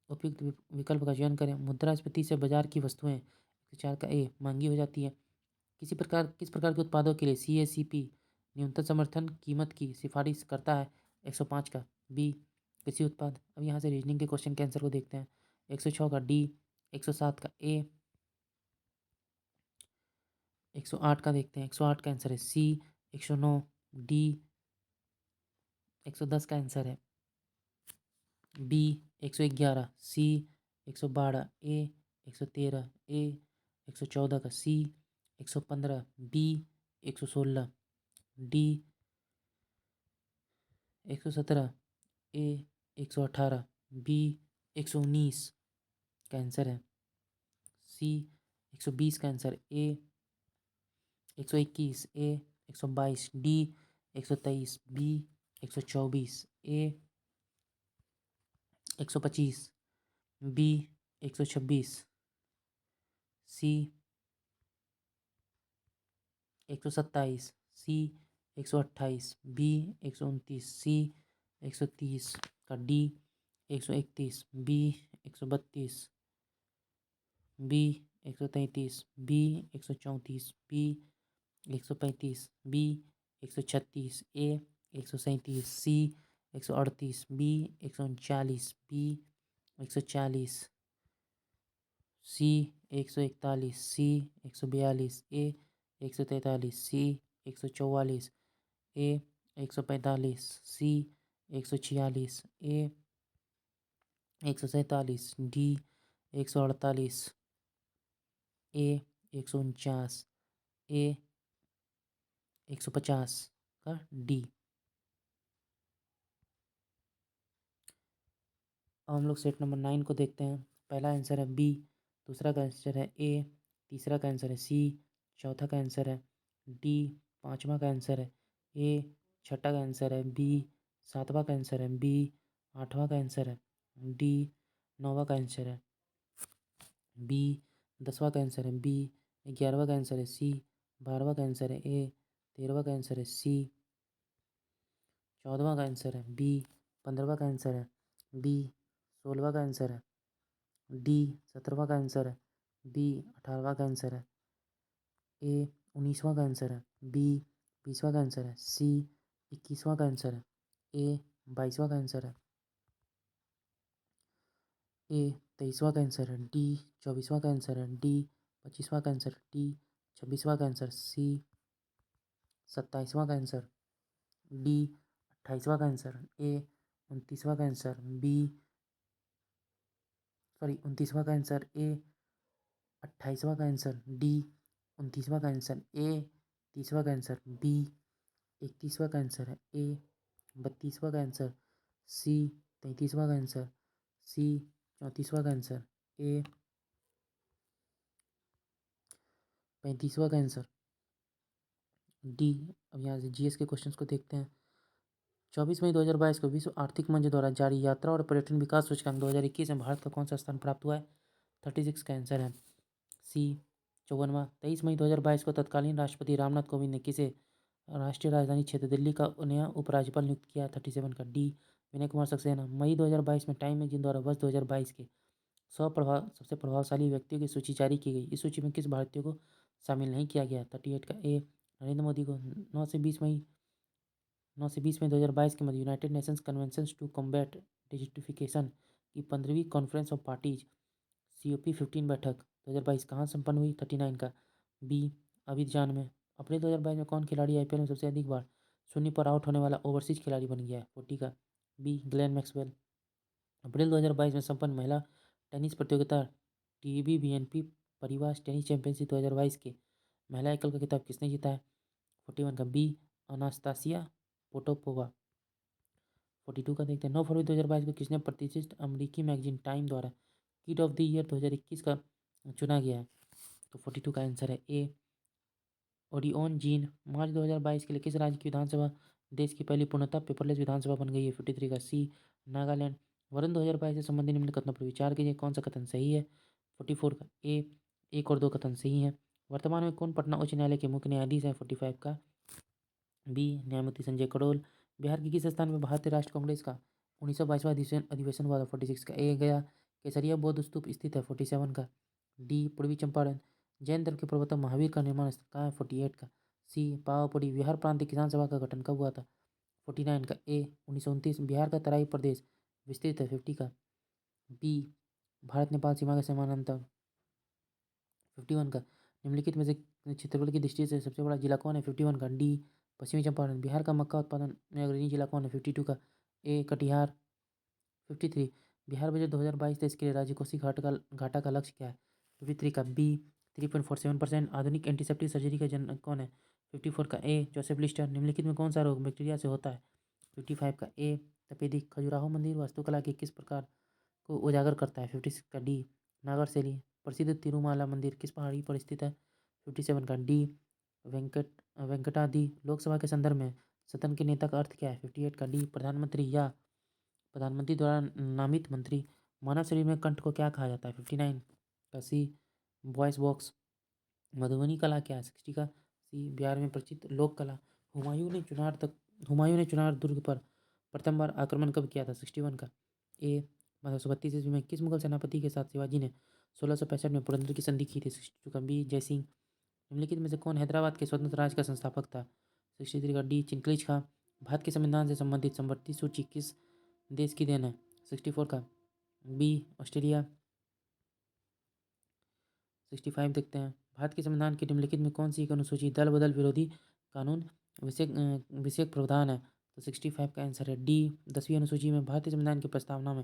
[SPEAKER 1] उपयुक्त विकल्प का चयन करें। मुद्रास्फीति से बाजार की वस्तुएं 104 का ए महंगी हो जाती है। किस प्रकार के उत्पादों के लिए CACP न्यूनतम समर्थन कीमत की सिफारिश करता है? 105 का बी कृषि उत्पाद। अब यहाँ से रीजनिंग के क्वेश्चन के आंसर को देखते हैं। 106 का डी 107 का ए 108 का देखते हैं। 108 का आंसर है सी 109 डी 110 का आंसर है बी 111 सी 112 ए 113 ए 114 का C 115 B 116 D 117 A 118 B 119 का आंसर है सी 120 का answer A 121 A 122 D 123 B 124 A 125 B 126 C 127 C 128 B 129 C 130 का D 131 B 132 B 133 B 134 B 135 B 136 A 137 C 138 B 139 B 140 C 141 C 142 A 143 C 144 A 145 C 146 A 147 D 148 ए 149 ए 150 का D. अब हम लोग set number 9 को देखते हैं। पहला answer है बी, दूसरा का आंसर है ए, तीसरा का आंसर है सी, चौथा का आंसर है डी, पांचवा का आंसर है ए, छठा का आंसर है बी, सातवां का आंसर है बी, आठवां का आंसर है डी, नौवां का आंसर है बी, 10वां का आंसर है बी, 11वां का आंसर है सी, 12वां का आंसर है ए, 13वां का आंसर है सी, 14वां का आंसर है बी, 15वां का आंसर है बी, 16वां का आंसर है डी, 17वां का आंसर है बी, 18वां का आंसर है ए, 19वां का आंसर है बी, 20वां का आंसर है सी, 21वां का आंसर है ए, 22वां का आंसर है ए, 23वां का आंसर है डी, 24वां का आंसर है डी, 25वां का आंसर डी, 26वां का आंसर सी, 27वां का आंसर डी, 28वां का आंसर ए, 29वां का आंसर बी, सॉरी 29वां का आंसर ए। 28वां का आंसर डी। 29वां का आंसर ए। 30वां का आंसर बी। 31वां का आंसर है ए। 32वां का आंसर सी। 33वां का आंसर सी। 34वां का आंसर ए। 35वां का आंसर डी। अब यहाँ से जीएस के क्वेश्चंस को देखते हैं। 24 मई 2022 को विश्व आर्थिक मंच द्वारा जारी यात्रा और पर्यटन विकास सूचकांक 2021 में भारत का कौन सा स्थान प्राप्त हुआ है? 36 का आंसर है सी। 54वां 23 मई 2022 को तत्कालीन राष्ट्रपति रामनाथ कोविंद ने किसे राष्ट्रीय राजधानी क्षेत्र दिल्ली का नया उपराज्यपाल नियुक्त किया? 37 का डी। विनय कुमार सक्सेना। मई 2022 में टाइम मैगजीन द्वारा वर्ष 2022 के सबसे प्रभावशाली व्यक्तियों की सूची जारी की गई। इस सूची में किस भारतीय को शामिल नहीं किया गया? 38 का ए। नरेंद्र मोदी को 9 से 20 मई 2022 के मध्य United Nations conventions to combat desertification की 15वीं कॉन्फ्रेंस ऑफ पार्टीज COP15 बैठक 2022 कहाँ संपन्न हुई? 39 का बी। अबिजान में। अप्रैल 2022 में कौन खिलाड़ी IPL में सबसे अधिक बार शून्य पर आउट होने वाला ओवरसीज खिलाड़ी बन गया है? 40 का बी। Glenn Maxwell. अप्रैल 2022 में संपन्न महिला टेनिस प्रतियोगिता TBBNP परिवार टेनिस चैंपियनशिप 2022 के महिला एकल का खिताब किसने जीता है? 41 का बी। अनास्तासिया पोटोपोवा। 42 का देखते हैं। 9 फरवरी 2022 को किसने प्रतिष्ठित अमेरिकी मैगजीन टाइम द्वारा किड ऑफ द ईयर 2021 का चुना गया है? तो 42 का आंसर है ए। ओडिओन जीन। मार्च 2022 के लिए किस राज्य की विधानसभा देश की पहली पूर्णतः पेपरलेस विधानसभा बन गई है? 53 का सी। नागालैंड। वरुण 2022 से संबंधित निम्न कथनों पर विचार कीजिए, कौन सा कथन सही है? 44 का ए। 1 और 2 कथन सही है। वर्तमान में कौन पटना उच्च न्यायालय के मुख्य न्यायाधीश है? 45 का बी। न्यायमूर्ति संजय करोल। बिहार के किस स्थान में भारतीय राष्ट्रीय कांग्रेस का 1922वां अधिवेशन हुआ था? 46 का ए। गया। केसरिया बौद्ध स्तूप स्थित है? 47 का डी। पूर्वी चंपारण। जैन धर्म के प्रवर्तक महावीर का निर्माण स्थल कहाँ है? 48 का सी। पावापुरी। बिहार प्रांतीय किसान सभा का गठन कब हुआ था? 49 का ए। 1929। बिहार का तराई प्रदेश विस्तृत है? 50 का बी। भारत नेपाल सीमा के समानांतर। 51 का निम्नलिखित में से क्षेत्रफल की दृष्टि से सबसे बड़ा जिला कौन है? 51 का डी। पश्चिमी चंपारण। बिहार का मक्का उत्पादन में अग्रणी जिला कौन है? 52 का ए। कटिहार। 53 बिहार बजट 2022 देश के लिए राजकोषीय घाटा का लक्ष्य क्या है? 53 का बी। 3.47%। आधुनिक एंटीसेप्टिक सर्जरी का जनक कौन है? 54 का ए। Joseph Lister. निम्नलिखित में कौन सा रोग बैक्टीरिया से होता है? 55 का ए। तपेदिक। खजुराहो मंदिर वास्तुकला के किस प्रकार को उजागर करता है? 56 का डी। नागर शैली। प्रसिद्ध तिरुमाला मंदिर किस पहाड़ी पर स्थित है? 57 का डी। वेंकटाद्रि। लोकसभा के संदर्भ में सदन के नेता का अर्थ क्या है? 58 का डी। प्रधानमंत्री या प्रधानमंत्री द्वारा नामित मंत्री। मानव शरीर में कंठ को क्या कहा जाता है? 59 का सी। Voice box. मधुबनी कला क्या है? 60 का सी। बिहार में प्रचलित लोक कला। हुमायूं ने चुनार दुर्ग पर प्रथम बार आक्रमण कब किया था? 61 का ए। 1232 ईस्वी में किस मुगल सेनापति के साथ शिवाजी ने 1665 में पुरंदर की संधि की थी? 62 का बी। जयसिंह। निम्नलिखित में से कौन हैदराबाद के स्वतंत्र राज्य का संस्थापक था? 63 का डी। चिंकलिज खां। भारत के संविधान से संबंधित संपत्ति सूची किस देश की देन है? 64 का बी। ऑस्ट्रेलिया। 65 देखते हैं। भारत के संविधान के निम्नलिखित में कौन सी एक अनुसूची दल बदल विरोधी कानून विषयक प्रावधान है? तो 65 का आंसर है डी। 10वीं अनुसूची में भारतीय संविधान की प्रस्तावना में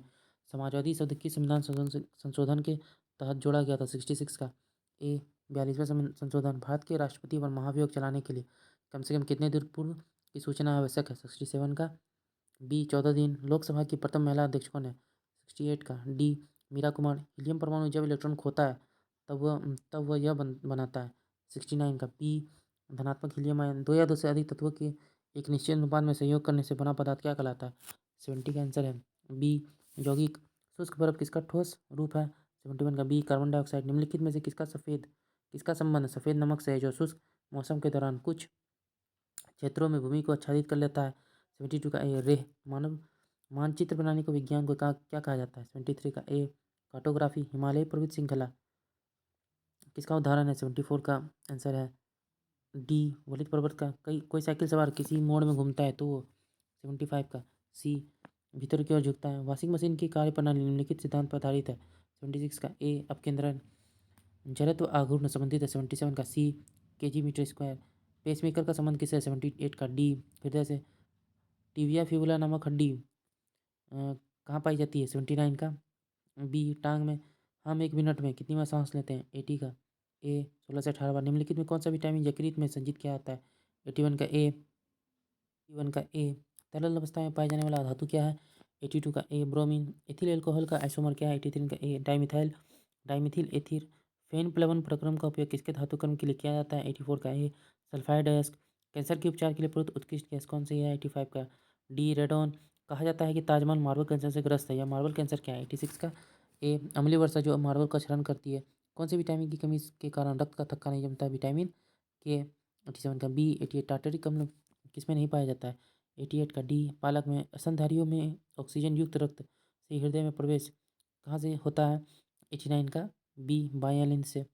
[SPEAKER 1] समाजवादी शब्द किस संविधान संशोधन के तहत जोड़ा गया था? 66 का ए। 42वां संशोधन। भारत के राष्ट्रपति पर महाभियोग चलाने के लिए कम से कम कितने देर पूर्व की सूचना आवश्यक है? 67 का बी। 14 दिन। लोकसभा की प्रथम महिला अध्यक्ष कौन है? 68 का डी। मीरा कुमार। हीलियम परमाणु जब इलेक्ट्रॉन खोता है तब वह यह बनाता है? 69 का बी। धनात्मक हीलियम आयन। दो या दो से अधिक तत्वों के एक निश्चित अनुपात में संयोग करने से बना पदार्थ क्या कहलाता है? 70 का आंसर है बी। यौगिक। शुष्क बर्फ किसका ठोस रूप है? 71 का बी। Carbon dioxide. निम्नलिखित में से किसका संबंध सफ़ेद नमक से है जो शुष्क मौसम के दौरान कुछ क्षेत्रों में भूमि को आच्छादित कर लेता है? 72 का ए। रेह। मानव मानचित्र बनाने को विज्ञान को क्या कहा जाता है? 73 का ए। कार्टोग्राफी। हिमालय पर्वत श्रृंखला किसका उदाहरण है? 74 का आंसर है डी। वलित पर्वत का। कोई साइकिल सवार किसी मोड़ में घूमता है तो वो? 75 का सी। भीतर की ओर झुकता है। वॉशिंग मशीन की कार्यप्रणाली निम्नलिखित सिद्धांत पर आधारित है? 76 का ए। अपकेंद्रण। जड़त्व आघूर्ण संबंधित है? 77 का C. Kg metre square. Pacemaker का संबंध किससे है? 78 का डी। हृदय से। टिबिया फिबुला नामक हड्डी कहाँ पाई जाती है? 79 का बी टांग में हम 1 मिनट में कितनी बार सांस लेते हैं 80 का। ए 16 से 18 बार। निम्नलिखित में कौन सा विटामिन यकृत में संचित किया जाता है 81 का ए। 81 का ए। तरल अवस्था में पाए जाने वाला धातु क्या है 82 का ए ब्रोमीन। एथिल एल्कोहल का आइसोमर क्या है 83 का ए डाइमिथाइल डाइमिथिल एथिल। फेन प्लवन प्रक्रम का उपयोग किसके धातुकर्म के लिए किया जाता है 84 का ए सल्फाइड अयस्क। कैंसर के उपचार के लिए प्रयुक्त उत्कृष्ट गैस कौन सी है 85 का डी रेडॉन। कहा जाता है कि ताजमहल मार्बल कैंसर से ग्रस्त है या मार्बल कैंसर क्या है 86 का ए अम्लीय वर्षा जो मार्बल का क्षरण करती है। कौन से विटामिन की कमी के कारण रक्त का थक्का नहीं जमता विटामिन के 87 का बी 88 टाटरिक अम्ल किसमें नहीं पाया जाता है 88 का डी पालक में। स्तनधारियों में ऑक्सीजन युक्त रक्त से हृदय में प्रवेश कहाँ से होता है 89 का बी बायालिन से।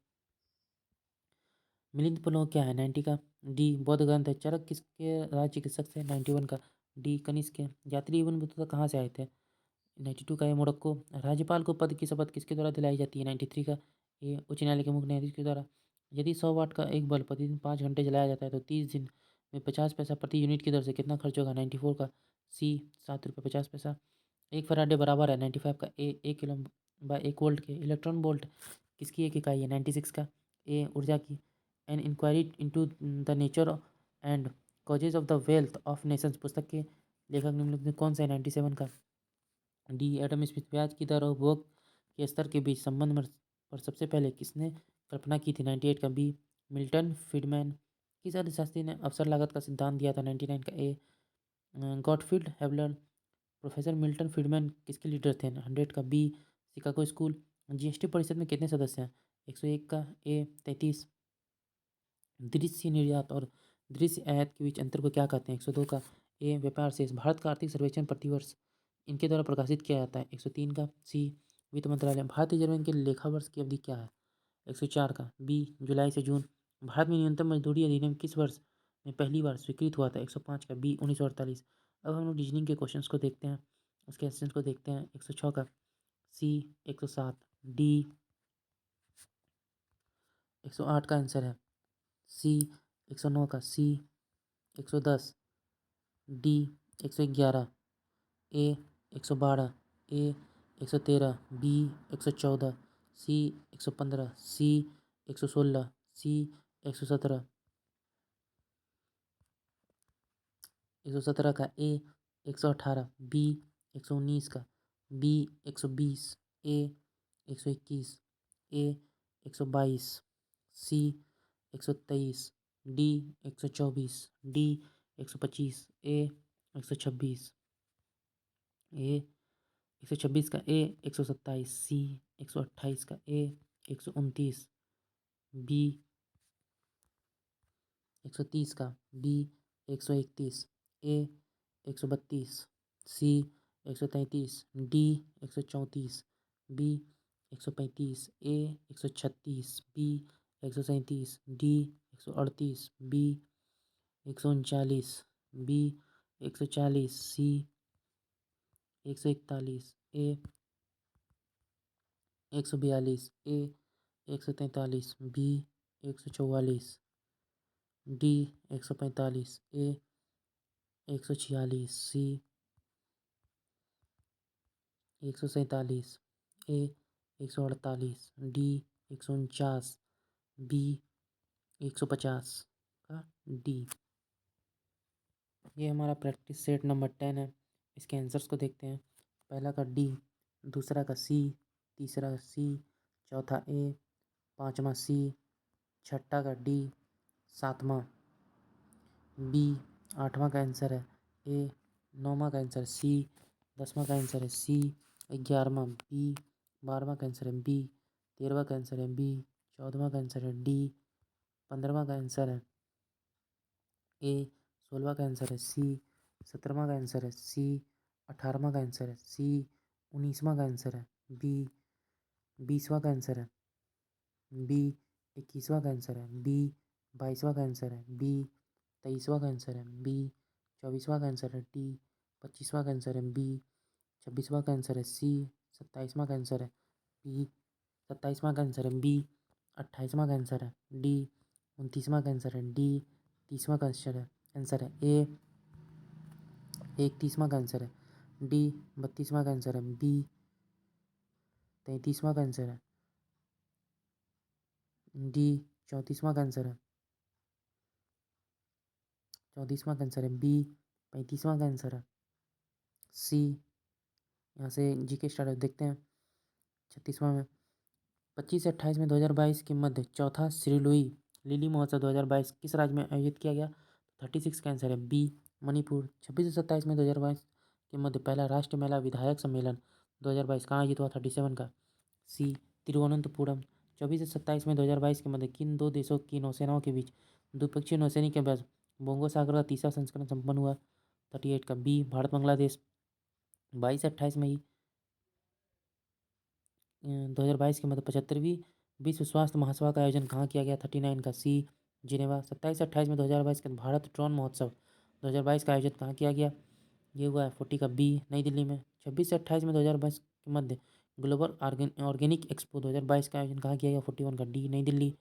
[SPEAKER 1] मिलिंद पुलों क्या है 90 का डी बौद्ध ग्रंथ है। चरक किसके राज्य चिकित्सक से 91 का डी कनिष्क के। यात्री इब्न बतूता कहाँ से आए थे 92 का ए मोरक्को। राज्यपाल को पद की शपथ किसके द्वारा दिलाई जाती है 93 का ए उच्च न्यायालय के मुख्य न्यायाधीश के द्वारा। यदि 100 वाट का एक बल्ब प्रतिदिन 5 घंटे जलाया जाता है तो 30 दिन में 50 पैसा प्रति यूनिट की दर से कितना खर्च होगा 94 का सी 7 रुपये 50 पैसा। एक फराडे बराबर है 95 का ए 1 कूलम/1 वोल्ट के। इलेक्ट्रॉन वोल्ट किसकी एक इकाई है 96 का ए ऊर्जा की। An inquiry into the nature and causes of the wealth of nations पुस्तक के लेखक निम्नलिखित में कौन सा है 97 का डी एडम स्मिथ। ब्याज की दर और उपभोग के स्तर के बीच संबंध पर सबसे पहले किसने कल्पना की थी 98 का बी मिल्टन फ्रीडमैन। किस अर्थशास्त्री ने अवसर लागत का सिद्धांत दिया था 99 का ए गॉटफ्रीड हेबलर। प्रोफेसर मिल्टन फ्रीडमैन किसके लीडर थे 100 का बी शिकागो स्कूल। जीएसटी परिषद में कितने सदस्य हैं 101 का ए 33। दृश्य निर्यात और दृश्य आयात के बीच अंतर को क्या कहते हैं 102 का ए व्यापार शेष। भारत का आर्थिक सर्वेक्षण प्रतिवर्ष इनके द्वारा प्रकाशित किया जाता है 103 का सी वित्त मंत्रालय। भारतीय जर्मन के लेखा वर्ष की अवधि क्या है 104 का बी जुलाई से जून। भारत में न्यूनतम मजदूरी अधिनियम किस वर्ष में पहली बार स्वीकृत हुआ था 105 का बी 1948। अब हम लोग रीजनिंग के क्वेश्चंस को देखते हैं उसके आंसर्स को देखते हैं 106 का सी 107 डी 108 का आंसर है सी 109 का सी 110 डी 111 ए 112 ए 113 बी 114 सी 115 सी 116 सी 117 117 का ए 118 बी 119 का B 120 A 121 A 122 C 123 D 124 D 125 ए 126 ए 126 का ए 127 सी 128 का ए 129 बी 130 का B 131 A 132 C 133 D 134 B 135 A 136 B 137 D 138 B 139 B 140 C 141 A 142 A 143 B 144 D 145 A 146 C 147 A 148 D 149 B 150 का D. ये हमारा practice set number 10 है। इसके answers को देखते हैं। पहला का डी, दूसरा का सी, तीसरा का सी, चौथा ए, पांचवा सी, छठा का डी, सातवां बी, आठवां का आंसर है ए, नौवां का आंसर सी, 10वां का आंसर है सी, 11वां बी, 12वां का आंसर है बी, 13वां का आंसर है बी, 14वां का आंसर है डी, 15वां का आंसर है ए, 16वां का आंसर है सी, 17वां का आंसर है सी, 18वां का आंसर है सी, 19वां का आंसर है बी, 20वां का आंसर है बी, 21वां का आंसर है बी, 22वां का आंसर है बी, 23वां का आंसर है बी, 24वां का आंसर है डी, 25वां का आंसर है बी, 26वां का आंसर है सी, 27वां का आंसर है बी, 27वां का आंसर है बी, 28वां का आंसर है डी, 29वां का आंसर है डी, 30वां का आंसर है ए, 31वां का आंसर है डी, 32वां का आंसर है बी, 33वां का आंसर है। डी 34वां का आंसर है। 34वां का आंसर है। बी 35वां का आंसर है। सी, यहाँ से जीके स्टार्ट देखते हैं। 36वां में 25 से 28 में 2022 के मध्य चौथा श्री लुई लिली महोत्सव 2022 किस राज्य में आयोजित किया गया? 36 का आंसर है। बी मणिपुर। 26 से 27 में 2022 के मध्य पहला राष्ट्रीय महिला विधायक सम्मेलन 2022 कहाँ आयोजित हुआ? 37 का। सी तिरुवनंतपुरम। 24 से 27 में 2022 के मध्य किन दो देशों की नौसेनाओं के बीच द्विपक्षीय नौसैनिक अभ्यास बोंगो सागर का तीसरा संस्करण संपन्न हुआ? 38 का। बी भारत बांग्लादेश। 22 से 28 मई 2022 के मध्य 75वीं विश्व स्वास्थ्य महासभा का आयोजन कहाँ किया गया? 39 का। C Geneva. 27 से 28 में 2022 के भारत ड्रोन महोत्सव 2022 का आयोजन कहाँ किया गया? ये हुआ है 40 का। बी नई दिल्ली में। 26 से 28 में 2022 के मध्य ग्लोबल ऑर्गेनिक एक्सपो 2022 का आयोजन कहाँ किया गया? 41 का। डी नई दिल्ली।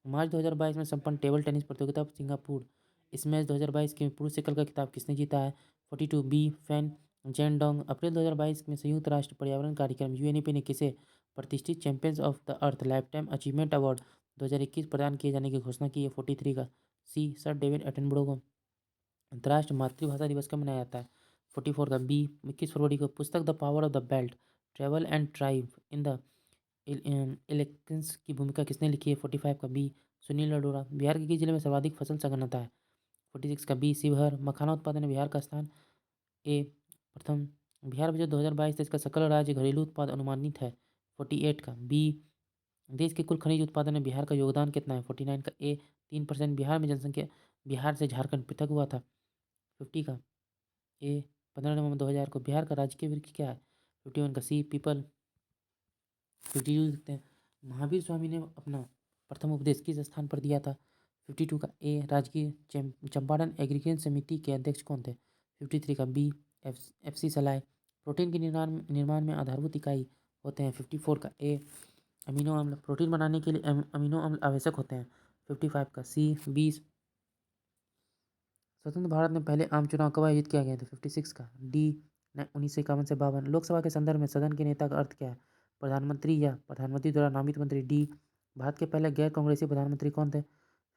[SPEAKER 1] मार्च 2022 में संपन्न टेबल टेनिस प्रतियोगिता सिंगापुर स्मैश 2022 के पुरुष एकल का खिताब किसने जीता है? 42 बी फैन जेनडोंग। अप्रैल 2022 में संयुक्त राष्ट्र पर्यावरण कार्यक्रम यूएनईपी ने किसे प्रतिष्ठित champions of the earth lifetime achievement award 2021 प्रदान किए जाने की घोषणा की है? 43 का। सी सर डेविड एटनबरो को। अंतर्राष्ट्रीय मातृभाषा दिवस कब मनाया जाता है? 44 का। बी 21 फरवरी को। पुस्तक the power of the belt travel and thrive in the elections की भूमिका किसने लिखी है? 45 का। बी सुनील अरोड़ा। बिहार के किस जिले में सर्वाधिक फसल संघनता है? 46 का। बी शिवहर। मखाना उत्पादन में बिहार का स्थान ए प्रथम। बिहार बजट 2022-23 का सकल राज्य घरेलू उत्पाद अनुमानित है? 48 का। बी देश के कुल खनिज उत्पादन में बिहार का योगदान कितना है? 49 का। ए 3%। बिहार में जनसंख्या बिहार से झारखंड पृथक हुआ था? 50 का। ए 15 नवंबर 2000 को। बिहार का राजकीय वृक्ष क्या है? 51 का। See people. 52 देखते हैं। महावीर स्वामी ने अपना प्रथम उपदेश किस स्थान पर दिया था? 52 का। ए राजकीय चंपारण एग्रीकल्चर समिति के अध्यक्ष कौन थे? 53 का। बी एफ सी सलाय। प्रोटीन के निर्माण में आधारभूत इकाई होते हैं? 54 का। ए अमीनो अम्ल। प्रोटीन बनाने के लिए अमीनो अम्ल आवश्यक होते हैं? 55 का। सी 20 स्वतंत्र भारत में पहले आम चुनाव कब आयोजित किया गया था? 56 का। डी 1951 से 52। लोकसभा के संदर्भ में सदन के नेता का अर्थ क्या है? प्रधानमंत्री या प्रधानमंत्री द्वारा नामित मंत्री? डी भारत के पहले गैर कांग्रेसी प्रधानमंत्री कौन थे?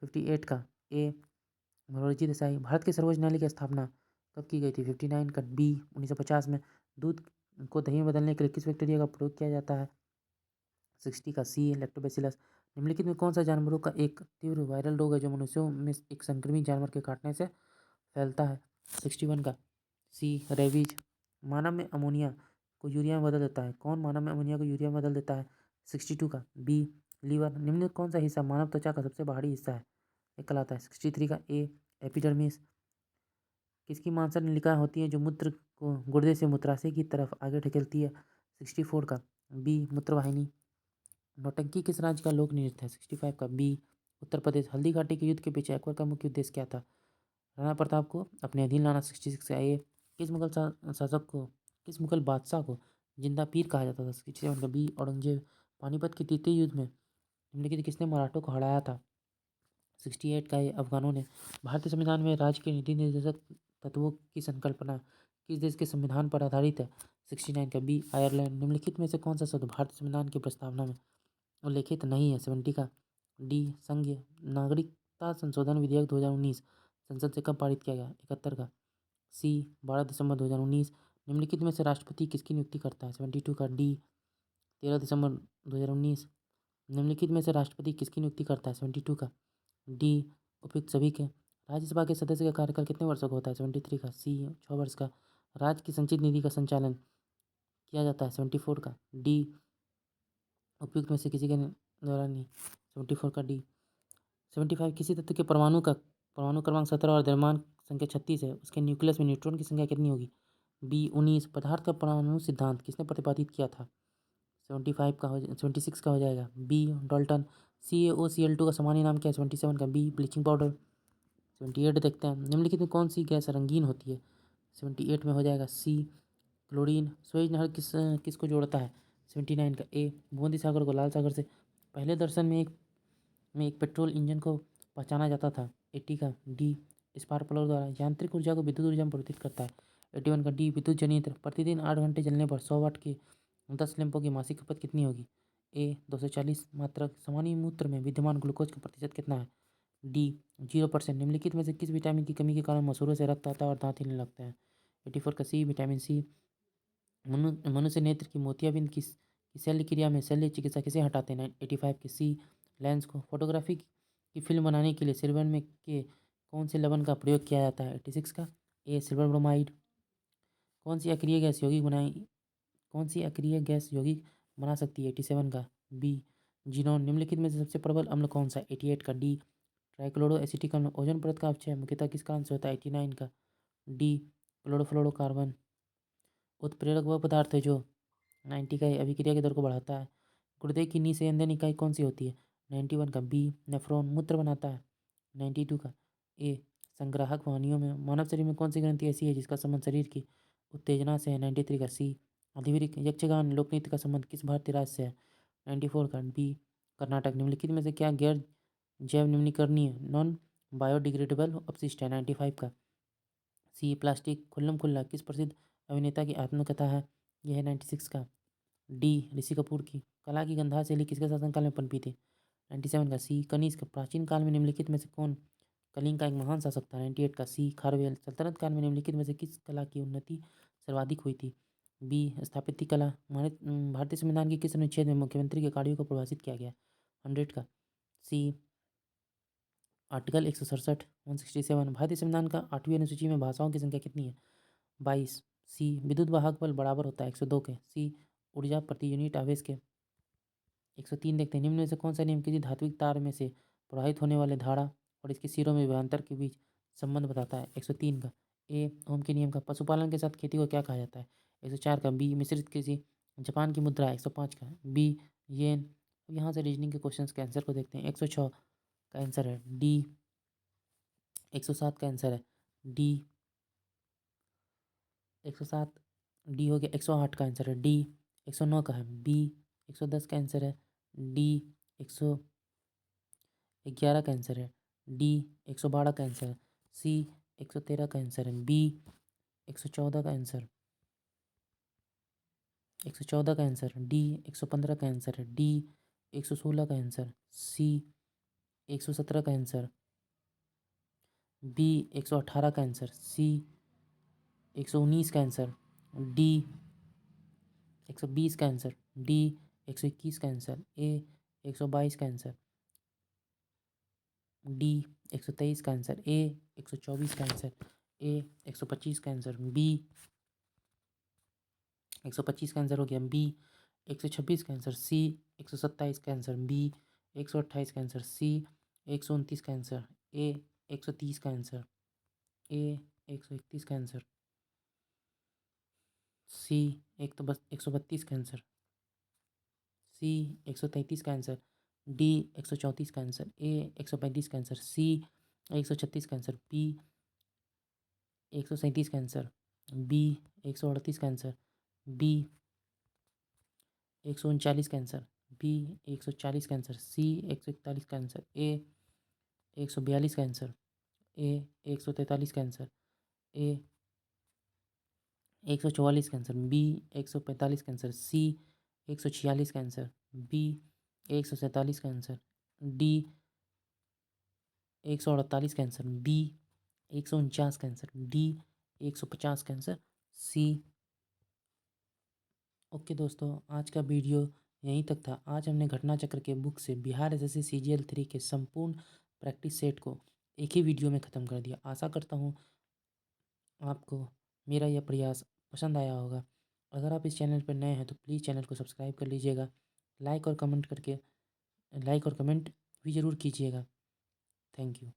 [SPEAKER 1] 58 का। ए मोरारजी देसाई। भारत के सर्वोच्च न्यायालय की स्थापना कब की गई थी? 59 का। बी 1950 में। दूध को दही में बदलने के लिए किस बैक्टीरिया का प्रयोग किया जाता है? 60 का। सी लैक्टोबैसिलस। निम्नलिखित में कौन सा जानवरों का एक तीव्र वायरल रोग है जो मनुष्यों में एक संक्रमित जानवर के काटने से फैलता है? 61 का। सी रेबीज। मानव में अमोनिया को यूरिया में बदल देता है? कौन मानव में अमोनिया को यूरिया में बदल देता है? 62 का। B liver. निम्न में कौन सा हिस्सा मानव त्वचा का सबसे बाहरी हिस्सा है? ये कहलाता है? 63 का। ए एपिडर्मिस। किसकी मांसल नलिका होती है जो मूत्र को गुर्दे से मूत्राशय की तरफ आगे ढकेलती है? 64 का। बी मूत्रवाहिनी। नौटंकी किस राज्य का लोक नृत्य है? 65 का। बी उत्तर प्रदेश। हल्दी घाटी के युद्ध के पीछे अकबर का मुख्य उद्देश्य क्या था? राणा प्रताप को अपने अधीन लाना? 66 का। ए किस मुगल शासक को किस मुगल बादशाह को जिंदा पीर कहा जाता था? 67 का। बी औरंगजेब। पानीपत के तृतीय युद्ध में निम्नलिखित किसने मराठों को हराया था? 68 का। ये अफगानों ने। भारतीय संविधान में राज्य के नीति निर्देशक तत्वों की संकल्पना किस देश के संविधान पर आधारित है? 69 का। B Ireland. निम्नलिखित में से कौन सा शब्द भारतीय संविधान की प्रस्तावना में उल्लेखित नहीं है? 70 का। डी संघीय नागरिकता संशोधन विधेयक 2019 संसद से कब पारित किया गया? 71 का। सी 12 दिसंबर 2019। निम्नलिखित में से राष्ट्रपति किसकी नियुक्ति करता है? 72 का। डी 13 दिसंबर 2019। निम्नलिखित में से राष्ट्रपति किसकी नियुक्ति करता है? 72 का। डी उपयुक्त सभी के। राज्यसभा के सदस्य का कार्यकाल कितने वर्षों का होता है? 73 का। सी 6 वर्ष का। राज्य की संचित निधि का संचालन किया जाता है? 74 का। डी उपयुक्त में से किसी के द्वारा नहीं? 74 का। डी 75 किसी तत्व के परमाणु क्रमांक 17 और द्रव्यमान संख्या 36 है उसके न्यूक्लियस में न्यूट्रॉन की संख्या कितनी होगी? बी 19। पदार्थ का परमाणु सिद्धांत किसने प्रतिपादित किया था? 76 का हो जाएगा। B Dalton. CaOCl2 का सामान्य नाम क्या है? 77 का। B bleaching powder. 78 देखते हैं। निम्नलिखित में कौन सी गैस रंगीन होती है? 78 में हो जाएगा सी क्लोरीन। सुएज नहर किसको जोड़ता है? 79 का। ए भूमध्य सागर को लाल सागर से। पहले दर्शन में एक पेट्रोल इंजन को पहचाना जाता था? 80 का। डी स्पार्क प्लग द्वारा। यांत्रिक ऊर्जा को विद्युत ऊर्जा में परिवर्तित करता है? 81 का। डी विद्युत जनरेटर। प्रतिदिन 8 घंटे चलने पर 100 वाट की 10 लैंपों की मासिक खपत कितनी होगी? ए 240 मात्रक। सामान्य मूत्र में विद्यमान ग्लूकोज का प्रतिशत कितना है? डी 0%। निम्नलिखित में से किस विटामिन की कमी के कारण मसूड़ों से रक्त आता है और दांत हिलने लगते हैं? 84 का सी विटामिन सी। मनुष्य नेत्र की मोतियाबिंद की शल्य क्रिया में शल्य चिकित्सा किसे हटाते हैं? 85 के सी लेंस को। फोटोग्राफी की फिल्म बनाने के लिए सिल्वर में के कौन से लवण का प्रयोग किया जाता है? 86 का ए सिल्वर ब्रोमाइड। कौन सी अक्रिय गैस यौगिक बनाई कौन सी अक्रिय गैस यौगिक बना सकती है? 87 का बी जीनोन। निम्नलिखित में से सबसे प्रबल अम्ल कौन सा? 88 का डी ट्राइक्लोरो एसिटिक अम्ल। ओजोन परत का अपक्षय मुख्यतः किस कारण से होता है? 89 का डी क्लोरोफ्लोरोकार्बन। उत्प्रेरक वह पदार्थ है जो 90 का अभिक्रिया के दर को बढ़ाता है। गुर्दे की निस्यंदन इकाई कौन सी होती है? 91 का बी नेफ्रॉन। मूत्र बनाता है 92 का ए संग्राहक वाहिनियों में। मानव शरीर में कौन सी ग्रंथि ऐसी है जिसका संबंध शरीर की उत्तेजना से है? 93 का सी अधिवृक्क। यक्षगान लोकनृत्य का संबंध किस भारतीय राज्य से है? 94 का बी कर्नाटक। निम्नलिखित में से क्या गैर जैव निम्नीकरणीय नॉन बायोडिग्रेडेबल अपशिष्ट है? 95 का सी प्लास्टिक। खुल्लम खुल्ला किस प्रसिद्ध अभिनेता की आत्मकथा है? यह है 96 का डी ऋषि कपूर की। कला की गंधा शैली किसके शासनकाल में पनपी थी? 97 का सी कनिष्क। प्राचीन काल में निम्नलिखित में से कौन कलिंग का एक महान शासक था? 98 का सी खारवेल। सल्तनत काल में निम्नलिखित में से किस कला की उन्नति सर्वाधिक हुई थी? बी स्थापत्य कला। भारतीय संविधान के किस अनुच्छेद में मुख्यमंत्री के कार्यों को परिभाषित किया गया? 100 का सी आर्टिकल 167 167। भारतीय संविधान का 8वीं अनुसूची में भाषाओं की संख्या कितनी है? 22। सी विद्युत वाहक बल बराबर होता है 102 के। सी ऊर्जा प्रति यूनिट आवेश के। 103 देखते हैं। निम्न में से कौन सा नियम किसी धात्विक तार में से प्रवाहित होने वाले धारा और इसके सिरों में विभवांतर के बीच संबंध बताता है? 103 का ए ओम के नियम का। पशुपालन के साथ खेती को क्या कहा जाता है? 104 का बी मिश्रित कृषि। जापान की मुद्रा 105 का बी येन। अब यहाँ से रीजनिंग के क्वेश्चन के आंसर को देखते हैं। 106 का आंसर है डी। 107 का आंसर है डी। 107 डी हो गया। 108 का आंसर है डी। 109 का है बी। 110 का आंसर है डी। 111 का आंसर है डी। 112 का आंसर है सी। 113 का आंसर है बी। 114 का आंसर 114 का आंसर डी। 115 का आंसर है डी। 116 का आंसर सी। 117 का आंसर बी। 118 का आंसर सी। 119 का आंसर डी। 120 का आंसर डी। 121 का आंसर ए। 122 का आंसर डी। 123 का आंसर ए। 124 का आंसर ए। 125 का आंसर बी। 125 का आंसर हो गया बी। 126 का आंसर सी। 127 का आंसर बी। 128 का आंसर सी। 129 का आंसर ए। 130 का आंसर ए। 131 का आंसर सी। 132 का आंसर सी। 133 का आंसर डी। 134 का आंसर ए। 135 का आंसर सी। 136 का आंसर बी। 137 का आंसर बी। 138 का आंसर बी। 139 का आंसर बी। 140 का आंसर सी। 141 का आंसर ए। 142 का आंसर ए। 143 का आंसर ए। 144 का आंसर बी। 145 का आंसर सी। 146 का आंसर बी। 147 का आंसर डी। 148 का आंसर बी। 149 का आंसर डी। 150 का आंसर सी। ओके दोस्तों, आज का वीडियो यहीं तक था। आज हमने घटना चक्र के बुक से बिहार एसएससी CGL 3 के संपूर्ण प्रैक्टिस सेट को एक ही वीडियो में ख़त्म कर दिया। आशा करता हूँ आपको मेरा यह प्रयास पसंद आया होगा। अगर आप इस चैनल पर नए हैं तो प्लीज़ चैनल को सब्सक्राइब कर लीजिएगा। लाइक और कमेंट भी ज़रूर कीजिएगा। Thank you.